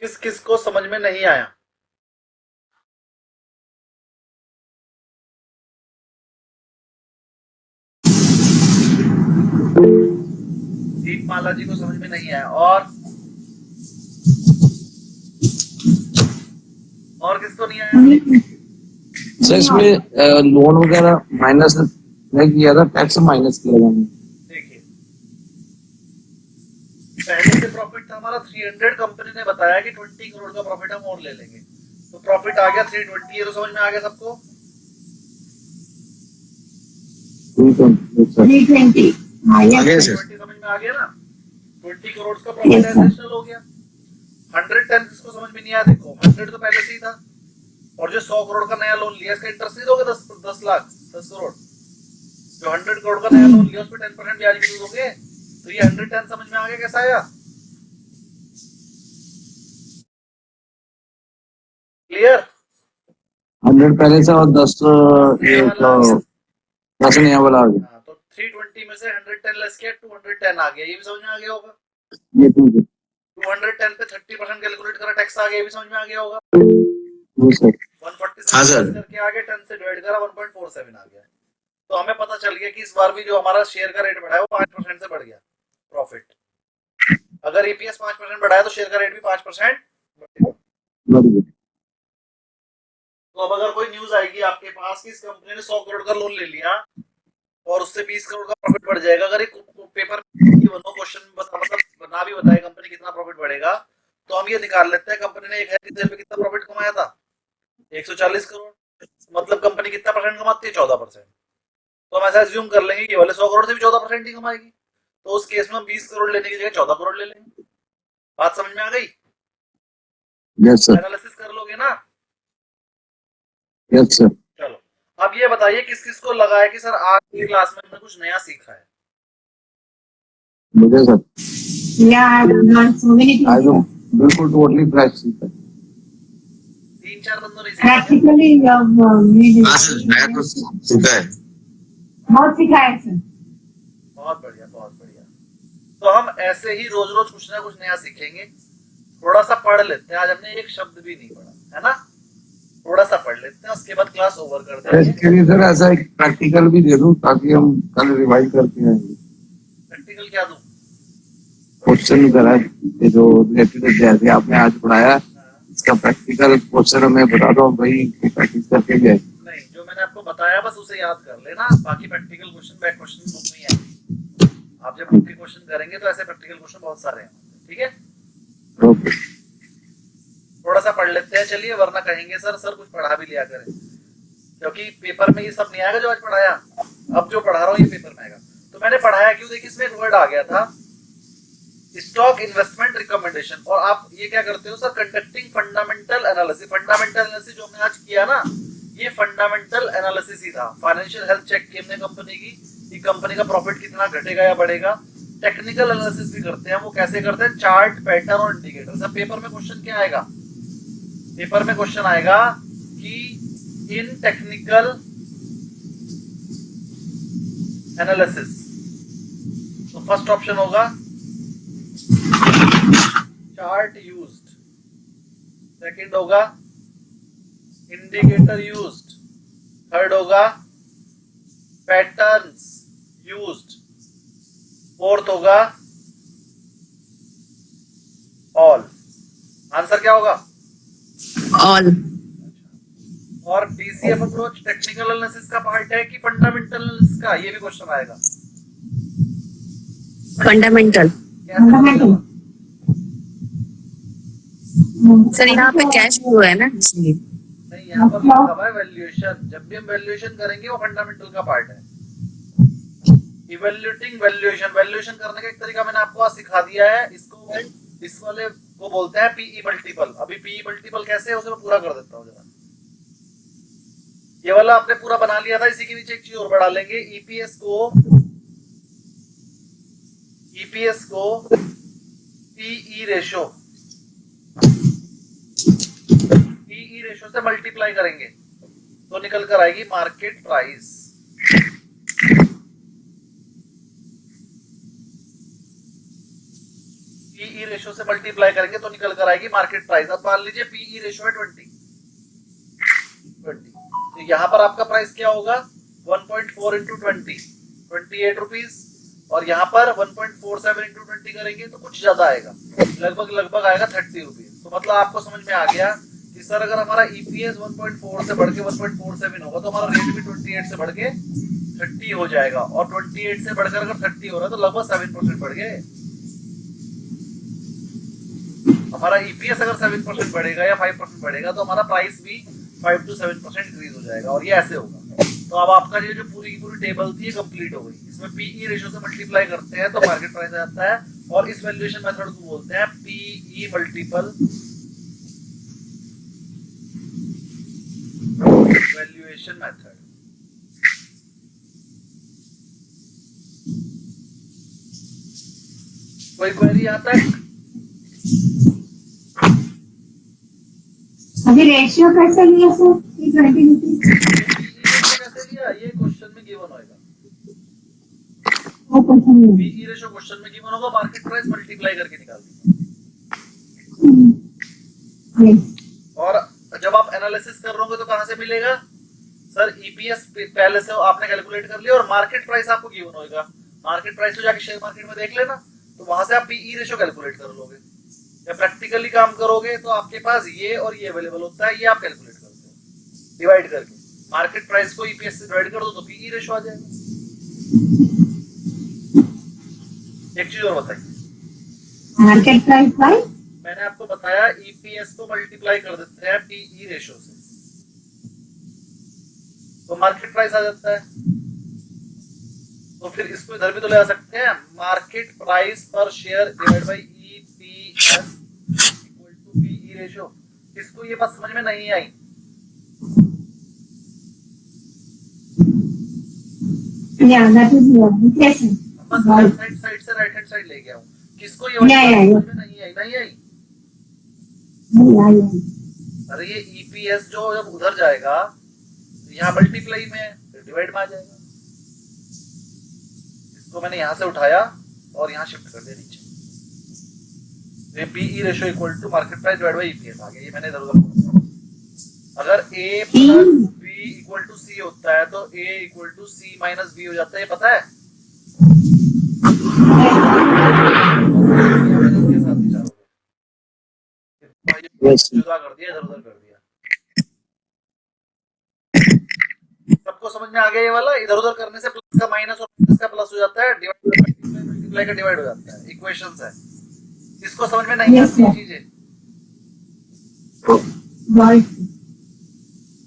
किस किस को समझ में नहीं आया? दीपमाला जी को समझ में नहीं आया, और किसको नहीं आया? सर इसमें लोन वगैरह माइनस नहीं किया था, टैक्स माइनस किया था। देखिए पहले से प्रॉफिट था हमारा 300, कंपनी ने बताया कि 20 करोड़ का प्रॉफिट हम और ले लेंगे, तो प्रॉफिट आ गया 320, ये तो समझ में आ गया सबको। 320. Yes, आगे sir. से 20 समझ में आ गया ना, 20 करोड़ का प्रॉफिट एडिशनल हो गया। 110 किसको समझ में नहीं आया? देखो 100 तो पहले से ही था, और जो 100 करोड़ का नया लोन लिया इसका इंटरेस्ट नहीं दोगे 10 लाख 10 करोड़, जो 100 करोड़ का नया लोन लिया उस पर 10% ब्याज भी दोगे, तो ये 110 समझ में आ गया कैसा आया? क्लियर? 100 पहले से और 10 ये तो 10 नया वाला आ गया। हाँ, तो 320 में से 110 लेस किया, 210 आ गया, ये भी समझ में आ गया होगा। ये ठीक है। 210 पे 30% कैलकुलेट करा, टैक्स आ गया, ये भी समझ में आ गया होगा। ये सर 147 हाँ, सर। करके आ गया, 10 से डिवाइड करा 1.47 आ गया। तो हमें पता चल गया कि इस बार भी जो हमारा शेयर का रेट बढ़ा है वो 5% से बढ़ गया प्रॉफिट। अगर ईपीएस 5% बढ़ा है तो शेयर का रेट भी 5% बढ़ेगा। बढ़ गया। तो अब अगर कोई न्यूज आएगी आपके पास कि इस कंपनी ने 100 करोड़ का लोन ले लिया और उससे 20 करोड़ का प्रॉफिट बढ़ जाएगा, अगर एक पेपर क्वेश्चन मतलब ना भी बताए कंपनी कितना प्रॉफिट बढ़ेगा, तो हम ये निकाल लेते हैं कंपनी ने 1 हेक्टेयर पे कितना प्रॉफिट कमाया था, 140 करोड़, मतलब कंपनी कितना परसेंट कमाती है? 14%। तो हम ऐसा एज्यूम कर लेंगे कि वाले 100 करोड़ से भी 14% ही कमाएगी, तो उस केस में हम 20 करोड़ लेने की जगह 14 करोड़ ले लेंगे। बात समझ में आ गई? Yes sir. एनालिसिस कर लोगे ना? Yes sir. चलो अब ये बताइए किस किस को लगा है कि सर आज की क्लास में हमने कुछ नया सीखा है? मुझे sir Yeah, I have learned so many things. आज बिल्कुल टोटली फ्रेश सीखा। 3-4 बंदों ने सीखा है। Practically, you have made हाँ सर, नया कुछ सीखा है। बहुत सिखाया सर। बहुत बढ़िया, बहुत बढ़िया। तो हम ऐसे ही रोज रोज कुछ ना कुछ नया सीखेंगे। थोड़ा सा पढ़ लेते हैं, आज हमने एक शब्द भी नहीं पढ़ा है ना, थोड़ा सा पढ़ लेते हैं, उसके बाद क्लास ओवर कर देंगे। इसके लिए सर ऐसा एक प्रैक्टिकल भी दे दूं ताकि हम कल रिवाइज करते हैं। प्रैक्टिकल क्या दूं? क्वेश्चन करा ये जो रिलेटेड जैसे आपने आज पढ़ाया इसका प्रैक्टिकल क्वेश्चन हमें बता दो, वही प्रैक्टिस करके गए। नहीं, जो मैंने आपको बताया बस उसे याद कर लेना, बाकी practical question back question book में ही है। आप जब बुक के क्वेश्चन करेंगे तो ऐसे प्रैक्टिकल क्वेश्चन बहुत सारे हैं, ठीक है? ओके थोड़ा सा पढ़ लेते हैं चलिए, वरना कहेंगे सर कुछ पढ़ा भी लिया करें, क्योंकि पेपर में ये सब नहीं आएगा जो आज पढ़ाया। अब जो पढ़ा रहा हूँ ये पेपर में आएगा। तो मैंने पढ़ाया क्यों, देखिए इसमें एक वर्ड आ गया था स्टॉक इन्वेस्टमेंट रिकमेंडेशन, और आप ये क्या करते हो sir, conducting fundamental analysis. Fundamental analysis जो हमने आज किया ना, ये फंडामेंटल एनालिसिस ही था। फाइनेंशियल हेल्थ चेक की हमने कंपनी की, कि कंपनी का प्रॉफिट कितना घटेगा या बढ़ेगा। टेक्निकल एनालिसिस भी करते हैं, वो कैसे करते हैं, चार्ट, पैटर्न और इंडिकेटर। सब पेपर में क्वेश्चन क्या आएगा, पेपर में क्वेश्चन आएगा कि इन टेक्निकल एनालिसिस, तो फर्स्ट ऑप्शन होगा चार्ट यूज्ड, सेकंड होगा इंडिकेटर यूज्ड, थर्ड होगा पैटर्न्स यूज्ड, फोर्थ होगा ऑल। आंसर क्या होगा, ऑल। और डीसीएफ अप्रोच टेक्निकल एनालिसिस का पार्ट है कि फंडामेंटल एनालिसिस का, ये भी क्वेश्चन आएगा। फंडामेंटल। कैसे Fundamental. सर यहाँ पे कैश फ्लो है ना, इसलिए। नहीं, यहाँ पर लिखा हुआ है वैल्यूएशन। जब भी हम वैल्यूएशन करेंगे वो फंडामेंटल का पार्ट है। इवैल्यूएटिंग वैल्यूएशन, वैल्यूएशन करने का एक तरीका मैंने आपको आज सिखा दिया है। इसको इस वाले को बोलते हैं पीई मल्टीपल। अभी पीई मल्टीपल कैसे है उसे मैं पूरा कर देता हूँ जरा। ये वाला आपने पूरा बना लिया था, इसी के नीचे एक चीज और बढ़ा लेंगे, ईपीएस को पीई रेशो से मल्टीप्लाई करेंगे तो निकल कर आएगी मार्केट प्राइस। पीई रेशो से मल्टीप्लाई करेंगे तो निकल कर आएगी मार्केट प्राइस। अब मान लीजिए पीई रेशो है 20, तो यहाँ पर आपका प्राइस क्या होगा, 1.4 इंटू 20, 28 रुपीज, और यहाँ पर 1.47 इंटू 20 करेंगे तो कुछ ज्यादा आएगा, लगभग आएगा 30 रुपीज। तो मतलब आपको समझ में आ गया कि सर अगर हमारा ईपीएस 1.4 से बढ़ के 1.47 होगा तो हमारा रेट भी 28 से बढ़ के 30 हो जाएगा, और 28 से बढ़कर अगर 30 हो रहा है तो लगभग 7% बढ़ गए। हमारा ईपीएस अगर 7% बढ़ेगा या 5% बढ़ेगा तो हमारा प्राइस भी 5 to 7% इंक्रीज हो जाएगा, और ये ऐसे होगा। तो अब आपका ये जो पूरी की पूरी टेबल थी कंप्लीट हो गई। इसमें पीई रेशो से मल्टीप्लाई करते हैं तो मार्केट प्राइस आ जाता है, और इस वैल्यूएशन मेथड को बोलते हैं पीई मल्टीपल वैल्यूएशन मेथड। कोई क्वेरी आता है? अभी रेशियो कैसे लिया सर, 20 रुपीज कैसे लिया, ये क्वेश्चन में गिवन होगा। वो क्वेश्चन में पीई रेशो क्वेश्चन में गिवन होगा, मार्केट प्राइस मल्टीप्लाई करके निकाल दी। और जब आप एनालिसिस कर रहे होंगे तो कहां से मिलेगा सर, ईपीएस पहले से आपने कैलकुलेट कर लिया और मार्केट प्राइस आपको गिवन होगा। मार्केट प्राइस तो जाके शेयर मार्केट में देख लेना, तो वहां से आप पीई रेशो कैलकुलेट कर लोगे। जब प्रैक्टिकली काम करोगे तो आपके पास ये और ये अवेलेबल होता है, ये आप कैलकुलेट करते हो डिवाइड करके। मार्केट प्राइस को ईपीएस से डिवाइड कर दो तो पीई रेशो आ जाएगा। एक चीज और बताइए, मार्केट प्राइस बाय, मैंने आपको बताया ईपीएस को मल्टीप्लाई कर देते हैं पीई रेशो से तो मार्केट प्राइस आ जाता है। तो फिर इसको इधर भी तो ले आ सकते हैं, market price per share divide by EPS equal to PE ratio. इसको ये बात समझ में नहीं आई, Yeah, that is yes, sir. बस Right. लेफ्ट हैंड साइड से राइट हैंड साइड ले गया हूँ। किसको ये वाली Yeah, बात yeah, yeah. समझ में नहीं आई? नहीं आई? Yeah, yeah. अरे ये ईपीएस जो जब उधर जाएगा यहाँ मल्टीप्लाई में डिवाइड में आ जाएगा। इसको मैंने यहाँ से उठाया और यहाँ शिफ्ट कर दिया नीचे। ये PE ratio equal to market price divide by EPS आ गया। ये मैंने इधर उधर अगर A plus B equal to C होता है तो A equal to C minus B हो जाता है। ये पता है? Yes. जुदा कर दिया, इधर उधर कर दिया। सबको समझ में आ गया ये वाला? इधर उधर करने से प्लस का माइनस और माइनस का प्लस हो जाता है, डिवाइड मल्टीप्लाई का डिवाइड हो जाता है। इक्वेशंस है। इसको समझ में नहीं Yes, आती sir. चीजें। Right.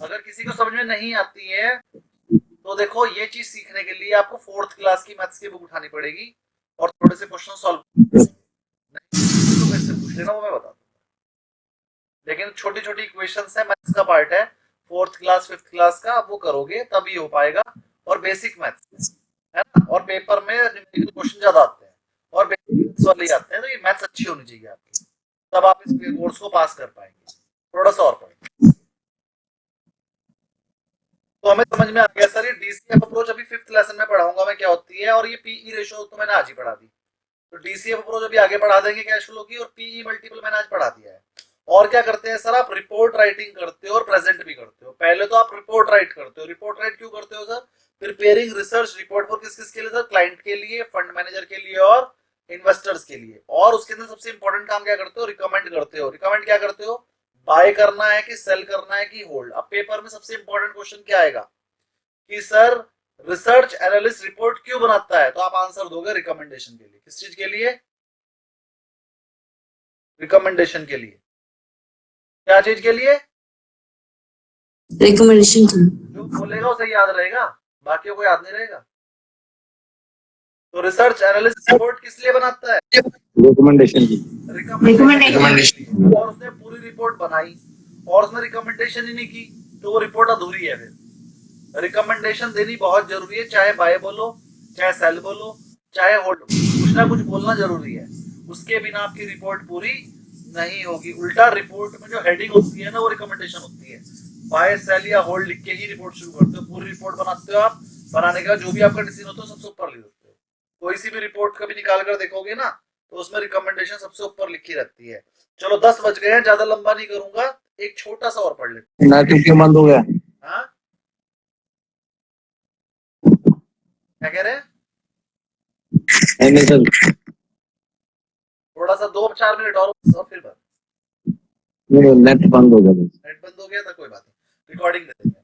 अगर किसी को समझ में नहीं आती है तो देखो ये चीज सीखने के लिए आपको 4th क्लास की मैथ्स की बुक उठानी पड़ेगी और थोड़े से क्वेश्चन सॉल्व तो मेरे से पूछ लेना, वो मैं बता दूंगा। लेकिन छोटी छोटी इक्वेशंस है, मैथ्स का पार्ट है, 4th क्लास 5th क्लास का, वो करोगे तभी हो पाएगा। और बेसिक मैथ्स है ना, और पेपर में न्यूमेरिकल क्वेश्चन ज्यादा आते हैं और बेसिक मैथ्स वाले आते हैं, तो ये मैथ्स अच्छी होनी चाहिए आपकी, तब आप इस कोर्स को पास कर पाएंगे। थोड़ा सा और पढ़ें तो हमें समझ में आ गया सर। ये डीसीएफ अप्रोच अभी 5th लेसन में पढ़ाऊंगा मैं क्या होती है, और ये पीई रेशियो तो मैंने आज ही पढ़ा दी। तो डीसीएफ अप्रोच अभी आगे पढ़ा देंगे कैश फ्लो की, और पीई मल्टीपल मैंने आज पढ़ा दिया है। और क्या करते हैं सर, आप रिपोर्ट राइटिंग करते हो और प्रेजेंट भी करते हो। पहले तो आप रिपोर्ट राइट करते हो। रिपोर्ट राइट क्यों करते हो sir? Preparing research report for किस किस के लिए सर? क्लाइंट के लिए, फंड मैनेजर के लिए और इन्वेस्टर्स के लिए। और उसके अंदर सबसे इंपॉर्टेंट काम क्या करते हो? रिकमेंड करते हो। रिकमेंड क्या करते हो? बाय करना है कि सेल करना है कि होल्ड। अब पेपर में सबसे इंपॉर्टेंट क्वेश्चन क्या आएगा कि सर रिसर्च एनालिस्ट रिपोर्ट क्यों बनाता है, तो आप आंसर दोगे रिकमेंडेशन के लिए। किस चीज के लिए? रिकमेंडेशन के लिए। क्या चीज के लिए? रिकमेंडेशन की। जो बोलेगा उसे याद रहेगा, बाकियों को याद नहीं रहेगा। तो रिसर्च एनालिस्ट रिपोर्ट किस लिए बनाता है? रिकमेंडेशन की। रिकमेंडेशन। और उसने पूरी रिपोर्ट बनाई और उसने रिकमेंडेशन ही नहीं की तो वो रिपोर्ट अधूरी है। फिर रिकमेंडेशन देनी बहुत जरूरी है, चाहे बाय बोलो, चाहे सेल बोलो, चाहे होल्ड, कुछ ना कुछ बोलना जरूरी है। उसके बिना आपकी रिपोर्ट पूरी नहीं होगी। उल्टा रिपोर्ट में जो हेडिंग होती है ना, वो रिकमेंडेशन होती है। बाय सेल या होल्ड लिख के ही रिपोर्ट शुरू करते हो। पूरी रिपोर्ट बनाते हो आप, बनाने के बाद जो भी आपका डिसीजन होता है सबसे ऊपर लिख देते हो। कोई सी भी रिपोर्ट कभी निकाल कर देखोगे ना तो उसमें रिकमेंडेशन सबसे ऊपर लिखी रहती है। चलो 10 बज गए हैं, ज्यादा लंबा नहीं करूंगा, एक छोटा सा और पढ़ लेते हैं। नेटवर्क क्यों बंद हो गया? हाँ क्या कह रहे हैं? नहीं सर, थोड़ा सा 2-4 मिनट और फिर बंद। नेट बंद हो गया। नेट बंद हो गया था, कोई बात नहीं, रिकॉर्डिंग दे देंगे।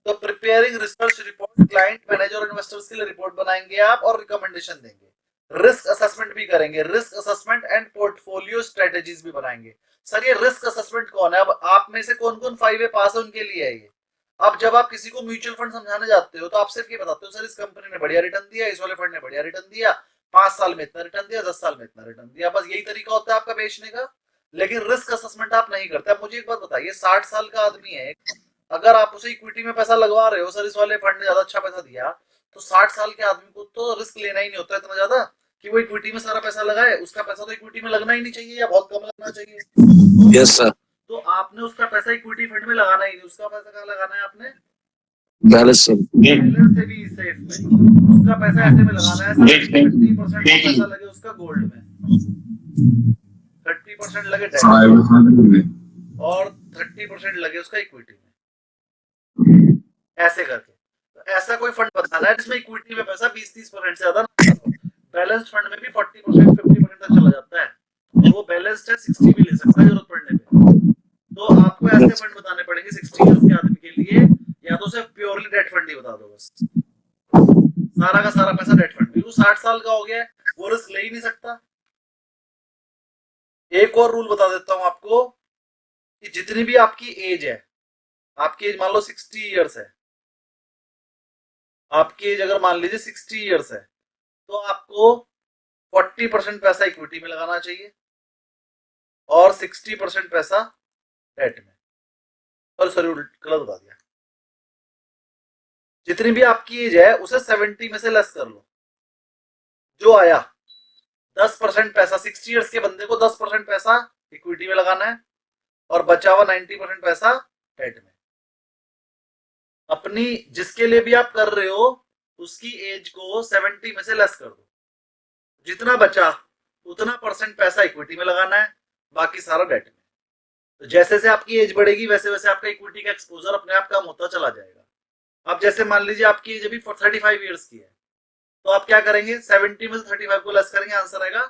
तो preparing research report, client manager और इन्वेस्टर्स के लिए रिपोर्ट बनाएंगे आप और रिकमेंडेशन देंगे। रिस्क असेसमेंट भी करेंगे, risk assessment and portfolio strategies भी बनाएंगे। सर ये रिस्क असेसमेंट कौन है? अब आप में से कौन कौन 5A पास है उनके लिए है ये। अब जब आप किसी को म्यूचुअल फंड समझाने जाते हो तो आप सिर्फ ये बताते हो सर इस कंपनी ने बढ़िया रिटर्न दिया, इस वाले फंड ने बढ़िया रिटर्न दिया, 5 साल में इतना रिटर्न दिया, 10 साल में इतना रिटर्न दिया, बस यही तरीका होता है आपका बेचने का। लेकिन रिस्क असेसमेंट आप नहीं करते। अब मुझे एक बात बताइए, 60 साल का आदमी है, अगर आप उसे इक्विटी में पैसा लगवा रहे हो, सर इस वाले फंड ने ज्यादा अच्छा पैसा दिया, तो 60 साल के आदमी को तो रिस्क लेना ही नहीं होता इतना ज्यादा कि वो इक्विटी में सारा पैसा लगाए। उसका पैसा तो इक्विटी में लगना ही नहीं चाहिए या बहुत कम लगना चाहिए। Yes sir. तो आपने उसका पैसा इक्विटी फंड में लगाना ही नहीं, उसका पैसा कहाँ लगाना है आपने? Balance sir. बैलेंस से भी सेफ में। उसका पैसा ऐसे में लगाना है सर, 30% पैसा लगे उसका गोल्ड में, 30% लगे डेट में और 30% लगे उसका इक्विटी में, ऐसे करके। तो ऐसा कोई फंड बनाना है जिसमें इक्विटी में पैसा 20-30% से ज्यादा ना हो। बैलेंस्ड फंड में भी 40% 50% तक चला जाता है और वो बैलेंस्ड है, 60 भी ले सकता है जरूरत पड़ने पे। तो आपको ऐसे फंड बताने पड़ेंगे 60 इयर्स के आदमी के लिए, या तो सिर्फ प्योरली डेट फंड ही बता दो बस, सारा का सारा पैसा डेट फंड में। वो 60 साल का हो गया, वो रिस्क ले ही नहीं सकता। एक और रूल बता देता हूं आपको कि जितनी भी आपकी एज है, आपकी एज मान लो 60 इयर्स है, आपकी एज अगर मान लीजिए 60 इयर्स है, तो आपको 40% पैसा इक्विटी में लगाना चाहिए और 60% पैसा डेट में। सॉरी गलत बता दिया, जितनी भी आपकी एज है उसे 70 में से लेस कर लो, जो आया 10% पैसा 60 इयर्स के बंदे को 10% पैसा इक्विटी में लगाना है और बचा हुआ 90% पैसा डेट में। अपनी जिसके लिए भी आप कर रहे हो उसकी एज को 70 में से लेस कर दो, जितना बचा उतना परसेंट पैसा इक्विटी में लगाना है, बाकी सारा डेट में। तो जैसे जैसे आपकी एज बढ़ेगी वैसे वैसे आपका इक्विटी का एक्सपोजर अपने आप कम होता चला जाएगा। अब जैसे मान लीजिए आपकी एज अभी 35 इयर्स की है, तो आप क्या करेंगे 70 में से 35 को लेस करेंगे, आंसर आएगा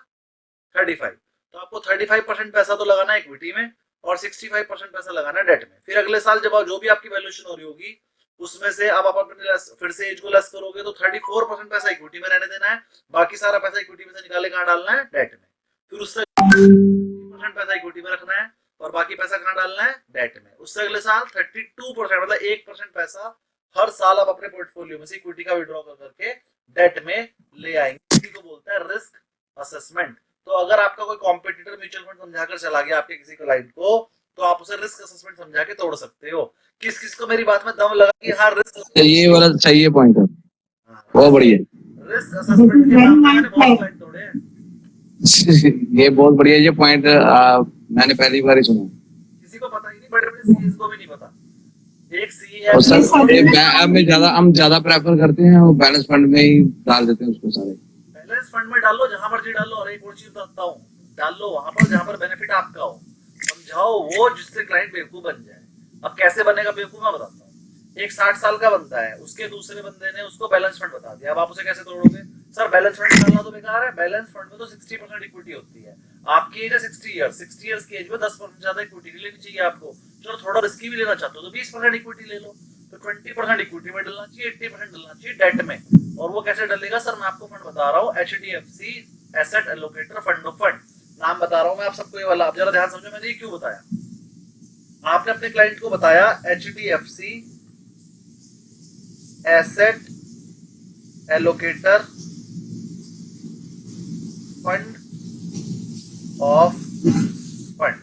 35। तो आपको 35% पैसा तो लगाना है इक्विटी में और 65% पैसा लगाना है डेट में। फिर अगले साल जब जो भी आपकी वैल्यूएशन हो रही होगी उसमें से अब आप अपने फिर से एज को लेस करोगे तो 34% पैसा इक्विटी में रहने देना है, बाकी सारा पैसा इक्विटी में से निकाले कहाँ डालना है डेट में। फिर उससे 30% पैसा इक्विटी में रखना है और बाकी पैसा कहाँ डालना है डेट में। उससे अगले साल 32% मतलब 1% पैसा हर साल आप अपने पोर्टफोलियो में से इक्विटी का विड्रॉ कर करके डेट में ले आएंगे। इसी को बोलते हैं रिस्क असेसमेंट। तो अगर आपका कोई कॉम्पिटिटर म्यूचुअल फंड समझाकर चला गया आपके किसी क्लाइंट को, तो आप उसे रिस्क असेसमेंट समझा के तोड़ सकते हो। किस किस को मेरी बात में दम लगा कि हाँ रिस्क, ये वाला सही है पॉइंट, बहुत बढ़िया। रिस्क असेसमेंट के नाम पे मैंने बहुत क्लाइंट तोड़े हैं। ये बहुत बढ़िया, ये पॉइंट मैंने पहली बार ही सुना। किसी को पता ही नहीं, बड़े बड़े सीईओ को भी नहीं पता। एक सीईओ और सर हम ज्यादा प्रेफर करते हैं वो बैलेंस फंड में ही डाल देते हैं उसको सारे। बैलेंस फंड में डालो, जहां मर्जी डालो। और एक और चीज बताता हूँ, डाल लो वहां पर जहां पर बेनिफिट आपका हो। समझाओ वो जिससे क्लाइंट बेवकूफ बन जाए। अब कैसे बनेगा बेवकूफ मैं बताता हूँ। एक 60 साल का बंदा है, उसके दूसरे बंदे ने उसको बैलेंस फंड बता दिया। अब आप उसे कैसे तोड़ोगे? सर बैलेंस फंड डालना तो बेकार है, बैलेंस फंड में तो 60% इक्विटी होती है। आपकी एज है 60 इयर्स की एज में 10% ज्यादा इक्विटी लेनी चाहिए आपको। चलो थोड़ा रिस्की भी लेना चाहते हो तो 20% इक्विटी ले लो। तो 20% इक्विटी में डलना चाहिए, 80% डलना चाहिए डेट में। और वो कैसे डलेगा? सर मैं आपको फंड बता रहा हूँ, HDFC asset allocator fund of fund नाम बता रहा हूँ मैं आप सबको। ये वाला आप जरा ध्यान समझो मैंने ये क्यों बताया। आपने अपने क्लाइंट को बताया HDFC asset allocator fund of fund.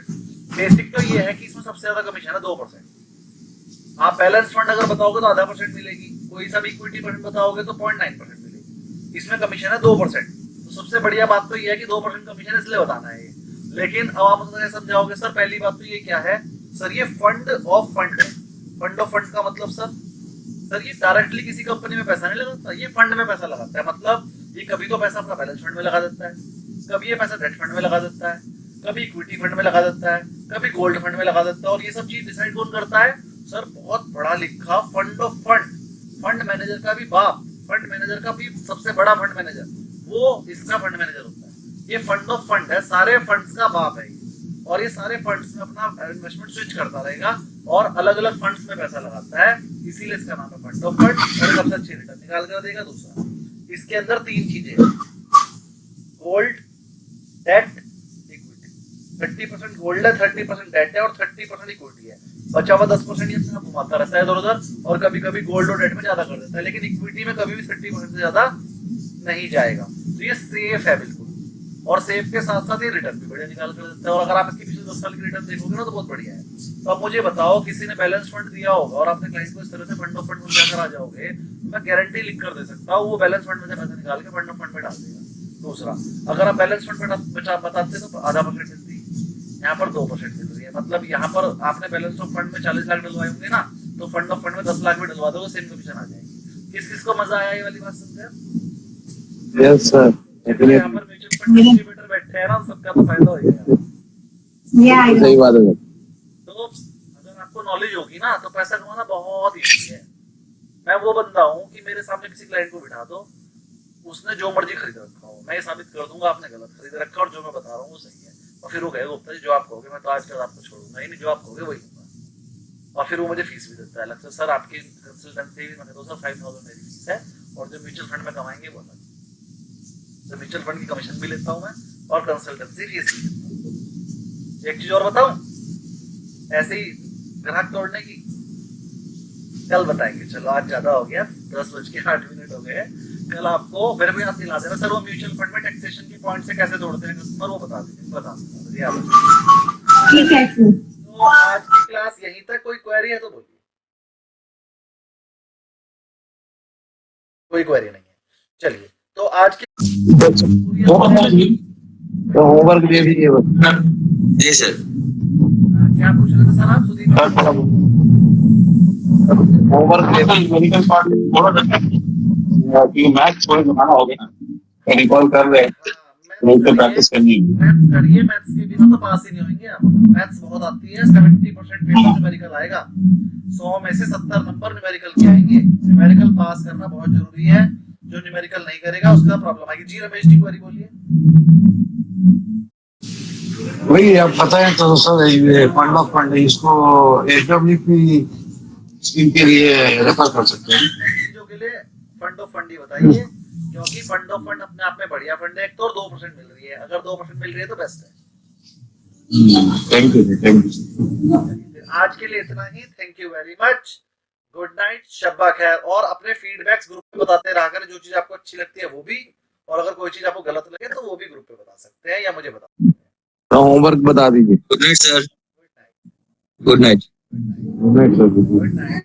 Basic तो ये है कि इसमें सबसे ज्यादा कमीशन है 2%। आप बैलेंस फंड अगर बताओगे तो आधा % मिलेगी, कोई सा भी इक्विटी फंड बताओगे तो 0.9% मिलेगी। इसमें कमीशन है 2%। तो सबसे बढ़िया बात तो ये है कि 2% कमीशन इसलिए बताना है ये। लेकिन अब आप उसे समझाओगे सर पहली बात तो ये क्या है? सर ये फंड ऑफ फंड है। फंड ऑफ फंड का मतलब सर ये डायरेक्टली किसी कंपनी में पैसा नहीं लगाता, ये फंड में पैसा लगाता है। मतलब ये कभी तो पैसा अपना बैलेंस फंड में लगा देता है, कभी ये पैसा डेट फंड में लगा देता है, कभी इक्विटी फंड में लगा देता है, कभी गोल्ड फंड में लगा देता है। और ये सब चीज डिसाइड कौन करता है? सर बहुत बड़ा लिखा fund of fund, fund manager का भी बाप, फंड मैनेजर का भी सबसे बड़ा फंड मैनेजर, वो इसका फंड मैनेजर होता है। ये फंड ऑफ फंड है, सारे फंड्स का बाप है। और ये सारे फंड्स में अपना इन्वेस्टमेंट स्विच करता रहेगा और अलग अलग फंड्स में पैसा लगाता है, इसीलिए इसका नाम है फंड ऑफ फंड। और सबसे अच्छी रिटर्न निकाल कर देगा। दूसरा, इसके अंदर 3 चीजें, गोल्ड, डेट, इक्विटी। 30% गोल्ड है, 30% डेट है और 30% इक्विटी है। बचा हुआ 10% ये अपना घुमाता रहता है इधर उधर, और कभी कभी गोल्ड और डेट में ज्यादा कर देता है, लेकिन इक्विटी में कभी भी 30% से ज्यादा नहीं जाएगा। तो ये सेफ है बिल्कुल, और सेफ के साथ साथ ये रिटर्न भी बढ़िया निकाल कर देता है। और अगर आप इसकी पिछले 10 साल की रिटर्न देखोगे ना तो बहुत बढ़िया है। तो अब मुझे बताओ, किसी ने बैलेंस फंड दिया होगा और आपने क्लाइंट को इस तरह से फंड ऑफ फंड में जाकर आ जाओगे, मैं गारंटी लिख कर दे सकता हूँ वो बैलेंस फंड में से पैसा निकाल के फंड ऑफ फंड में डाल देगा। दूसरा, अगर आप बैलेंस फंड में बताते तो आधा % मिलती, यहाँ पर 2% मिल रही है। मतलब यहाँ पर आपने बैलेंस ऑफ फंड में 40 लाख डलवाए होंगे ना, तो फंड ऑफ फंड में 10 लाख में डलवा दोगे, सेम कमीशन आ जाएगी। किस किस को मजा आया ये वाली बात समझे? यस सर, यहाँ पर म्यूचुअल फंड डिस्ट्रीब्यूटर बैठे हैं ना, सबका तो फायदा हो जाएगा। सही बात है। तो अगर आपको नॉलेज होगी ना तो पैसा कमाना बहुत ईजी है। मैं वो बंदा हूँ कि मेरे सामने किसी क्लाइंट को बिठा दो, उसने जो मर्जी खरीद रखा हो, मैं ये साबित कर दूंगा आपने गलत खरीद रखा और जो मैं बता रहा हूँ वो सही है। और फिर वो कहेगा गुप्ता जी जो आप कहोगे मैं तो आज कल आपको छोड़ूंगा ही नहीं, जो आप कहोगे वही दूंगा। और फिर वो मुझे फीस भी देता है अलग से। सर आपकी कंसल्टेंसी भी, मैंने तो सर 5000 मेरी फीस है, और जो म्यूचुअल फंड में कमाएंगे वो अलग। तो म्यूचुअल फंड की कमीशन भी लेता हूँ मैं और कंसल्टेंसी फीस भी लेता हूँ। एक चीज और बताऊं, ऐसे ही ग्राहक तोड़ने की कल बताएंगे। चलो आज ज्यादा हो गया, 10:08 हो गए। कल आपको फिर भी आप दिला देना सर वो म्यूचुअल फंड में टैक्सेशन के पॉइंट से कैसे तोड़ते हैं कस्टमर, वो बता दूंगा। ठीक है। तो आज की क्लास यहीं तक। कोई क्वेरी है तो बोलिए। कोई क्वेरी नहीं है। चलिए, तो आज की तो होमवर्क दे दीजिए बस। जी सर। क्या पूछ रहे थे सर आप सुदीप? होमवर्क दे दीजिए। मेडिकल पार्ट थोड़ा मैथ्स थोड़ा बनाना होगा ना, रिकॉल कर रहे हैं तो प्रैक्टिस करनी है। मैथ्स करिए, मैथ्स के बिना तो पास ही नहीं होंगे आप। मैथ्स बहुत आती है, 70% पेपर न्यूमेरिकल आएगा, 100 में से 70 नंबर न्यूमेरिकल के आएंगे। न्यूमेरिकल पास करना बहुत जरूरी है, जो न्यूमेरिकल नहीं करेगा उसका प्रॉब्लम आएगी। जी रमेश जी, क्वेरी बोलिए। वही आप बताएं तो सर, ये फंड ऑफ फंड इसको एचडब्ल्यूपी स्कीम के लिए रेफर कर सकते हैं। चीजों के लिए फंड ऑफ फंड ही बताइए, क्योंकि फंड ऑफ फंड अपने आप में बढ़िया फंड है। एक तो 2% मिल रही है, अगर 2% मिल रही है तो बेस्ट है। Thank you thank you. आज के लिए इतना ही। Thank you very much. Good night, शब्बा खैर। और अपने फीडबैक्स ग्रुप में बताते रहा करें, जो चीज आपको अच्छी लगती है वो भी, और अगर कोई चीज आपको गलत लगे तो वो भी ग्रुप पे बता सकते हैं या मुझे बता सकते हैं। तो होमवर्क बता दीजिए। Good night sir. Good night. Good night. Good night sir. Good night.